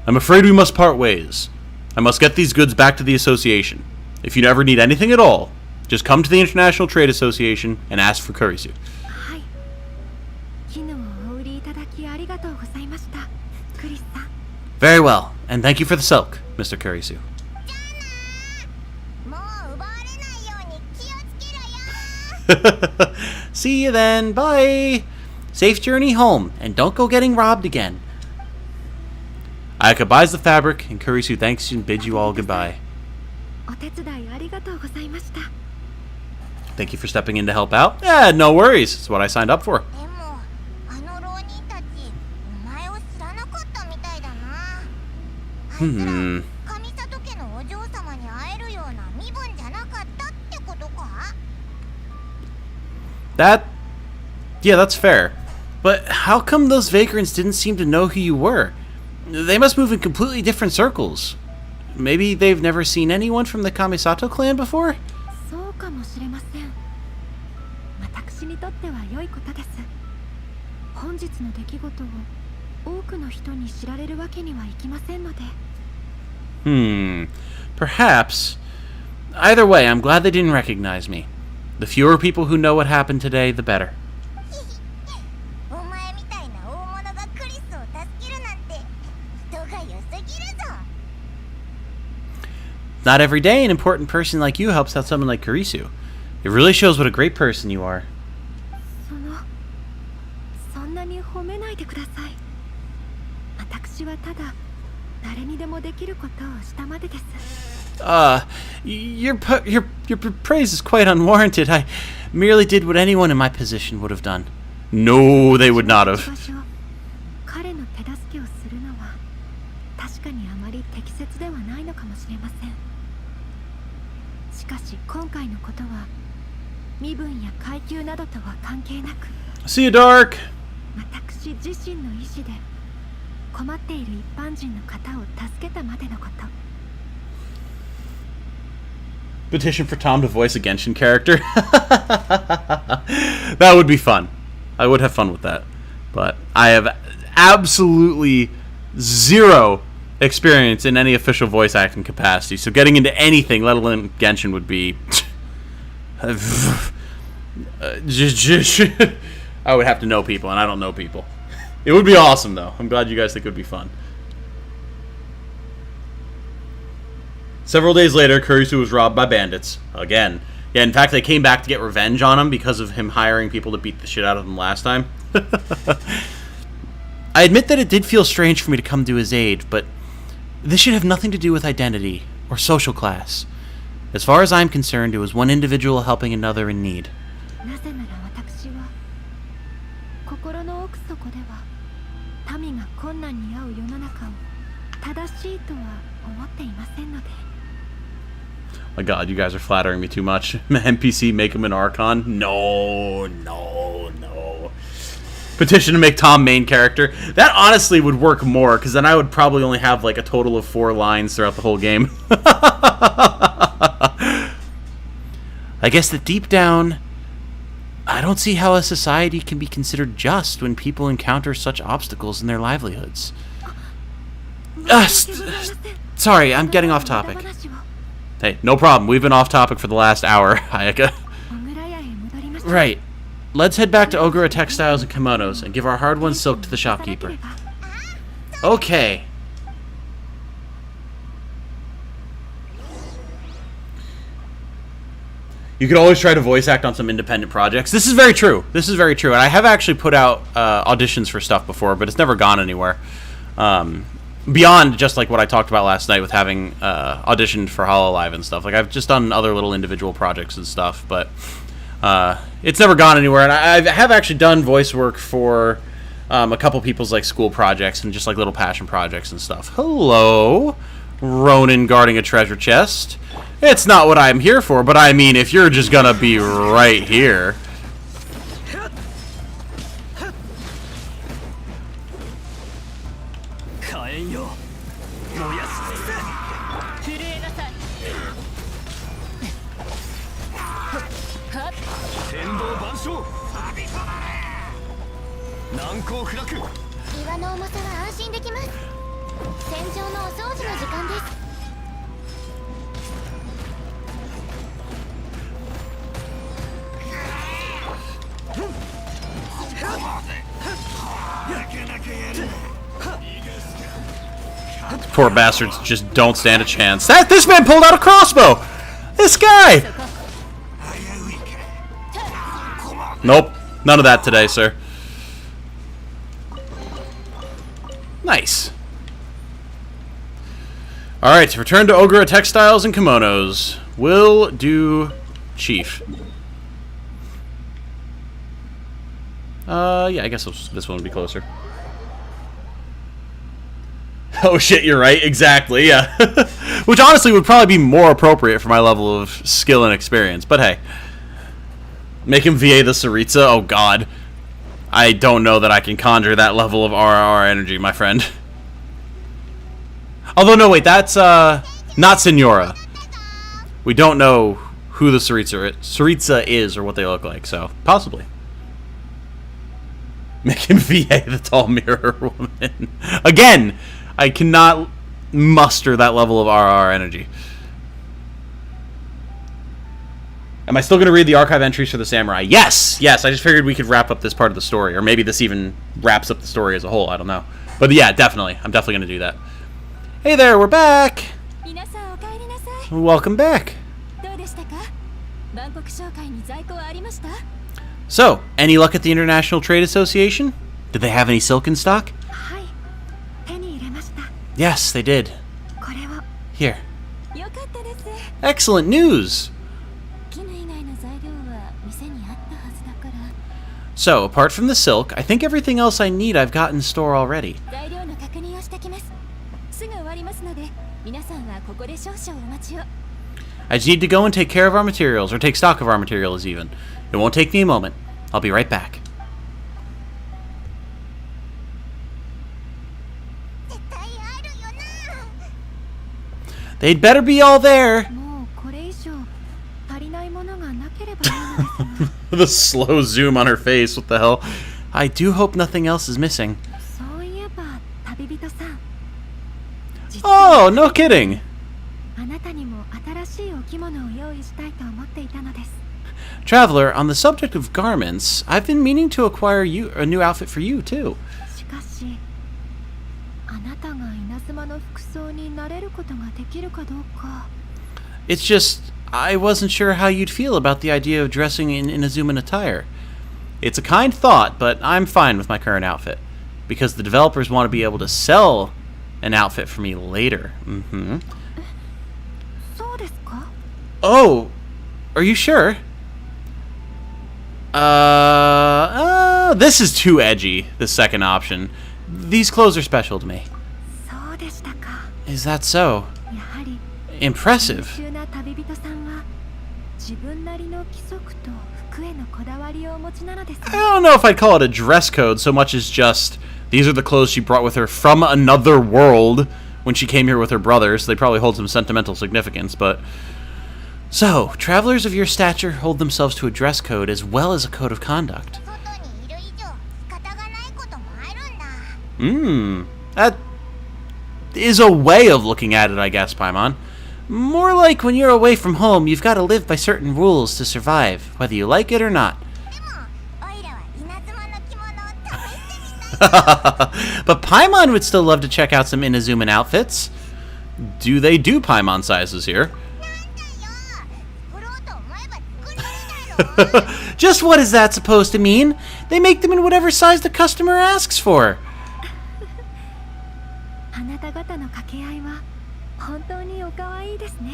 I'm afraid we must part ways. I must get these goods back to the association. If you ever need anything at all, just come to the International Trade Association and ask for Kurisu. Very well, and thank you for the silk, Mr. Kurisu. See you then. Bye. Safe journey home, and don't go getting robbed again. Ayaka buys the fabric, and Kurisu thanks you and bids you all goodbye. Thank you for stepping in to help out. Yeah, no worries. It's what I signed up for. Yeah, that's fair. But how come those vagrants didn't seem to know who you were? They must move in completely different circles. Maybe they've never seen anyone from the Kamisato clan before? Perhaps. Either way, I'm glad they didn't recognize me. The fewer people who know what happened today, the better. Not every day an important person like you helps out someone like Kurisu. It really shows what a great person you are. Your praise is quite unwarranted. I merely did what anyone in my position would have done. No, they would not have. See you, Dark. Petition for Tom to voice a Genshin character. That would be fun. I would have fun with that. But I have absolutely zero experience in any official voice acting capacity, so getting into anything, let alone Genshin, would be... I would have to know people, and I don't know people. It would be awesome, though. I'm glad you guys think it would be fun. Several days later, Kurisu was robbed by bandits. Again. Yeah, in fact, they came back to get revenge on him because of him hiring people to beat the shit out of him last time. I admit that it did feel strange for me to come to his aid, but this should have nothing to do with identity or social class. As far as I'm concerned, it was one individual helping another in need. 民が困難に遭う世の中を正しいとは思っていませんので。 My god, you guys are flattering me too much. NPC, make him an Archon? No, no, no. Petition to make Tom main character. That honestly would work more, because then I would probably only have like a total of 4 lines throughout the whole game. I guess that deep down, I don't see how a society can be considered just when people encounter such obstacles in their livelihoods. Sorry, I'm getting off topic. Hey, no problem. We've been off topic for the last hour, Ayaka. Right. Let's head back to Ogura Textiles and Kimonos and give our hard-won silk to the shopkeeper. Okay. You could always try to voice act on some independent projects. This is very true. This is very true. And I have actually put out auditions for stuff before, but it's never gone anywhere. Beyond just like what I talked about last night with having auditioned for HoloLive and stuff. Like I've just done other little individual projects and stuff, but it's never gone anywhere. And I have actually done voice work for a couple people's like school projects and just like little passion projects and stuff. Hello, Ronin guarding a treasure chest. It's not what I'm here for, but I mean, if you're just gonna be right here. Poor bastards just don't stand a chance. This man pulled out a crossbow! This guy! Nope. None of that today, sir. Nice. Alright, return to Ogura Textiles and Kimonos. Will do, Chief. Yeah, I guess this one would be closer. Oh shit, you're right, exactly, yeah. Which honestly would probably be more appropriate for my level of skill and experience, but hey. Make him VA the Tsaritsa? Oh god. I don't know that I can conjure that level of RR energy, my friend. Although, no, wait, that's, not Senora. We don't know who the Tsaritsa is or what they look like, so possibly. Make him VA the tall mirror woman. Again, I cannot muster that level of RR energy. Am I still going to read the archive entries for the samurai? Yes! Yes, I just figured we could wrap up this part of the story. Or maybe this even wraps up the story as a whole. I don't know. But yeah, definitely. I'm definitely going to do that. Hey there, we're back! Welcome back. So, any luck at the International Trade Association? Did they have any silk in stock? Yes, they did. Here. Excellent news! So, apart from the silk, I think everything else I need I've got in store already. I just need to go and take care of our materials, or take stock of our materials even. It won't take me a moment. I'll be right back. They'd better be all there! The slow zoom on her face, what the hell? I do hope nothing else is missing. Oh, no kidding! Traveler, on the subject of garments, I've been meaning to acquire you a new outfit for you, too. It's just, I wasn't sure how you'd feel about the idea of dressing in Inazuman attire. It's a kind thought, but I'm fine with my current outfit. Because the developers want to be able to sell an outfit for me later. Oh, are you sure? This is too edgy, the second option. These clothes are special to me. そうでしたか。 Is that so? やはり Impressive. 優秀な旅人さんは自分なりの規則と服へのこだわりをお持ちなのですね。 I don't know if I'd call it a dress code so much as just these are the clothes she brought with her from another world when she came here with her brother, so they probably hold some sentimental significance, but... So, travelers of your stature hold themselves to a dress code as well as a code of conduct. 外にいる以上仕方がないこともあるんだ。 That is a way of looking at it, I guess, Paimon. More like when you're away from home, you've got to live by certain rules to survive, whether you like it or not. でもオイラは稲妻の着物を試してみたい。 But Paimon would still love to check out some Inazuman outfits. Do they do Paimon sizes here? なんだよ。作ろうと思えば作れるだろ。 Just what is that supposed to mean? They make them in whatever size the customer asks for. あなた方の掛け合いは本当にお可愛いですね。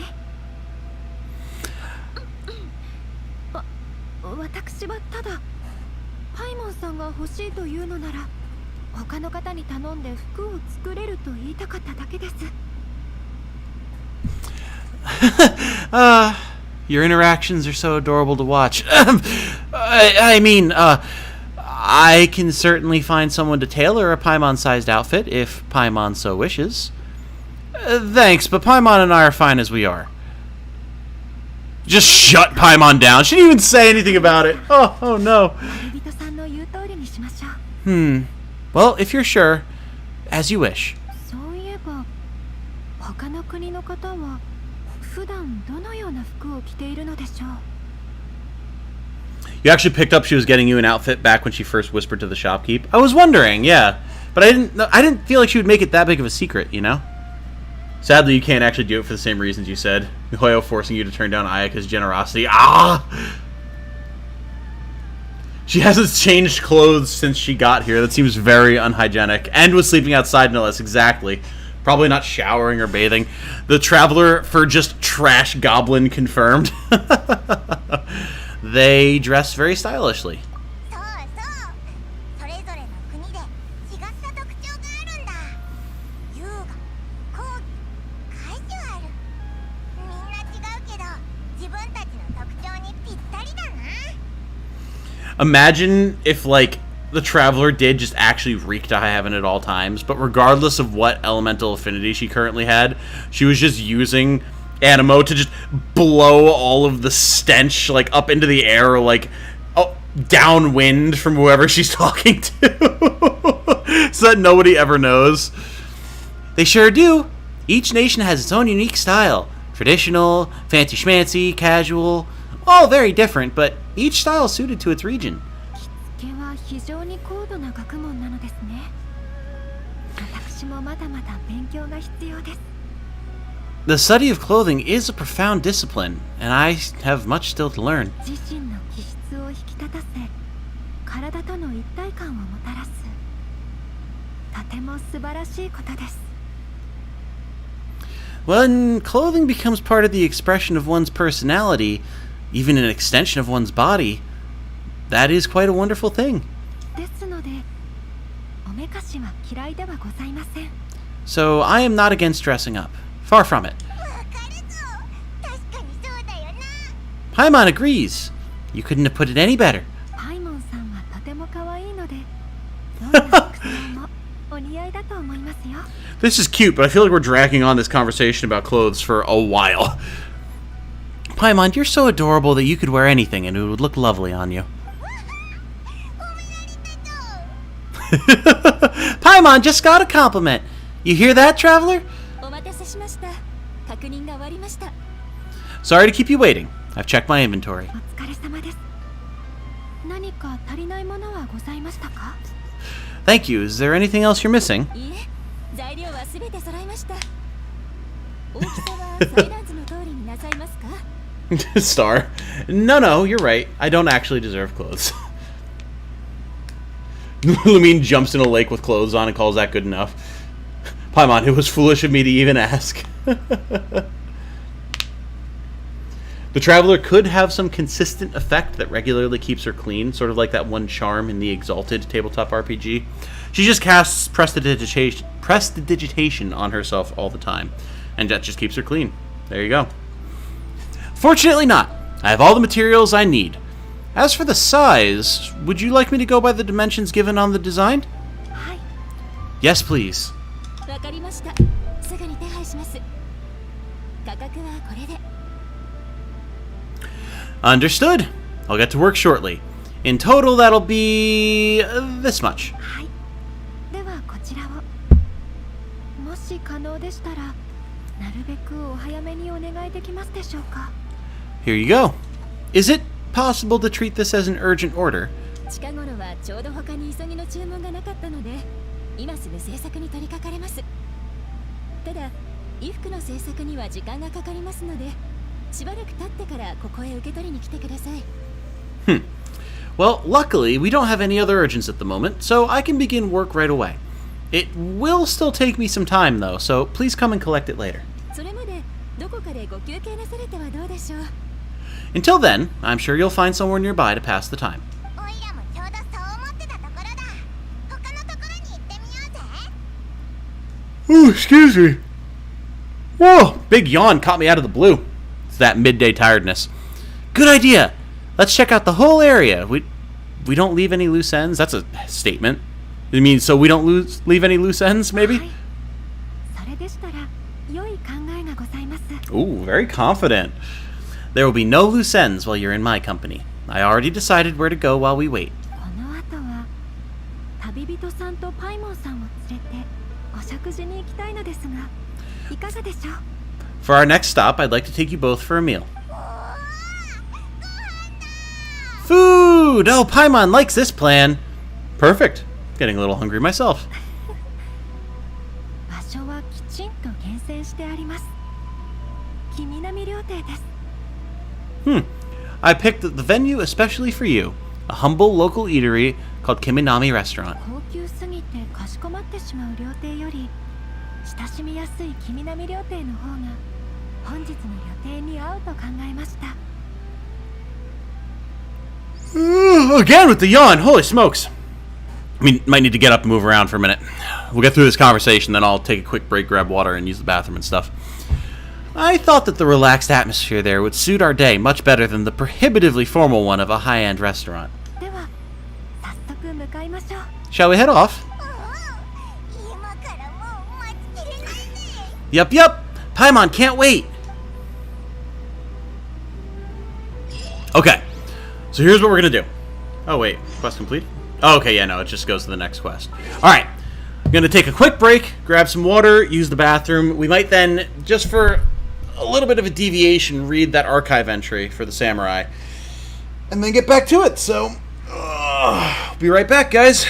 私はただパイモンさんが欲しいというのなら他の方に頼んで服を作れると言いたかっただけです。Your interactions are so adorable to watch. I mean, I can certainly find someone to tailor a Paimon-sized outfit if Paimon so wishes. Thanks, but Paimon and I are fine as we are. Just shut Paimon down. She didn't even say anything about it. Oh no. 旅人さんの言う通りにしましょう。 Well, if you're sure, as you wish. そういえば他の国の方は普段どのような服を着ているのでしょう。 You actually picked up she was getting you an outfit back when she first whispered to the shopkeep. I was wondering, yeah. But I didn't feel like she would make it that big of a secret, you know? Sadly, you can't actually do it for the same reasons you said. Mihoyo forcing you to turn down Ayaka's generosity. Ah! She hasn't changed clothes since she got here. That seems very unhygienic. And was sleeping outside, no less. Exactly. Probably not showering or bathing. The traveler for just trash goblin confirmed. They dress very stylishly. そうそう。それぞれの国で違った特徴があるんだ。優雅、高貴、カジュアル。みんな違うけど自分たちの特徴にぴったりだな。 Imagine if, like, the traveler did just actually wreak to high heaven at all times, but regardless of what elemental affinity she currently had, she was just using Animo to just blow all of the stench, like, up into the air, like, downwind from whoever she's talking to. So that nobody ever knows. They sure do. Each nation has its own unique style. Traditional, fancy schmancy, casual, all very different, but each style is suited to its region. 着付けは非常に高度な学問なのですね。私もまだまだ勉強が必要です。 The study of clothing is a profound discipline, and I have much still to learn. 自身の気質を引き立たせ、体との一体感をもたらす。とても素晴らしいことです。 When clothing becomes part of the expression of one's personality, even an extension of one's body, that is quite a wonderful thing. ですので、おめかしは嫌いではございません。 So I am not against dressing up. Far from it. わかるぞ。確かにそうだよな。 Paimon agrees. You couldn't have put it any better. パイモンさんはとても可愛いので、どんな服装もお似合いだと思いますよ。 This is cute, but I feel like we're dragging on this conversation about clothes for a while. Paimon, you're so adorable that you could wear anything and it would look lovely on you. 褒められたぞ。 Paimon just got a compliment. You hear that, traveler? お待たせしました。確認が終わりました。 Sorry to keep you waiting. I've checked my inventory. お疲れ様です。何か足りないものはございましたか？ Thank you. Is there anything else you're missing? いいえ、材料はすべて揃いました。大きさはサイランズの通りになさいますか？ Star. No, you're right. I don't actually deserve clothes. Lumine jumps in a lake with clothes on and calls that good enough. Paimon, it was foolish of me to even ask. The traveler could have some consistent effect that regularly keeps her clean, sort of like that one charm in the Exalted tabletop RPG. She just casts prestidigitation on herself all the time, and that just keeps her clean. There you go. Fortunately not. I have all the materials I need. As for the size, would you like me to go by the dimensions given on the design? Yes, please. わかりました。すぐに手配します。価格はこれで。Understood. I'll get to work shortly. In total, that'll be this much. はい。ではこちらを。もし可能でしたら、なるべくお早めにお願いできますでしょうか。Here you go. Is it possible to treat this as an urgent order? 近頃はちょうど他に急ぎの注文がなかったので、今すぐ制作に取り掛かれます。ただ、衣服の制作には時間がかかりますので、しばらく経ってからここへ受け取りに来てください。Well, luckily, we don't have any other urgents at the moment, so I can begin work right away. It will still take me some time, though, so please come and collect it later. それまでどこかでご休憩なされてはどうでしょう。Until then, I'm sure you'll find somewhere nearby to pass the time. おいらもちょうどそう思ってたところだ。他のところに行ってみようぜ。 Oh, excuse me. Whoa, big yawn caught me out of the blue. It's that midday tiredness. Good idea. Let's check out the whole area. We don't leave any loose ends. That's a statement. You mean so we don't leave any loose ends, maybe? はい。それでしたら良い考えがございます。 Ooh, very confident. There will be no loose ends while you're in my company. I already decided where to go while we wait. この後は旅人さんとパイモンさんを連れてお食事に行きたいのですが、いかがでしょう。 For our next stop, I'd like to take you both for a meal. Food! Oh, Paimon likes this plan. Perfect. Getting a little hungry myself. 場所はきちんと厳選してあります。君並料亭です。I picked the venue especially for you. A humble local eatery called Kiminami Restaurant. 高級すぎてかしこまってしまう料亭より親しみやすい君並料亭の方が本日の予定に合うと考えました。 Again with the yawn. Holy smokes. I mean, might need to get up and move around for a minute. We'll get through this conversation, then I'll take a quick break, grab water, and use the bathroom and stuff. I thought that the relaxed atmosphere there would suit our day much better than the prohibitively formal one of a high-end restaurant. では早速向かいましょう。 Shall we head off? 今からもう待ちきれないね。 Yup. Paimon can't wait. Okay, so here's what we're gonna do. Oh wait, quest complete? Oh, okay, yeah, no, it just goes to the next quest. Alright, I'm gonna take a quick break, grab some water, use the bathroom. We might then, just for a little bit of a deviation, read that archive entry for the samurai. And then get back to it, so... be right back, guys.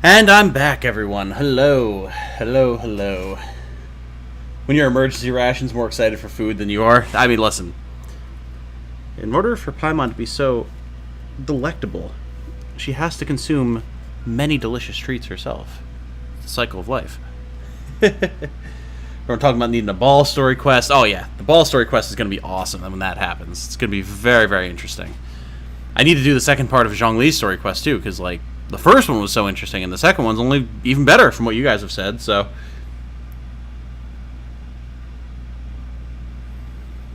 And I'm back, everyone. Hello. Hello, hello. When your emergency ration's more excited for food than you are? I mean, listen. In order for Paimon to be so delectable, she has to consume many delicious treats herself. It's the cycle of life. We're talking about needing a ball story quest. Oh, yeah. The ball story quest is going to be awesome when that happens. It's going to be very, very interesting. I need to do the second part of Zhongli's story quest, too, because, like, the first one was so interesting, and the second one's only even better from what you guys have said, so...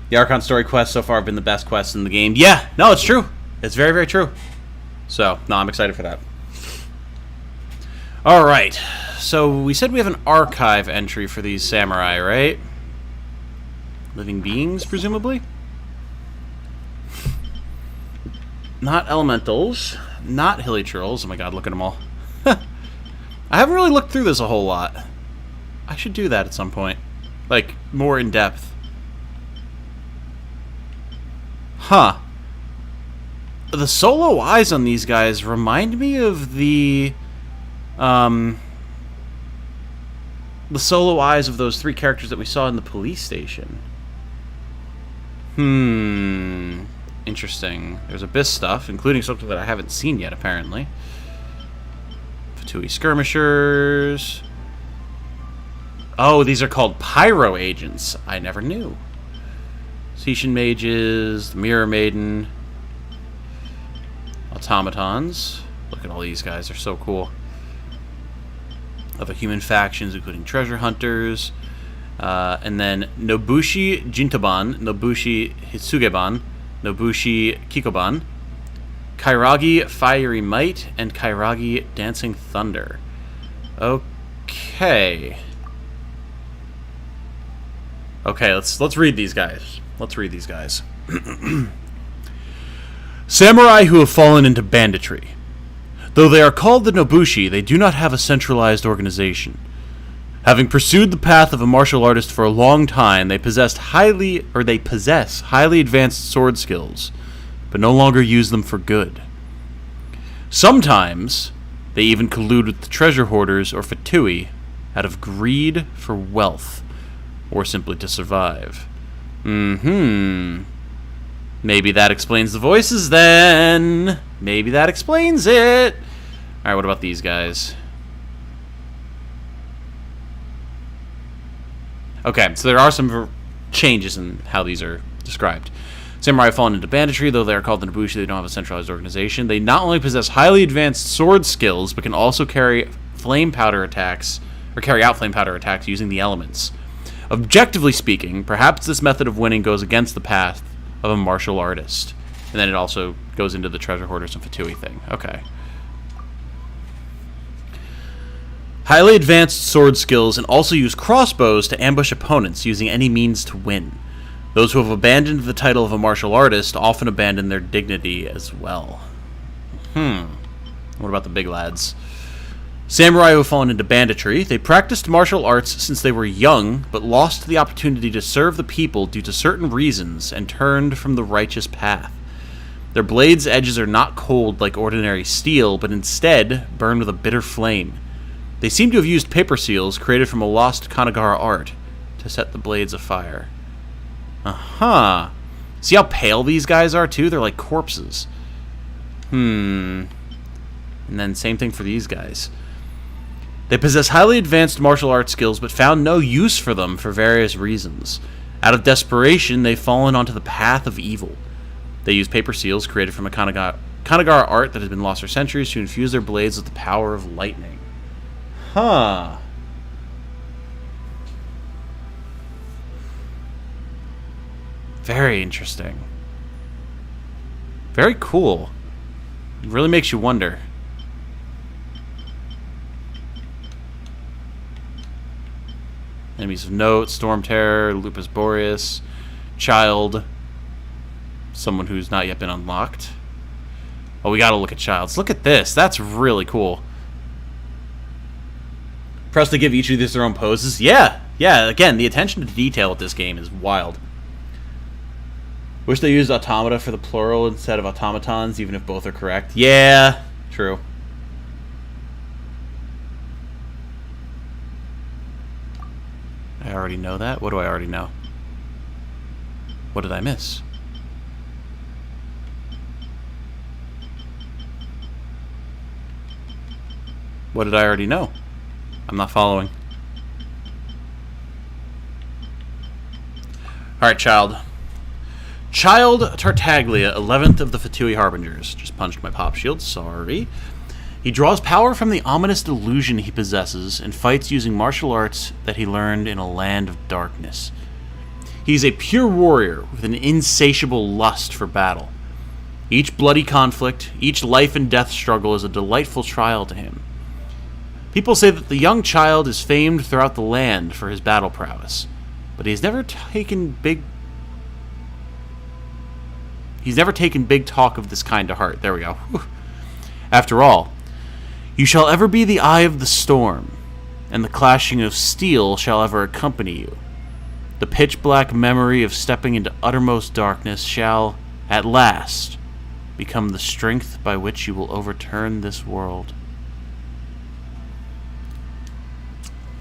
The Archon story quests so far have been the best quests in the game. Yeah, no, it's true. It's very, very true. So, no, I'm excited for that. Alright, so we said we have an archive entry for these samurai, right? Living beings, presumably? Not elementals. Not hilly trolls. Oh my god, look at them all. I haven't really looked through this a whole lot. I should do that at some point. Like, more in depth. Huh. The solo eyes on these guys remind me of the solo eyes of those 3 characters that we saw in the police station. Interesting. There's Abyss stuff, including something that I haven't seen yet, apparently. Fatui skirmishers. Oh, these are called pyro agents. I never knew. Seishin mages, the Mirror Maiden, automatons. Look at all these guys, they're so cool. Other human factions, including treasure hunters. And then Nobushi Jintoban, Nobushi Hitsugeban, Nobushi Kikoban, Kairagi Fiery Might, and Kairagi Dancing Thunder. Okay. Okay, let's read these guys. Let's read these guys. Samurai who have fallen into banditry. Though they are called the Nobushi, they do not have a centralized organization. Having pursued the path of a martial artist for a long time, they possess highly advanced sword skills, but no longer use them for good. Sometimes they even collude with the treasure hoarders or Fatui out of greed for wealth, or simply to survive. Maybe that explains the voices then. Maybe that explains it. Alright, what about these guys? Okay, so there are some changes in how these are described. Samurai have fallen into banditry, though they are called the Nobushi, they don't have a centralized organization. They not only possess highly advanced sword skills, but can also carry flame powder attacks, or carry out flame powder attacks using the elements. Objectively speaking, perhaps this method of winning goes against the path of a martial artist. And then it also goes into the treasure hoarders and Fatui thing. Okay. Highly advanced sword skills and also use crossbows to ambush opponents using any means to win. Those who have abandoned the title of a martial artist often abandon their dignity as well. What about the big lads? Samurai who have fallen into banditry. They practiced martial arts since they were young, but lost the opportunity to serve the people due to certain reasons and turned from the righteous path. Their blades' edges are not cold like ordinary steel, but instead burn with a bitter flame. They seem to have used paper seals created from a lost Kanagara art to set the blades afire. See how pale these guys are, too? They're like corpses. And then same thing for these guys. They possess highly advanced martial arts skills, but found no use for them for various reasons. Out of desperation, they've fallen onto the path of evil. They use paper seals created from a Kanagara art that has been lost for centuries to infuse their blades with the power of lightning. Very interesting. Very cool. It really makes you wonder. Enemies of note, Storm Terror, Lupus Boreas, Child, someone who's not yet been unlocked. Oh, we gotta look at Childs. Look at this. That's really cool. Press to give each of these their own poses. Yeah, again, the attention to detail with this game is wild. Wish they used automata for the plural instead of automatons, even if both are correct. Yeah, true. already know that? What do I already know? What did I miss? What did I already know? I'm not following. Alright, child. Child Tartaglia, 11th of the Fatui Harbingers. Just punched my pop shield, sorry. He draws power from the ominous delusion he possesses and fights using martial arts that he learned in a land of darkness. He is a pure warrior with an insatiable lust for battle. Each bloody conflict, each life and death struggle is a delightful trial to him. People say that the young child is famed throughout the land for his battle prowess, but he's never taken big talk of this kind to heart. There we go. Whew. After all, you shall ever be the eye of the storm, and the clashing of steel shall ever accompany you. The pitch-black memory of stepping into uttermost darkness shall, at last, become the strength by which you will overturn this world.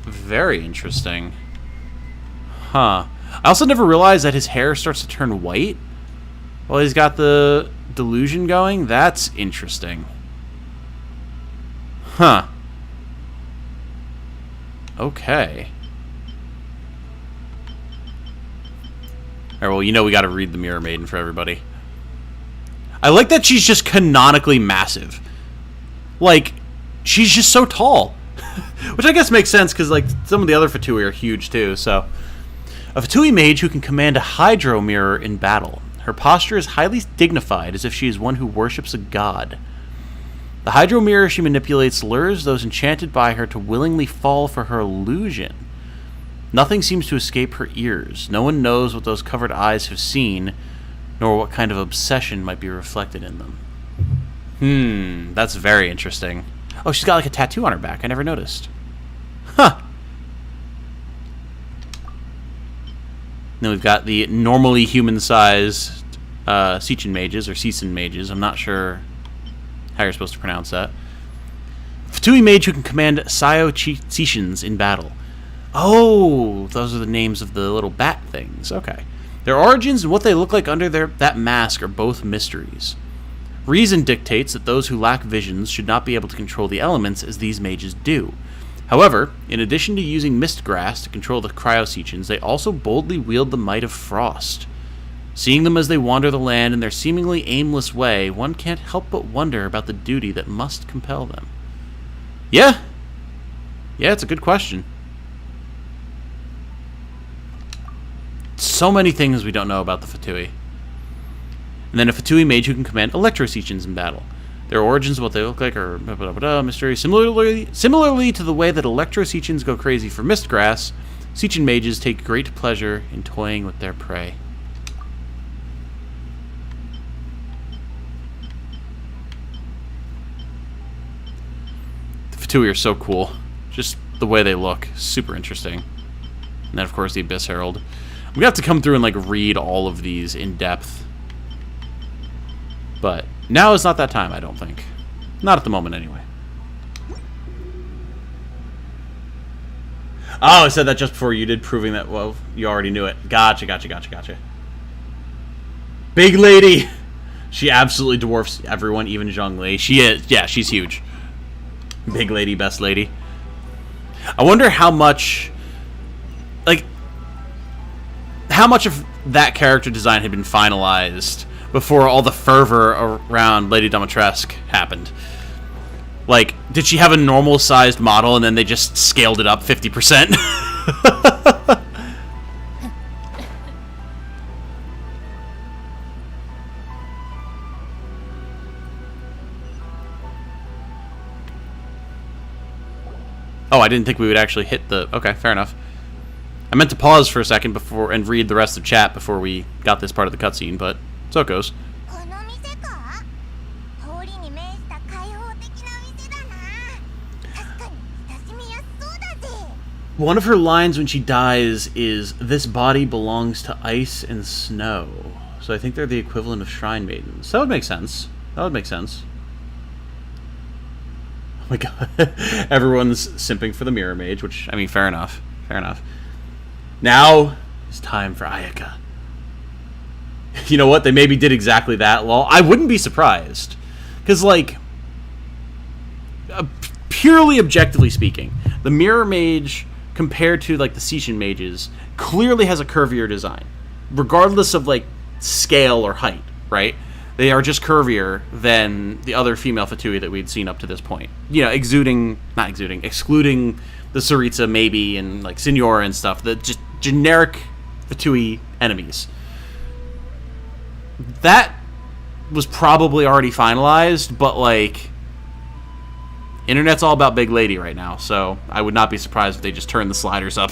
Very interesting. Huh. I also never realized that his hair starts to turn white while he's got the delusion going. That's interesting. Huh. Okay. Alright, well, you know we gotta read the Mirror Maiden for everybody. I like that she's just canonically massive. Like, she's just so tall. Which I guess makes sense, because like some of the other Fatui are huge too, so. A Fatui mage who can command a hydro mirror in battle. Her posture is highly dignified, as if she is one who worships a god. The hydro mirror she manipulates lures those enchanted by her to willingly fall for her illusion. Nothing seems to escape her ears. No one knows what those covered eyes have seen, nor what kind of obsession might be reflected in them. That's very interesting. Oh, she's got like a tattoo on her back. I never noticed. Huh. Then we've got the normally human-sized Sichin mages, or Sichin mages. I'm not sure how you're supposed to pronounce that. Fatui mage who can command Sayo Sichins in battle. Oh, those are the names of the little bat things. Okay. Their origins and what they look like under that mask are both mysteries. Reason dictates that those who lack visions should not be able to control the elements as these mages do. However, in addition to using Mistgrass to control the Cryosichins, they also boldly wield the might of Frost. Seeing them as they wander the land in their seemingly aimless way, one can't help but wonder about the duty that must compel them. Yeah, it's a good question. So many things we don't know about the Fatui. And then a Fatui mage who can command Electrosichins in battle. Their origins, what they look like, are mystery. Similarly to the way that Electrosichins go crazy for Mistgrass, Sichin mages take great pleasure in toying with their prey. The Fatui are so cool. Just the way they look. Super interesting. And then, of course, the Abyss Herald. We have to come through and like read all of these in depth. But now is not that time, I don't think. Not at the moment, anyway. Oh, I said that just before you did, proving that, well, you already knew it. Gotcha. Big lady! She absolutely dwarfs everyone, even Zhongli. She is, yeah, she's huge. Big lady, best lady. I wonder how much, like, how much of that character design had been finalized before all the fervor around Lady Dimitrescu happened. Like, did she have a normal-sized model and then they just scaled it up 50%? Oh, I didn't think we would actually hit the... Okay, fair enough. I meant to pause for a second before and read the rest of chat before we got this part of the cutscene, but so it goes. One of her lines when she dies is, "This body belongs to ice and snow." So I think they're the equivalent of shrine maidens. That would make sense. Oh my god. Everyone's simping for the mirror mage, which, I mean, fair enough. Now it's time for Ayaka. You know what? They maybe did exactly that. Lol. I wouldn't be surprised. Because, like, purely objectively speaking, the Mirror Mage, compared to, like, the Sishin Mages, clearly has a curvier design. Regardless of, like, scale or height, right? They are just curvier than the other female Fatui that we'd seen up to this point. You know, excluding the Saritsa, maybe, and, like, Signora and stuff. The just generic Fatui enemies. That was probably already finalized, but, like, internet's all about Big Lady right now, so I would not be surprised if they just turn the sliders up.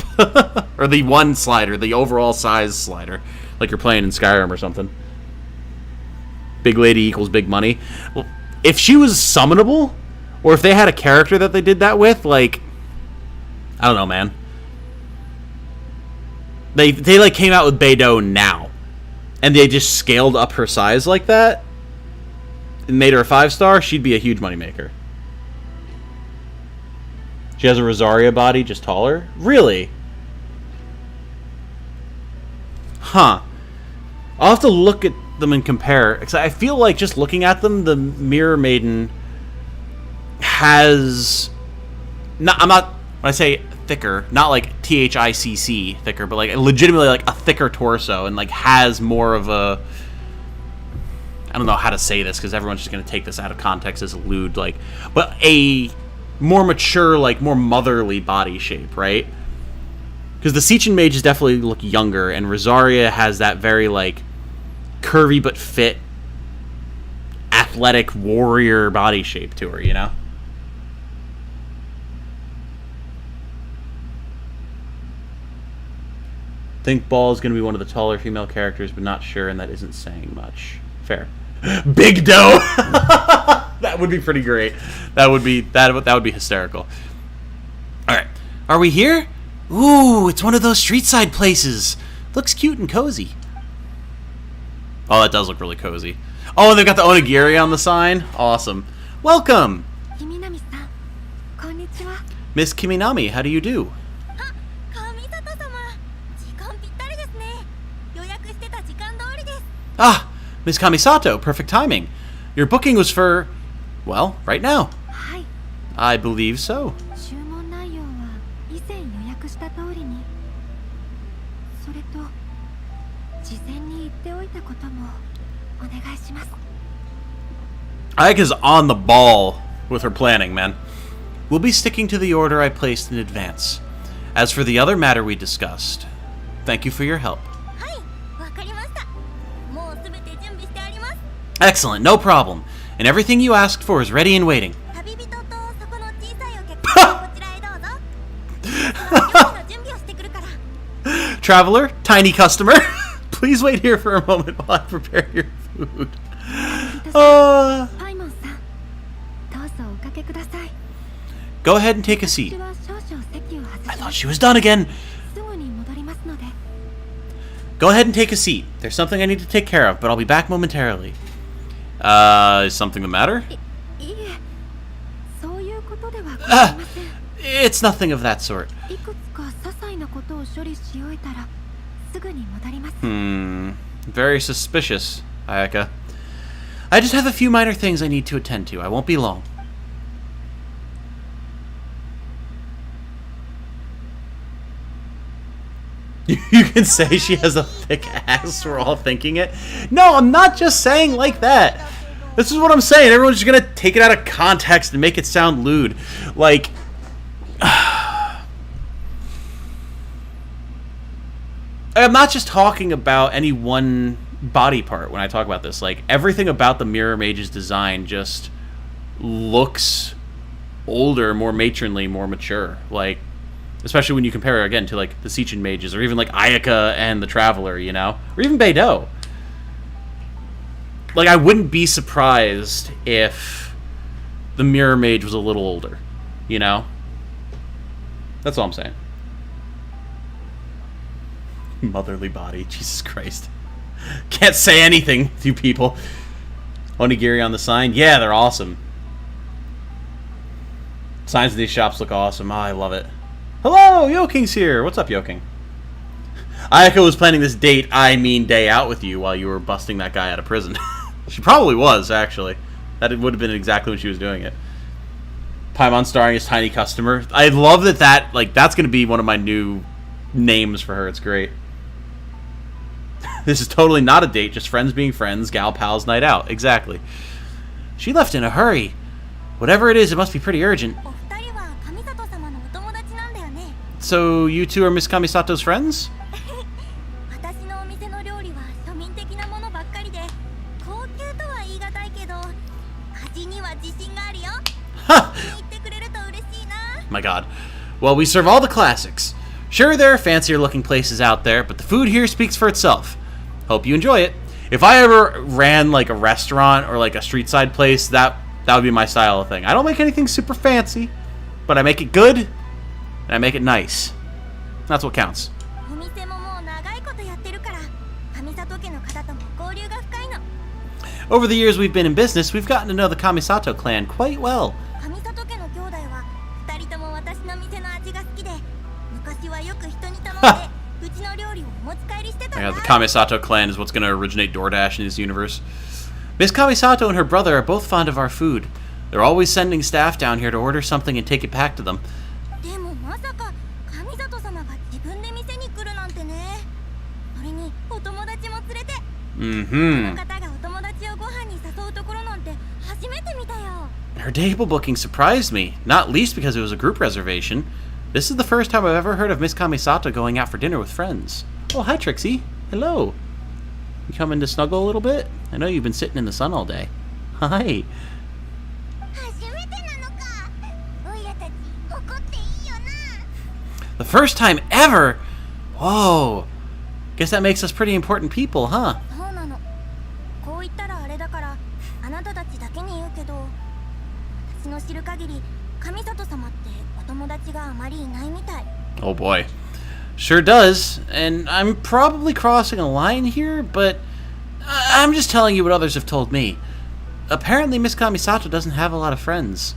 Or the one slider, the overall size slider, like you're playing in Skyrim or something. Big Lady equals big money. Well, if she was summonable, or if they had a character that they did that with, like, I don't know, man. They like came out with BotW now, and they just scaled up her size like that and made her a 5-star, she'd be a huge moneymaker. She has a Rosaria body, just taller? Really? Huh. I'll have to look at them and compare, because I feel like just looking at them, the Mirror Maiden has... when I say thicker, not like THICC thicker, but like legitimately like a thicker torso, and like has more of a... I don't know how to say this, because everyone's just going to take this out of context as a lewd, like... But a more mature, like, more motherly body shape, right? Because the Sichin mages definitely look younger, and Rosaria has that very, like, curvy but fit, athletic warrior body shape to her, you know? Think Ball is going to be one of the taller female characters, but not sure, and that isn't saying much. Fair. Big Doe! That would be pretty great. That would be hysterical. Alright. Are we here? Ooh, it's one of those street side places. Looks cute and cozy. Oh, that does look really cozy. Oh, and they've got the onigiri on the sign. Awesome. Welcome! Kiminami-san, konnichiwa. Miss Kiminami, how do you do? Ah, Miss Kamisato, perfect timing. Your booking was for, well, right now. Hi. I believe so. Ayaka's on the ball with her planning, man. We'll be sticking to the order I placed in advance. As for the other matter we discussed, thank you for your help. Excellent, no problem. And everything you asked for is ready and waiting. Traveler, tiny customer, please wait here for a moment while I prepare your food. Go ahead and take a seat. I thought she was done again. Go ahead and take a seat. There's something I need to take care of, but I'll be back momentarily. Is something the matter? It's nothing of that sort. Very suspicious, Ayaka. I just have a few minor things I need to attend to. I won't be long. You can say she has a thick ass, we're all thinking it. No, I'm not just saying like that. This is what I'm saying. Everyone's just gonna take it out of context and make it sound lewd. Like... I'm not just talking about any one body part when I talk about this. Like, everything about the Mirror Mage's design just looks older, more matronly, more mature. Like... Especially when you compare her, again, to, like, the Sichin mages, or even, like, Ayaka and the Traveler, you know? Or even BotW. Like, I wouldn't be surprised if the Mirror Mage was a little older, you know? That's all I'm saying. Motherly body, Jesus Christ. Can't say anything, you people. Onigiri on the sign? Yeah, they're awesome. Signs of these shops look awesome. Oh, I love it. Hello, Yoking's here. What's up, Yoking? Ayako was planning this date, I mean day out with you while you were busting that guy out of prison. She probably was, actually. That would have been exactly when she was doing it. Paimon starring as Tiny Customer. I love that that's going to be one of my new names for her. It's great. This is totally not a date, just friends being friends, gal pals night out. Exactly. She left in a hurry. Whatever it is, it must be pretty urgent. So you two are Miss Kamisato's friends? My god. Well, we serve all the classics. Sure, there are fancier looking places out there, but the food here speaks for itself. Hope you enjoy it. If I ever ran like a restaurant or like a street side place, that would be my style of thing. I don't make anything super fancy, but I make it good and I make it nice. That's what counts. Over the years we've been in business, we've gotten to know the Kamisato clan quite well. The Kamisato clan is what's going to originate DoorDash in this universe. Miss Kamisato and her brother are both fond of our food. They're always sending staff down here to order something and take it back to them. Her table booking surprised me, not least because it was a group reservation. This is the first time I've ever heard of Miss Kamisato going out for dinner with friends. Oh, hi Trixie. Hello. You coming to snuggle a little bit? I know you've been sitting in the sun all day. Hi. The first time ever? Whoa. Guess that makes us pretty important people, huh? Oh boy. Sure does, and I'm probably crossing a line here, but I'm just telling you what others have told me. Apparently Miss Kamisato doesn't have a lot of friends.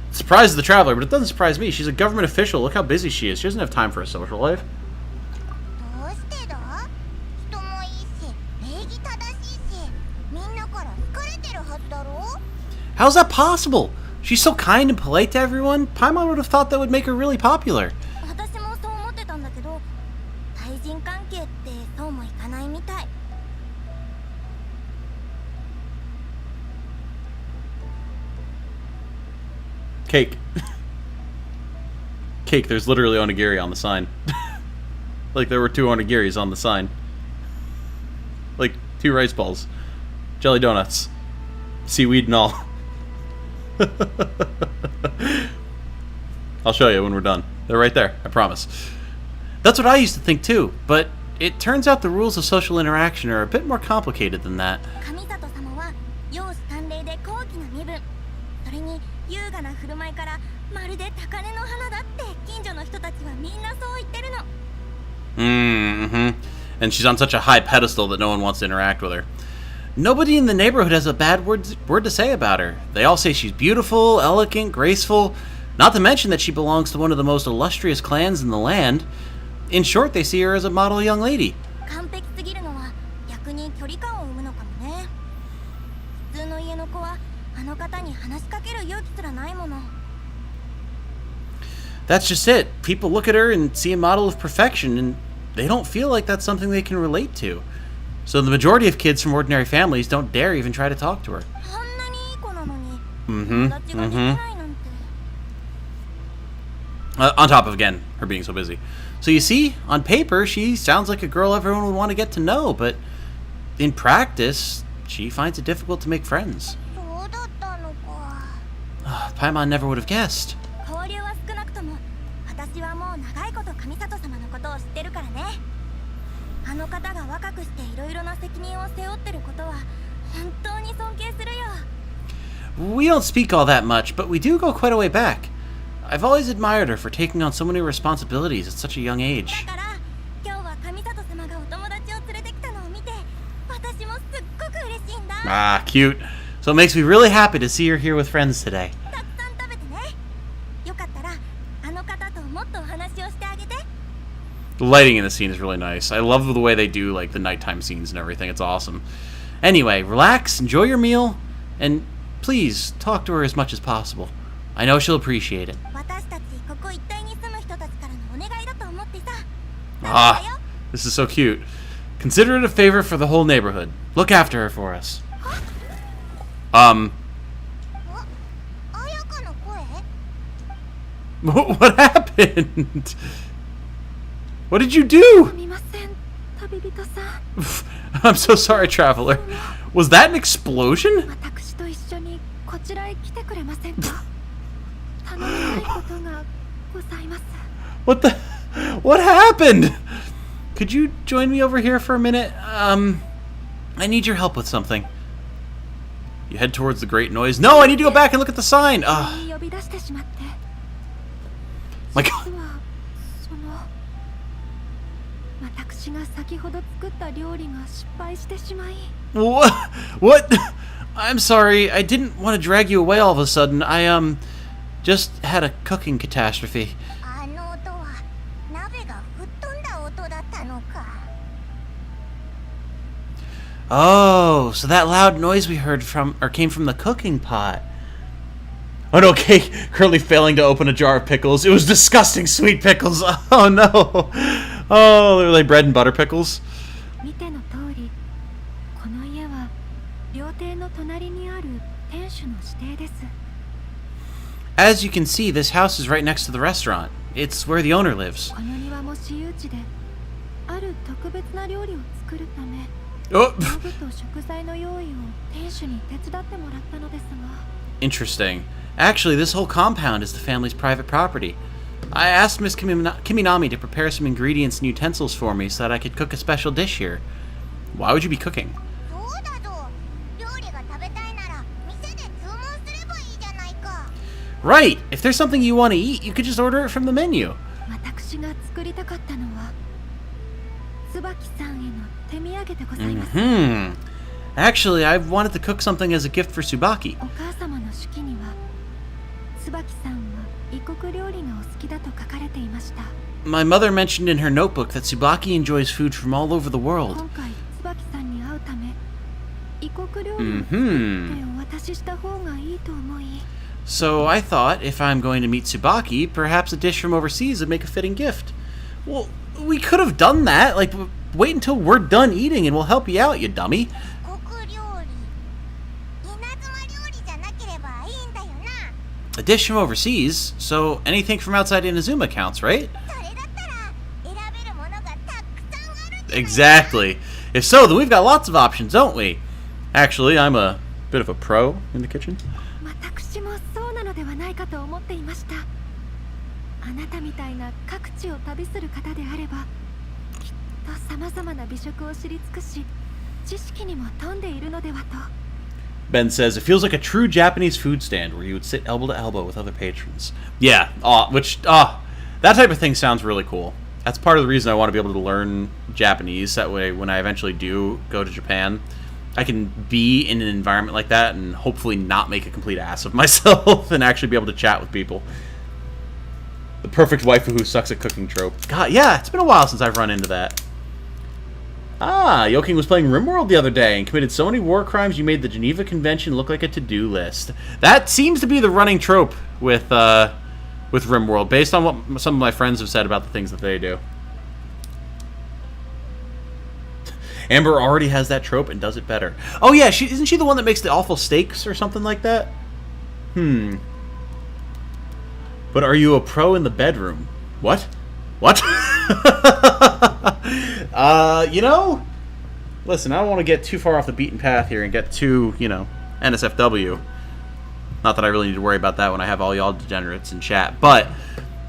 It surprises the traveler, but it doesn't surprise me. She's a government official. Look how busy she is. She doesn't have time for a social life. How's that possible? She's so kind and polite to everyone. Paimon would have thought that would make her really popular. Cake. Cake, there's literally onigiri on the sign. Like there were 2 onigiris on the sign. Like 2 rice balls. Jelly donuts. Seaweed and all. I'll show you when we're done. They're right there, I promise. That's what I used to think too, but it turns out the rules of social interaction are a bit more complicated than that. And she's on such a high pedestal that no one wants to interact with her. Nobody in the neighborhood has a bad word to say about her. They all say she's beautiful, elegant, graceful, not to mention that she belongs to one of the most illustrious clans in the land. In short, they see her as a model young lady. That's just it. People look at her and see a model of perfection, and they don't feel like that's something they can relate to. So the majority of kids from ordinary families don't dare even try to talk to her. On top of, again, her being so busy. So you see, on paper, she sounds like a girl everyone would want to get to know, but in practice, she finds it difficult to make friends. Paimon never would have guessed. We don't speak all that much, but we do go quite a way back. I've always admired her for taking on so many responsibilities at such a young age. Ah, cute. So it makes me really happy to see her here with friends today. The lighting in the scene is really nice. I love the way they do like the nighttime scenes and everything. It's awesome. Anyway, relax, enjoy your meal, and please talk to her as much as possible. I know she'll appreciate it. 私たちここ一帯に住む人たちからのお願いだと思ってさ。 Ah, this is so cute. Consider it a favor for the whole neighborhood. Look after her for us. あ、綾香の声？ What happened? What did you do? すみません、旅人さん。 I'm so sorry, traveler. Was that an explosion? 私と一緒にこちらへ来てくれませんか？頼みたいことがございます。 What the? What happened? Could you join me over here for a minute? I need your help with something. You head towards the great noise. No, I need to go back and look at the sign. 呼び出してしまって。 My 実 God. はその私が先ほど作った料理が失敗してしまい。 What? What? I'm sorry. I didn't want to drag you away all of a sudden. I just had a cooking catastrophe. あの音は鍋が吹っ飛んだ音だったのか。 Oh, so that loud noise we heard came from the cooking pot. Oh no, Kate currently failing to open a jar of pickles. It was disgusting sweet pickles. Oh no. Oh, they're like bread and butter pickles. 見ての通り、この家は料亭の隣にある店主の指定です。 As you can see, this house is right next to the restaurant. It's where the owner lives. この庭も私有地で、ある特別な料理を作るため、 Oh, 道具と食材の用意を店主に手伝ってもらったのですが。 interesting. Actually, this whole compound is the family's private property. I asked Miss Kiminami to prepare some ingredients and utensils for me so that I could cook a special dish here. Why would you be cooking? そうだぞ。料理が食べたいなら店で注文すればいいじゃないか。 Right! If there's something you want to eat, you could just order it from the menu. 私が作りたかったのは、椿さんへの手土産でございます。 Actually, I've wanted to cook something as a gift for Tsubaki. お母様の手記には、椿さんは異国料理がお好きだと書かれていました。 My mother mentioned in her notebook that Tsubaki enjoys food from all over the world. 今回椿さんに会うため、異国料理を作ってお渡しした方がいいと思い。 So I thought if I'm going to meet Tsubaki, perhaps a dish from overseas would make a fitting gift. Well, we could have done that. Like, wait until we're done eating and we'll help you out, you dummy. 国料理。稲妻料理じゃなければいいんだよな。 A dish from overseas, so anything from outside Inazuma counts, right? それだったら選べるものがたくさんあるじゃないか。 Exactly. If so, then we've got lots of options, don't we? Actually, I'm a bit of a pro in the kitchen. 私もそうなのではないかと思っていました。あなたみたいな各地を旅する方であれば、きっと様々な美食を知り尽くし、知識にも富んでいるのではと。 Ben says, it feels like a true Japanese food stand where you would sit elbow to elbow with other patrons. Yeah, that type of thing sounds really cool. That's part of the reason I want to be able to learn Japanese. That way, when I eventually do go to Japan, I can be in an environment like that and hopefully not make a complete ass of myself and actually be able to chat with people. The perfect waifu who sucks at cooking trope. God, yeah, it's been a while since I've run into that. Ah, Yoking was playing RimWorld the other day and committed so many war crimes you made the Geneva Convention look like a to-do list. That seems to be the running trope with RimWorld, based on what some of my friends have said about the things that they do. Amber already has that trope and does it better. Oh yeah, isn't she the one that makes the awful steaks or something like that? But are you a pro in the bedroom? What? What? Listen, I don't want to get too far off the beaten path here and get too, NSFW. Not that I really need to worry about that when I have all y'all degenerates in chat. But,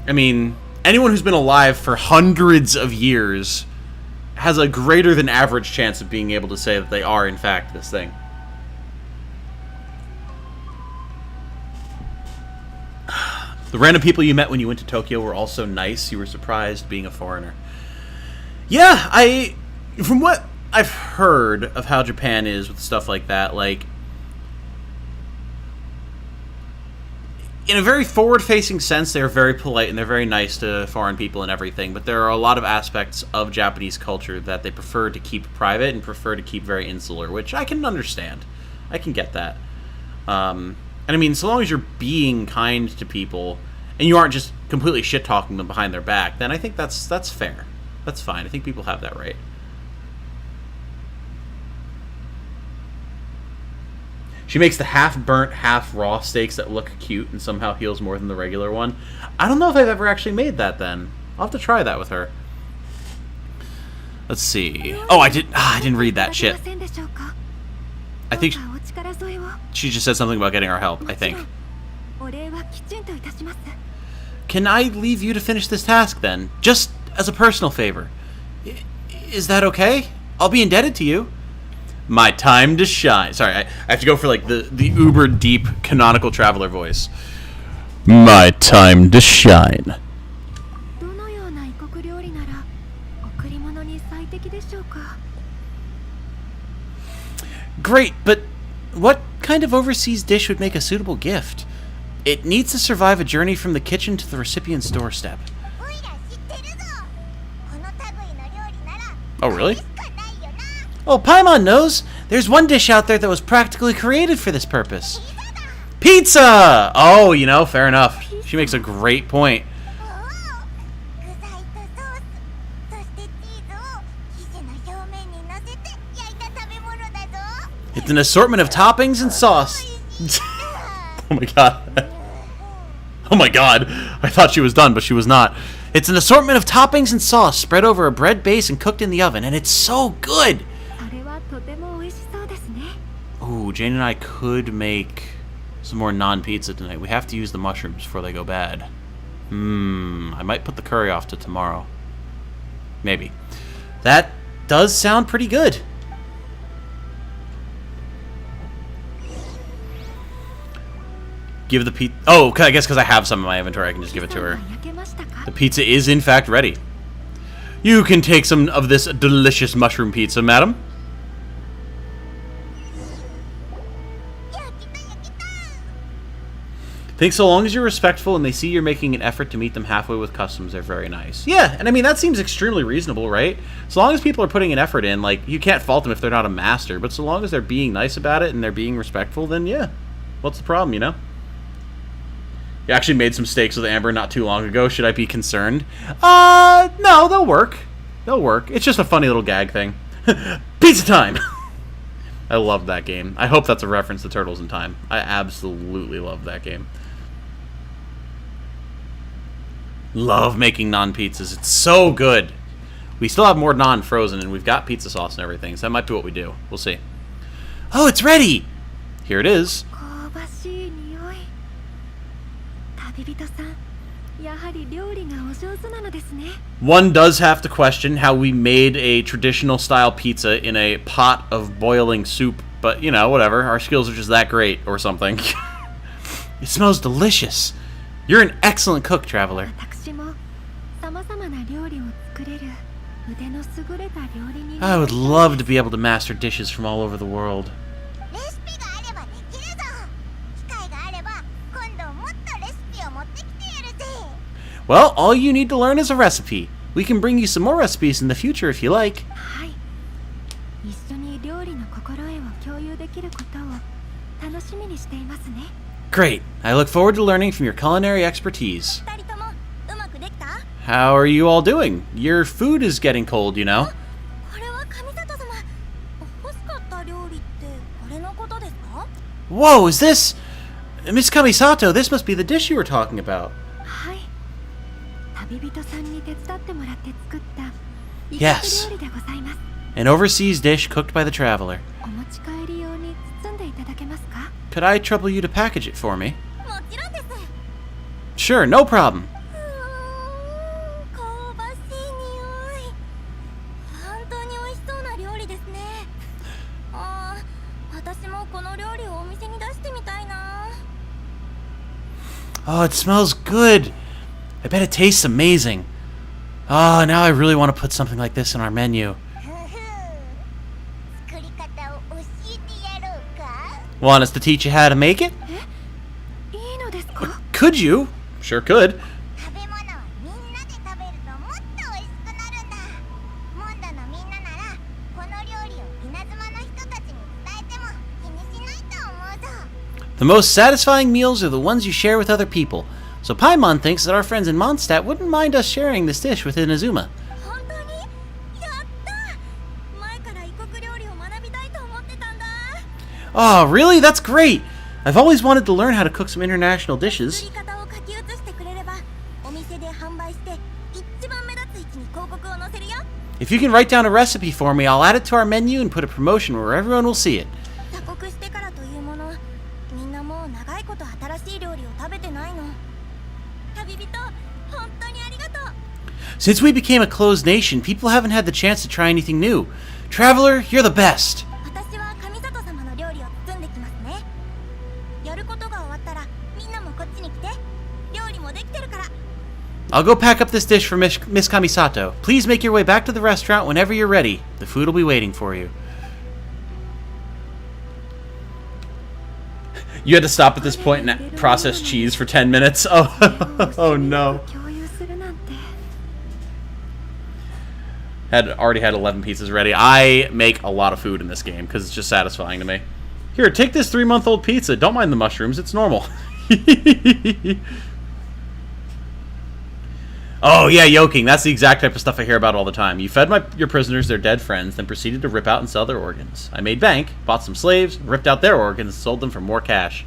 I mean, anyone who's been alive for hundreds of years has a greater than average chance of being able to say that they are, in fact, this thing. The random people you met when you went to Tokyo were all so nice, you were surprised being a foreigner. Yeah, from what I've heard of how Japan is with stuff like that, like, in a very forward-facing sense, they're very polite and they're very nice to foreign people and everything, but there are a lot of aspects of Japanese culture that they prefer to keep private and prefer to keep very insular, which I can understand. I can get that. And I mean, so long as you're being kind to people and you aren't just completely shit-talking them behind their back, then I think that's fair. That's fine. I think people have that right. She makes the half-burnt, half-raw steaks that look cute and somehow heals more than the regular one. I don't know if I've ever actually made that then. I'll have to try that with her. Let's see. Oh, I didn't read that shit. I think she just said something about getting our help, I think. Can I leave you to finish this task then? Just as a personal favor. Is that okay? I'll be indebted to you. My time to shine. Sorry, I have to go for like the uber deep canonical traveler voice. My time to shine. Great, but what kind of overseas dish would make a suitable gift? It needs to survive a journey from the kitchen to the recipient's doorstep. Oh, really? Oh, Paimon knows! There's one dish out there that was practically created for this purpose. Pizza! Oh, you know, fair enough. She makes a great point. It's an assortment of toppings and sauce. Oh my god. Oh my god. I thought she was done, but she was not. It's an assortment of toppings and sauce spread over a bread base and cooked in the oven, and it's so good! Ooh, Jane and I could make some more non-pizza tonight. We have to use the mushrooms before they go bad. I might put the curry off to tomorrow. Maybe. That does sound pretty good. Give the pizza... Oh, I guess because I have some in my inventory, I can just give it to her. The pizza is, in fact, ready. You can take some of this delicious mushroom pizza, madam. I think so long as you're respectful and they see you're making an effort to meet them halfway with customs, they're very nice. Yeah, and I mean, that seems extremely reasonable, right? So long as people are putting an effort in, like, you can't fault them if they're not a master, but so long as they're being nice about it and they're being respectful, then yeah. What's the problem, you know? You actually made some steaks with Amber not too long ago. Should I be concerned? No, they'll work. They'll work. It's just a funny little gag thing. Pizza time! I love that game. I hope that's a reference to Turtles in Time. I absolutely love that game. Love making non-pizzas. It's so good. We still have more non-frozen, and we've got pizza sauce and everything, so that might be what we do. We'll see. Oh, it's ready! Here it is. One does have to question how we made a traditional-style pizza in a pot of boiling soup, but, you know, whatever. Our skills are just that great, or something. It smells delicious. You're an excellent cook, Traveler. I would love to be able to master dishes from all over the world. Well, all you need to learn is a recipe. We can bring you some more recipes in the future if you like. Great. I look forward to learning from your culinary expertise. How are you all doing? Your food is getting cold, you know. Whoa, is this... Miss Kamisato, this must be the dish you were talking about. Yes. An overseas dish cooked by the Traveler. Could I trouble you to package it for me? Sure, no problem. Oh, it smells good. I bet it tastes amazing. Oh, now I really want to put something like this in our menu. Want us to teach you how to make it? could you? Sure could. 食べ物はみんなで食べるともっと美味しくなるんだ。モンドのみんなならこの料理を稲妻の人たちに伝えても気にしないと思うぞ。 The most satisfying meals are the ones you share with other people. So Paimon thinks that our friends in Mondstadt wouldn't mind us sharing this dish with Inazuma. 本当に？やった！前から異国料理を学びたいと思ってたんだ。 Oh, really? That's great! I've always wanted to learn how to cook some international dishes. 作り方を書き写してくれれば、お店で販売して一番目立つ位置に広告を載せるよ。 If you can write down a recipe for me, I'll add it to our menu and put a promotion where everyone will see it. 鎖国してからというもの、みんなもう長いこと新しい料理を食べてないの。旅人、本当にありがとう。 Since we became a closed nation, people haven't had the chance to try anything new. Traveler, you're the best. 私は上里様の料理を包んできますね。やることが終わったら、みんなもこっちに来て。料理もできてるから。 I'll go pack up this dish for Miss Kamisato. Please make your way back to the restaurant whenever you're ready. The food will be waiting for you. You had to stop at this point and process cheese for 10 minutes. Oh, oh no. 共有するなんて。 Already had 11 pizzas ready. I make a lot of food in this game because it's just satisfying to me. Here, take this 3-month-old pizza. Don't mind the mushrooms. It's normal. Oh, yeah, yoking. That's the exact type of stuff I hear about all the time. You fed your prisoners their dead friends, then proceeded to rip out and sell their organs. I made bank, bought some slaves, ripped out their organs, and sold them for more cash.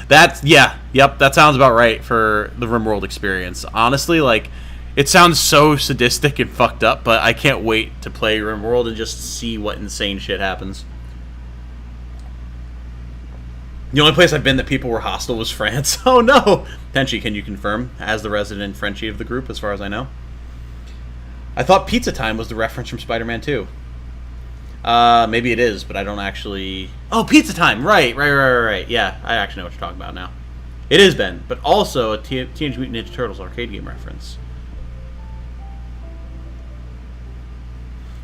That's, yeah, yep, that sounds about right for the RimWorld experience. Honestly, like, it sounds so sadistic and fucked up, but I can't wait to play RimWorld and just see what insane shit happens. The only place I've been that people were hostile was France. Oh no! Tenchi, can you confirm? As the resident Frenchie of the group, as far as I know. I thought Pizza Time was the reference from Spider-Man 2. Maybe it is, but I don't actually... Oh, Pizza Time! Right. Yeah, I actually know what you're talking about now. It is Ben, but also a Teenage Mutant Ninja Turtles arcade game reference.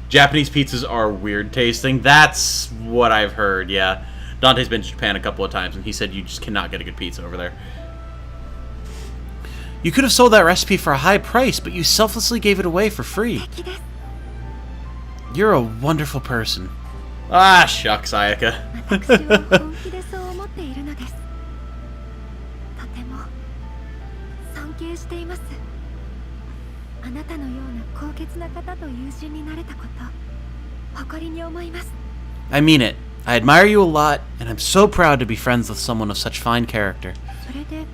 Japanese pizzas are weird tasting. That's what I've heard, yeah. Dante's been to Japan a couple of times, and he said you just cannot get a good pizza over there. You could have sold that recipe for a high price, but you selflessly gave it away for free. You're a wonderful person. Ah, shucks, Ayaka. 私は本気でそう思っているのです。とても尊敬しています。あなたのような高潔な方と友人になれたこと、誇りに思います。 I mean it. I admire you a lot, and I'm so proud to be friends with someone of such fine character. それで、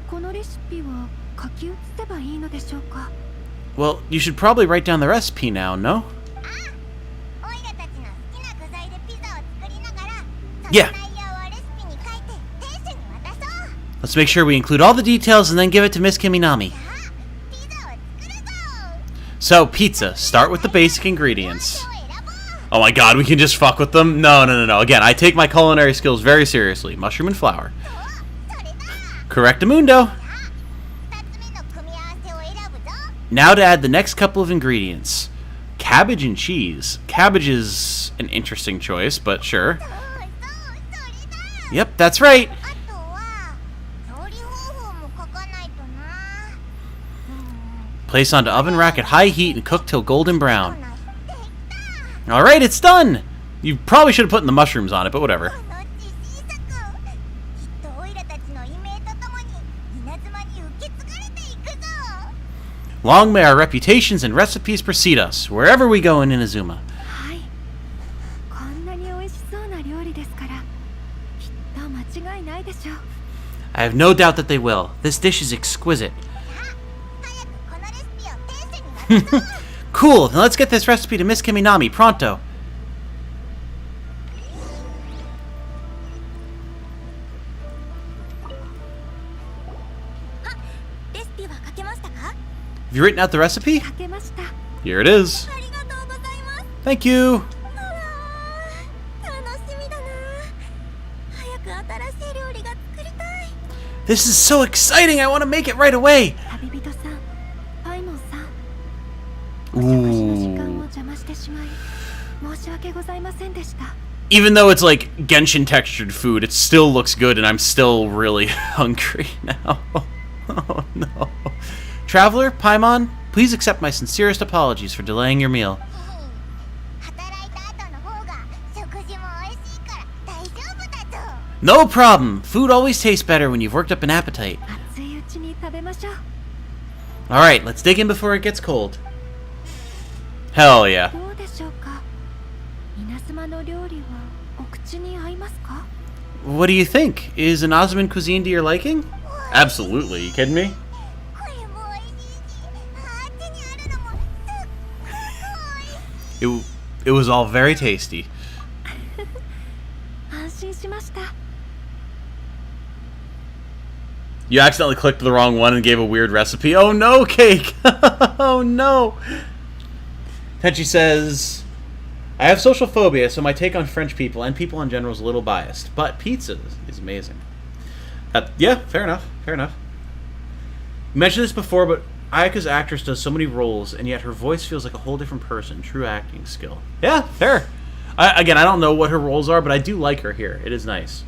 このレシピは書き写せばいいのでしょうか? Well, you should probably write down the recipe now, no? Yeah. Let's make sure we include all the details and then give it to Miss Kiminami. So, pizza. Start with the basic ingredients. Oh my god, we can just fuck with them? No. Again, I take my culinary skills very seriously. Mushroom and flour. Correctamundo. Now to add the next couple of ingredients. Cabbage and cheese. Cabbage is an interesting choice, but sure. Yep, that's right. Place onto oven rack at high heat and cook till golden brown. Alright, it's done! You probably should have put in the mushrooms on it, but whatever. Long may our reputations and recipes precede us, wherever we go in Inazuma. はい。こんなに美味しそうな料理ですから、きっと間違いないでしょう。 I have no doubt that they will. This dish is exquisite. Cool, then let's get this recipe to Miss Kiminami, pronto. Have you written out the recipe? 書けました。 Here it is. Thank you. This is so exciting. I want to make it right away. 旅人さん、パイモンさん。 Ooh. 時間を邪魔してしまい、申し訳ございませんでした。 Even though it's like Genshin textured food, it still looks good and I'm still really hungry now. No. Traveler, Paimon, please accept my sincerest apologies for delaying your meal. 働いた後の方が食事も美味しいから大丈夫だぞ。 No problem. Food always tastes better when you've worked up an appetite. 熱いうちに食べましょう。 Alright, let's dig in before it gets cold. Hell yeah. どうでしょうか。稲妻の料理はお口に合いますか？ What do you think? Is an Osman cuisine to your liking? Absolutely. You kidding me? これも美味しいし、あっちにあるのもすっごく美味しい。 It was all very tasty. 安心しました。 You accidentally clicked the wrong one and gave a weird recipe. Oh no, Cake! Oh no! Tenchi says, I have social phobia, so my take on French people and people in general is a little biased. But pizza is amazing. Yeah, fair enough. Fair enough. You mentioned this before, but Ayaka's actress does so many roles, and yet her voice feels like a whole different person. True acting skill. Yeah, fair. I don't know what her roles are, but I do like her here. It is nice.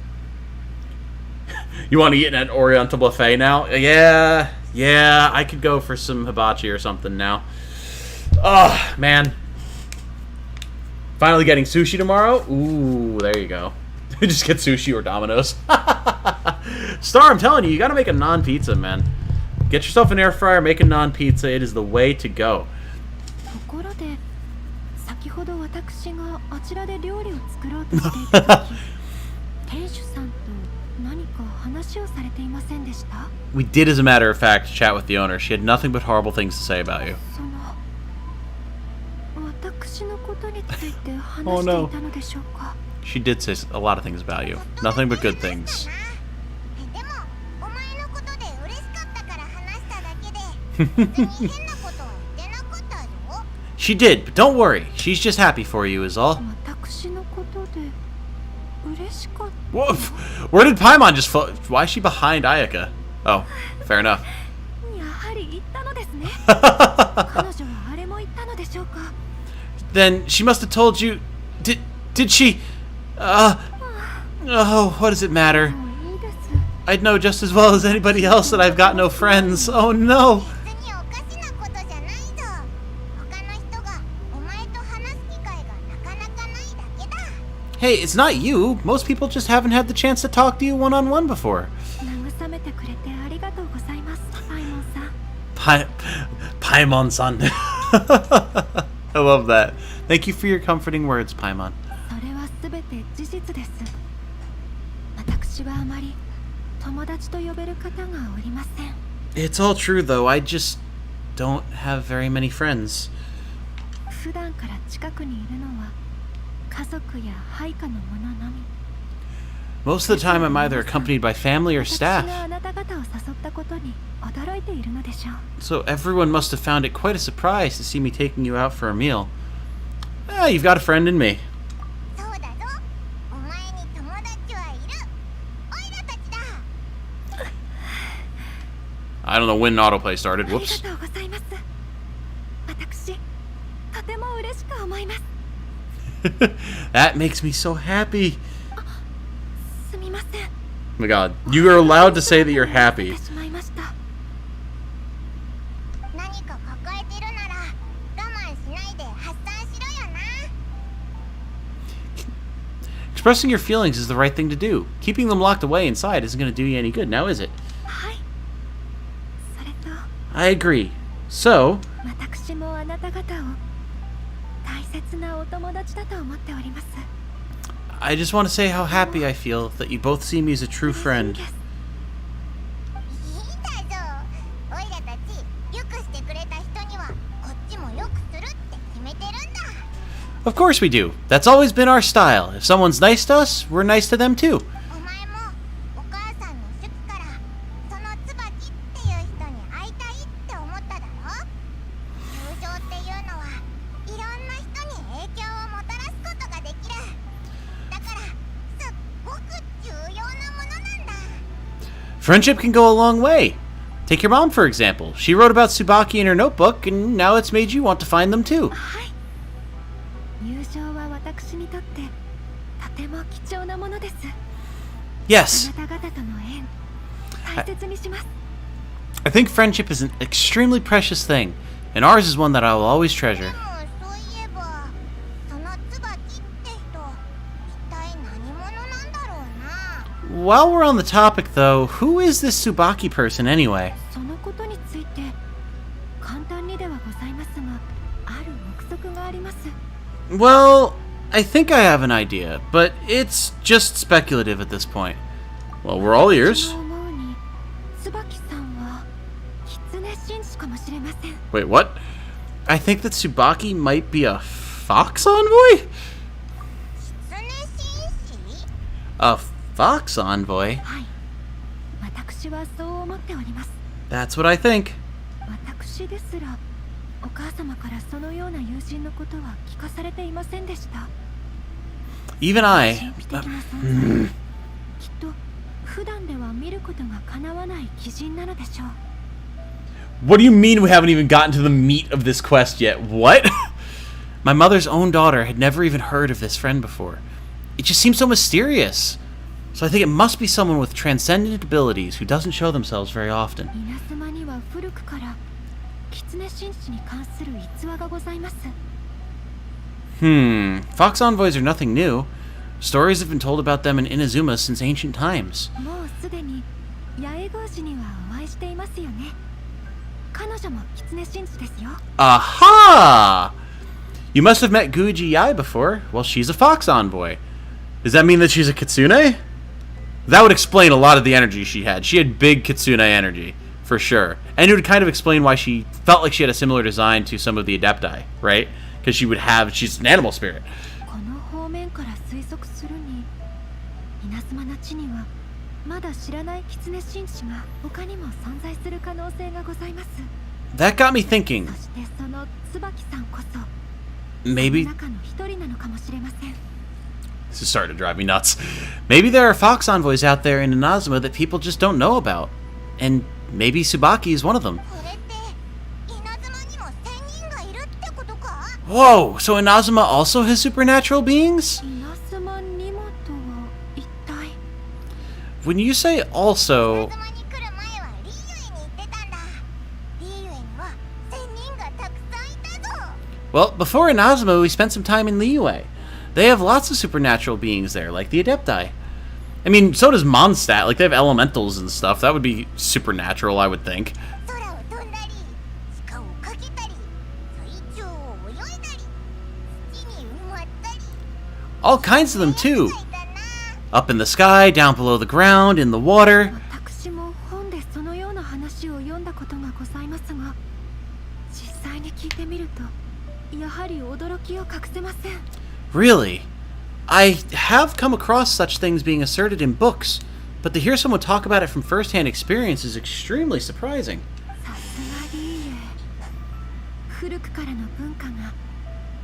You want to eat an Oriental buffet now? Yeah, I could go for some hibachi or something now. Oh, man. Finally getting sushi tomorrow? Ooh, there you go. Just get sushi or Domino's. Star, I'm telling you, you gotta make a naan pizza, man. Get yourself an air fryer, make a naan pizza. It is the way to go. ところで、先ほど私があちらで料理を作ろうとしていた時、店主さんと何か話をされていませんでした？ We did, as a matter of fact, chat with the owner. She had nothing but horrible things to say about you. その、私のことについて話していたのでしょうか？ She did say a lot of things about you. Nothing but good things. でも、お前のことで嬉しかったから話しただけで、別に変なことは言ってなかったぞ。 She did, but don't worry. She's just happy for you is all. 私のことで嬉しかった。 Whoa, where did Paimon just fall? Why is she behind Ayaka? Oh, fair enough. やはり言ったのですね。彼女はあれも言ったのでしょうか？ Then she must have told you. Did she? Oh, what does it matter? もういいです。 I'd know just as well as anybody else that I've got no friends. Oh no. 別におかしなことじゃないぞ。他の人がお前と話す機会がなかなかないだけだ。 Hey, it's not you. Most people just haven't had the chance to talk to you one-on-one before. 慰めてくれてありがとうございます、パイモンさん。Paimon-san. I love that. Thank you for your comforting words, Paimon. それはすべて事実です。私はあまり友達と呼べる方がおりません。 It's all true, though. I just don't have very many friends. 普段から近くにいるのは家族や配下の者のみ。 Most of the time, I'm either accompanied by family or 私 staff. があなた方を誘ったことに驚いているのでしょう。 So everyone must have found it quite a surprise to see me taking you out for a meal. Ah, you've got a friend in me. そうだぞ。お前に友達はいる。おいらたちだ。 I don't know when autoplay started. ありが Whoops. とうございます。私、とても嬉しく思います。 That makes me so happy. すみません。 Oh my god. You are allowed to say that you're happy. してしまいました。何か抱えてるなら我慢しないで発散しろよな。 Expressing your feelings is the right thing to do. Keeping them locked away inside isn't going to do you any good, now is it? はい。それと、 I agree. So, 私もあなた方を大切なお友達だと思っております。 I just want to say how happy I feel that you both see me as a true friend. いいんだぞ。おいらたちよくしてくれた人にはこっちもよくするって決めてるんだ。 Of course we do. That's always been our style. If someone's nice to us, we're nice to them too. お前もお母さんの手記からその椿っていう人に会いたいって思っただろ。友情っていうのはいろんな人に影響をもたらすことができる。だからすっごく重要なものなんだ。 Friendship can go a long way. Take your mom, for example. She wrote about Tsubaki in her notebook, and now it's made you want to find them too. はい。友情は私にとってとても貴重なものです。 Yes. あなた方との縁、大切にします。I think friendship is an extremely precious thing, and ours is one that I will always treasure. そういえば、その椿って人、一体何者なんだろうな。 While we're on the topic, though, who is this Tsubaki person anyway? そのことについて簡単にではございますが、ある憶測があります。 Well, I think I have an idea, but it's just speculative at this point. Well, we're all ears. 私の思うに、椿さんは狐紳士かもしれません。 Wait, what? I think that Tsubaki might be a fox envoy? 狐紳士？ A fox envoy? はい、私はそう思っております。 That's what I think. 私ですらお母様からそのような友人のことは聞かされていませんでした。 Even I. 神秘的な存在、きっと普段では見ることが叶わない奇人なのでしょう。 What do you mean we haven't even gotten to the meat of this quest yet? What? My mother's own daughter had never even heard of this friend before. It just seems so mysterious. So I think it must be someone with transcendent abilities who doesn't show themselves very often. 稲妻には古くから狐紳士に関する逸話がございます。 Fox envoys are nothing new. Stories have been told about them in Inazuma since ancient times. もうすでに八重宮司にはお会いしていますよね。彼女も狐紳士ですよ。 Aha! You must have met Guji Yai before. Well, she's a fox envoy. Does that mean that she's a kitsune? That would explain a lot of the energy she had. She had big kitsune energy, for sure. And it would kind of explain why she felt like she had a similar design to some of the Adepti, right? Because she's an animal spirit. この方面から推測するに、稲妻の地にはまだ知らない狐紳士が他にも存在する可能性がございます。 That got me thinking. そしてその椿さんこそ Maybe 中の一人なのかもしれません。 This is starting to drive me nuts. Maybe there are fox envoys out there in Inazuma that people just don't know about. And maybe Tsubaki is one of them. それって稲妻にも仙人がいるってことか？ Whoa, so Inazuma also has supernatural beings? 稲妻にもとは一体。 When you say also, 稲妻に来る前はリーユエに行ってたんだ。リーユエには仙人がたくさんいたぞ。 well, before Inazuma, we spent some time in Liyue. They have lots of supernatural beings there, like the Adepti. I mean, so does Mondstadt. Like, they have elementals and stuff. That would be supernatural, I would think. 空を飛んだり、鹿をかけたり、水中を泳いだり、土に埋まったり。 All kinds of them, too. いたな。 Up in the sky, down below the ground, in the water. 私も本でそのような話を読んだことがございますが、実際に聞いてみるとやはり驚きを隠せません。 Really? I have come across such things being asserted in books, but to hear someone talk about it from first-hand experience is extremely surprising. さすがリーユエ。古くからの文化が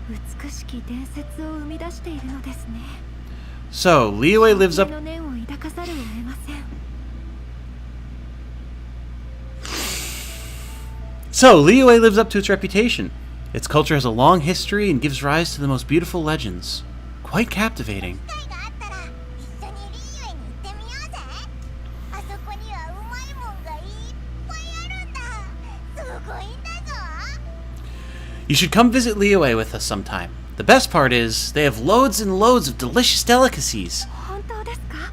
美しき伝説を生み出しているのですね。 So, Liyue lives up... 尊敬の念を抱かざるを得ません。 So, Liyue lives up to its reputation. Its culture has a long history and gives rise to the most beautiful legends. Quite captivating. 機会があったら一緒にリーユエに行ってみようぜ。あそこにはうまいもんがいっぱいあるんだ。すごいんだぞ。 You should come visit Liyue with us sometime. The best part is, they have loads and loads of delicious delicacies. 本当ですか？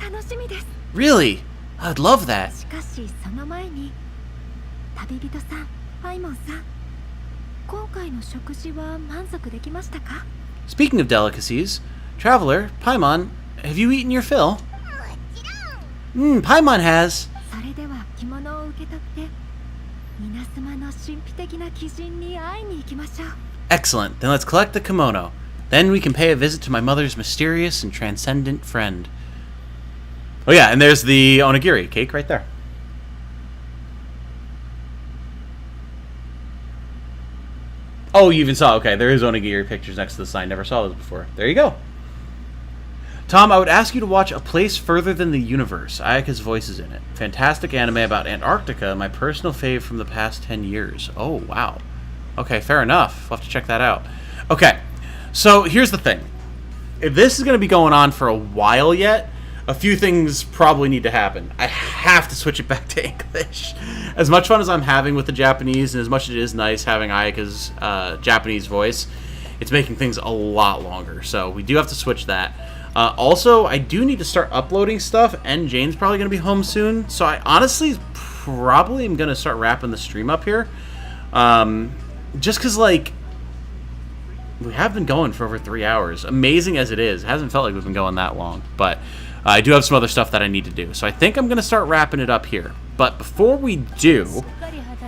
楽しみです。 Really? I'd love that. しかしその前に、旅人さん、パイモンさん、今回の食事は満足できましたか？ Speaking of delicacies, Traveler, Paimon, have you eaten your fill? もちろん。 Paimon has. それでは着物を受け取って稲妻の神秘的な鬼人に会いに行きましょう。 Excellent. Then let's collect the kimono. Then we can pay a visit to my mother's mysterious and transcendent friend. Oh yeah, and there's the onigiri cake right there. Oh, you even saw. Okay, there is onigiri pictures next to the sign. Never saw those before. There you go. Tom, I would ask you to watch A Place Further Than the Universe. Ayaka's voice is in it. Fantastic anime about Antarctica, my personal fave from the past 10 years. Oh, wow. Okay, fair enough. We'll have to check that out. Okay, so here's the thing. If this is going to be going on for a while yet, a few things probably need to happen. I have to switch it back to English. As much fun as I'm having with the Japanese, and as much as it is nice having Ayaka's Japanese voice, it's making things a lot longer. So we do have to switch that. Also, I do need to start uploading stuff, and Jane's probably going to be home soon. So I honestly probably am going to start wrapping the stream up here. Just because, like, we have been going for over 3 hours. Amazing as it is. It hasn't felt like we've been going that long. But I do have some other stuff that I need to do. So I think I'm going to start wrapping it up here. But before we do,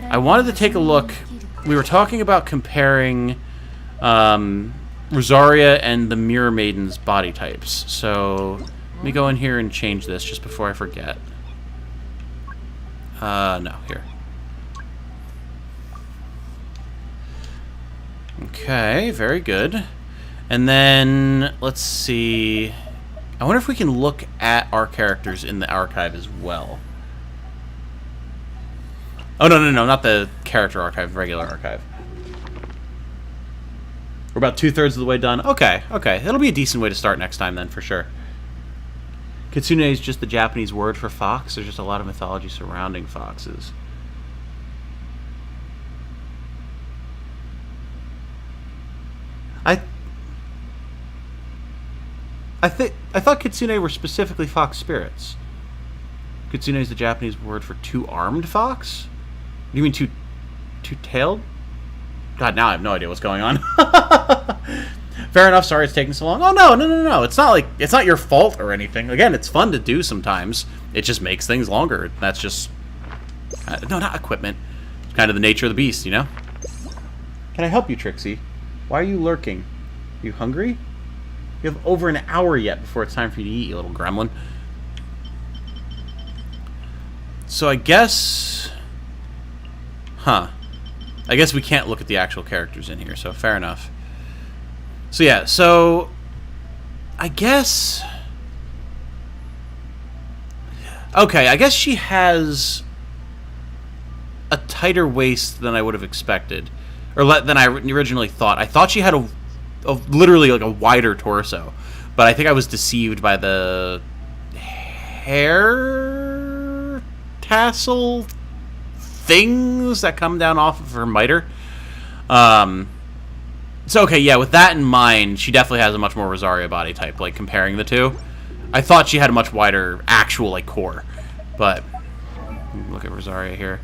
I wanted to take a look. We were talking about comparing Rosaria and the Mirror Maiden's body types. So let me go in here and change this just before I forget. No, here. Okay, very good. And then, let's see. I wonder if we can look at our characters in the archive as well. Oh, no, not the character archive, regular archive. We're about 2/3 of the way done. Okay. It'll be a decent way to start next time then, for sure. Kitsune is just the Japanese word for fox. There's just a lot of mythology surrounding foxes. I thought Kitsune were specifically fox spirits. Kitsune is the Japanese word for two-armed fox? Do you mean two-tailed? God, now I have no idea what's going on. Fair enough. Sorry it's taking so long. Oh, no. It's not your fault or anything. Again, it's fun to do sometimes. It just makes things longer. That's just... no, not equipment. It's kind of the nature of the beast, you know? Can I help you, Trixie? Why are you lurking? You hungry? You have over an hour yet before it's time for you to eat, you little gremlin. So I guess... I guess we can't look at the actual characters in here, so fair enough. So yeah, so... I guess... Okay, I guess she has a tighter waist than I would have expected. Or than I originally thought. I thought she had a literally like a wider torso. But I think I was deceived by the hair tassel things that come down off of her miter. So okay, yeah, with that in mind, she definitely has a much more Rosaria body type, like comparing the two. I thought she had a much wider actual like core. But look at Rosaria here.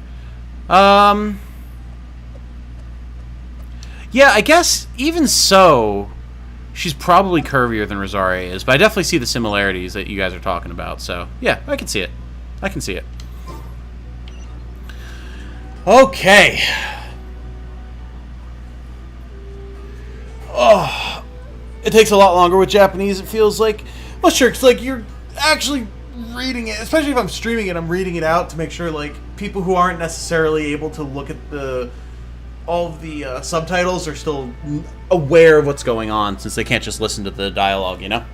Yeah, I guess even so, she's probably curvier than Rosaria is, but I definitely see the similarities that you guys are talking about. So yeah, I can see it. Okay. Oh, it takes a lot longer with Japanese. It feels like, well, sure, it's like you're actually reading it, especially if I'm streaming it. I'm reading it out to make sure, like, people who aren't necessarily able to look at all of the subtitles are still aware of what's going on, since they can't just listen to the dialogue, you know?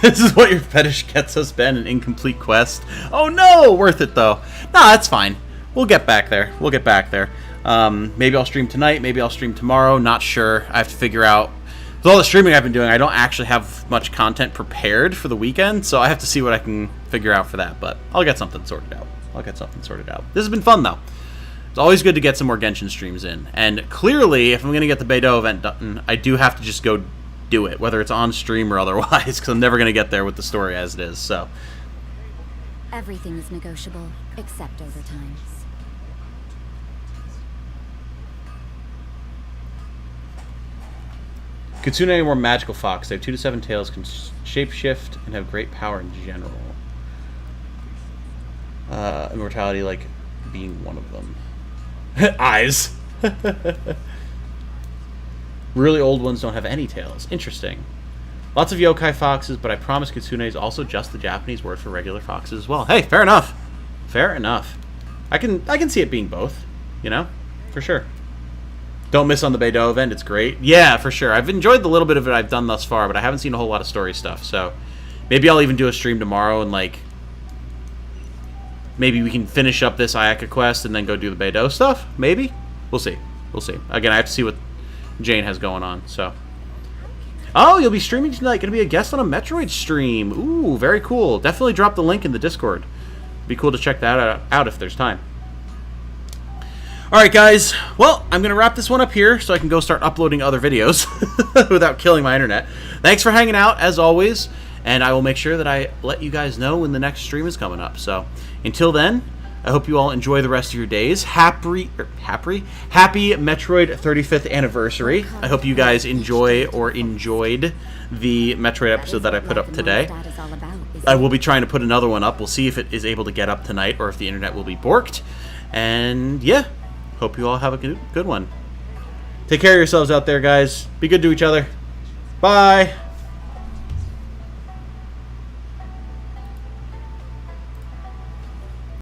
This is what your fetish gets us, Ben, an incomplete quest. Oh no! Worth it, though. Nah, that's fine. We'll get back there. Maybe I'll stream tonight, maybe I'll stream tomorrow, not sure. I have to figure out. With all the streaming I've been doing, I don't actually have much content prepared for the weekend, so I have to see what I can figure out for that, but I'll get something sorted out. This has been fun, though. It's always good to get some more Genshin streams in. And clearly, if I'm going to get the BotW event done, I do have to just go do it, whether it's on stream or otherwise, because I'm never going to get there with the story as it is, so. Everything is negotiable, except overtime. Kitsune are more magical fox. They have 2 to 7 tails, can shapeshift, and have great power in general. Immortality, like, being one of them. Eyes. Really old ones don't have any tails. Interesting. Lots of yokai foxes, but I promise Kitsune is also just the Japanese word for regular foxes as well. Hey, fair enough. I can see it being both, you know? For sure. Don't miss on the BotW event, it's great. Yeah, for sure. I've enjoyed the little bit of it I've done thus far, but I haven't seen a whole lot of story stuff, so maybe I'll even do a stream tomorrow and, like, maybe we can finish up this Ayaka quest and then go do the BotW stuff? Maybe? We'll see. Again, I have to see what Jane has going on, so. Oh, you'll be streaming tonight. Going to be a guest on a Metroid stream. Ooh, very cool. Definitely drop the link in the Discord. Be cool to check that out if there's time. Alright guys, well, I'm going to wrap this one up here so I can go start uploading other videos without killing my internet. Thanks for hanging out, as always, and I will make sure that I let you guys know when the next stream is coming up. So, until then, I hope you all enjoy the rest of your days. Happy Metroid 35th anniversary. I hope you guys enjoyed the Metroid episode that I put up today. I will be trying to put another one up. We'll see if it is able to get up tonight or if the internet will be borked. And yeah. Hope you all have a good one. Take care of yourselves out there, guys. Be good to each other. Bye.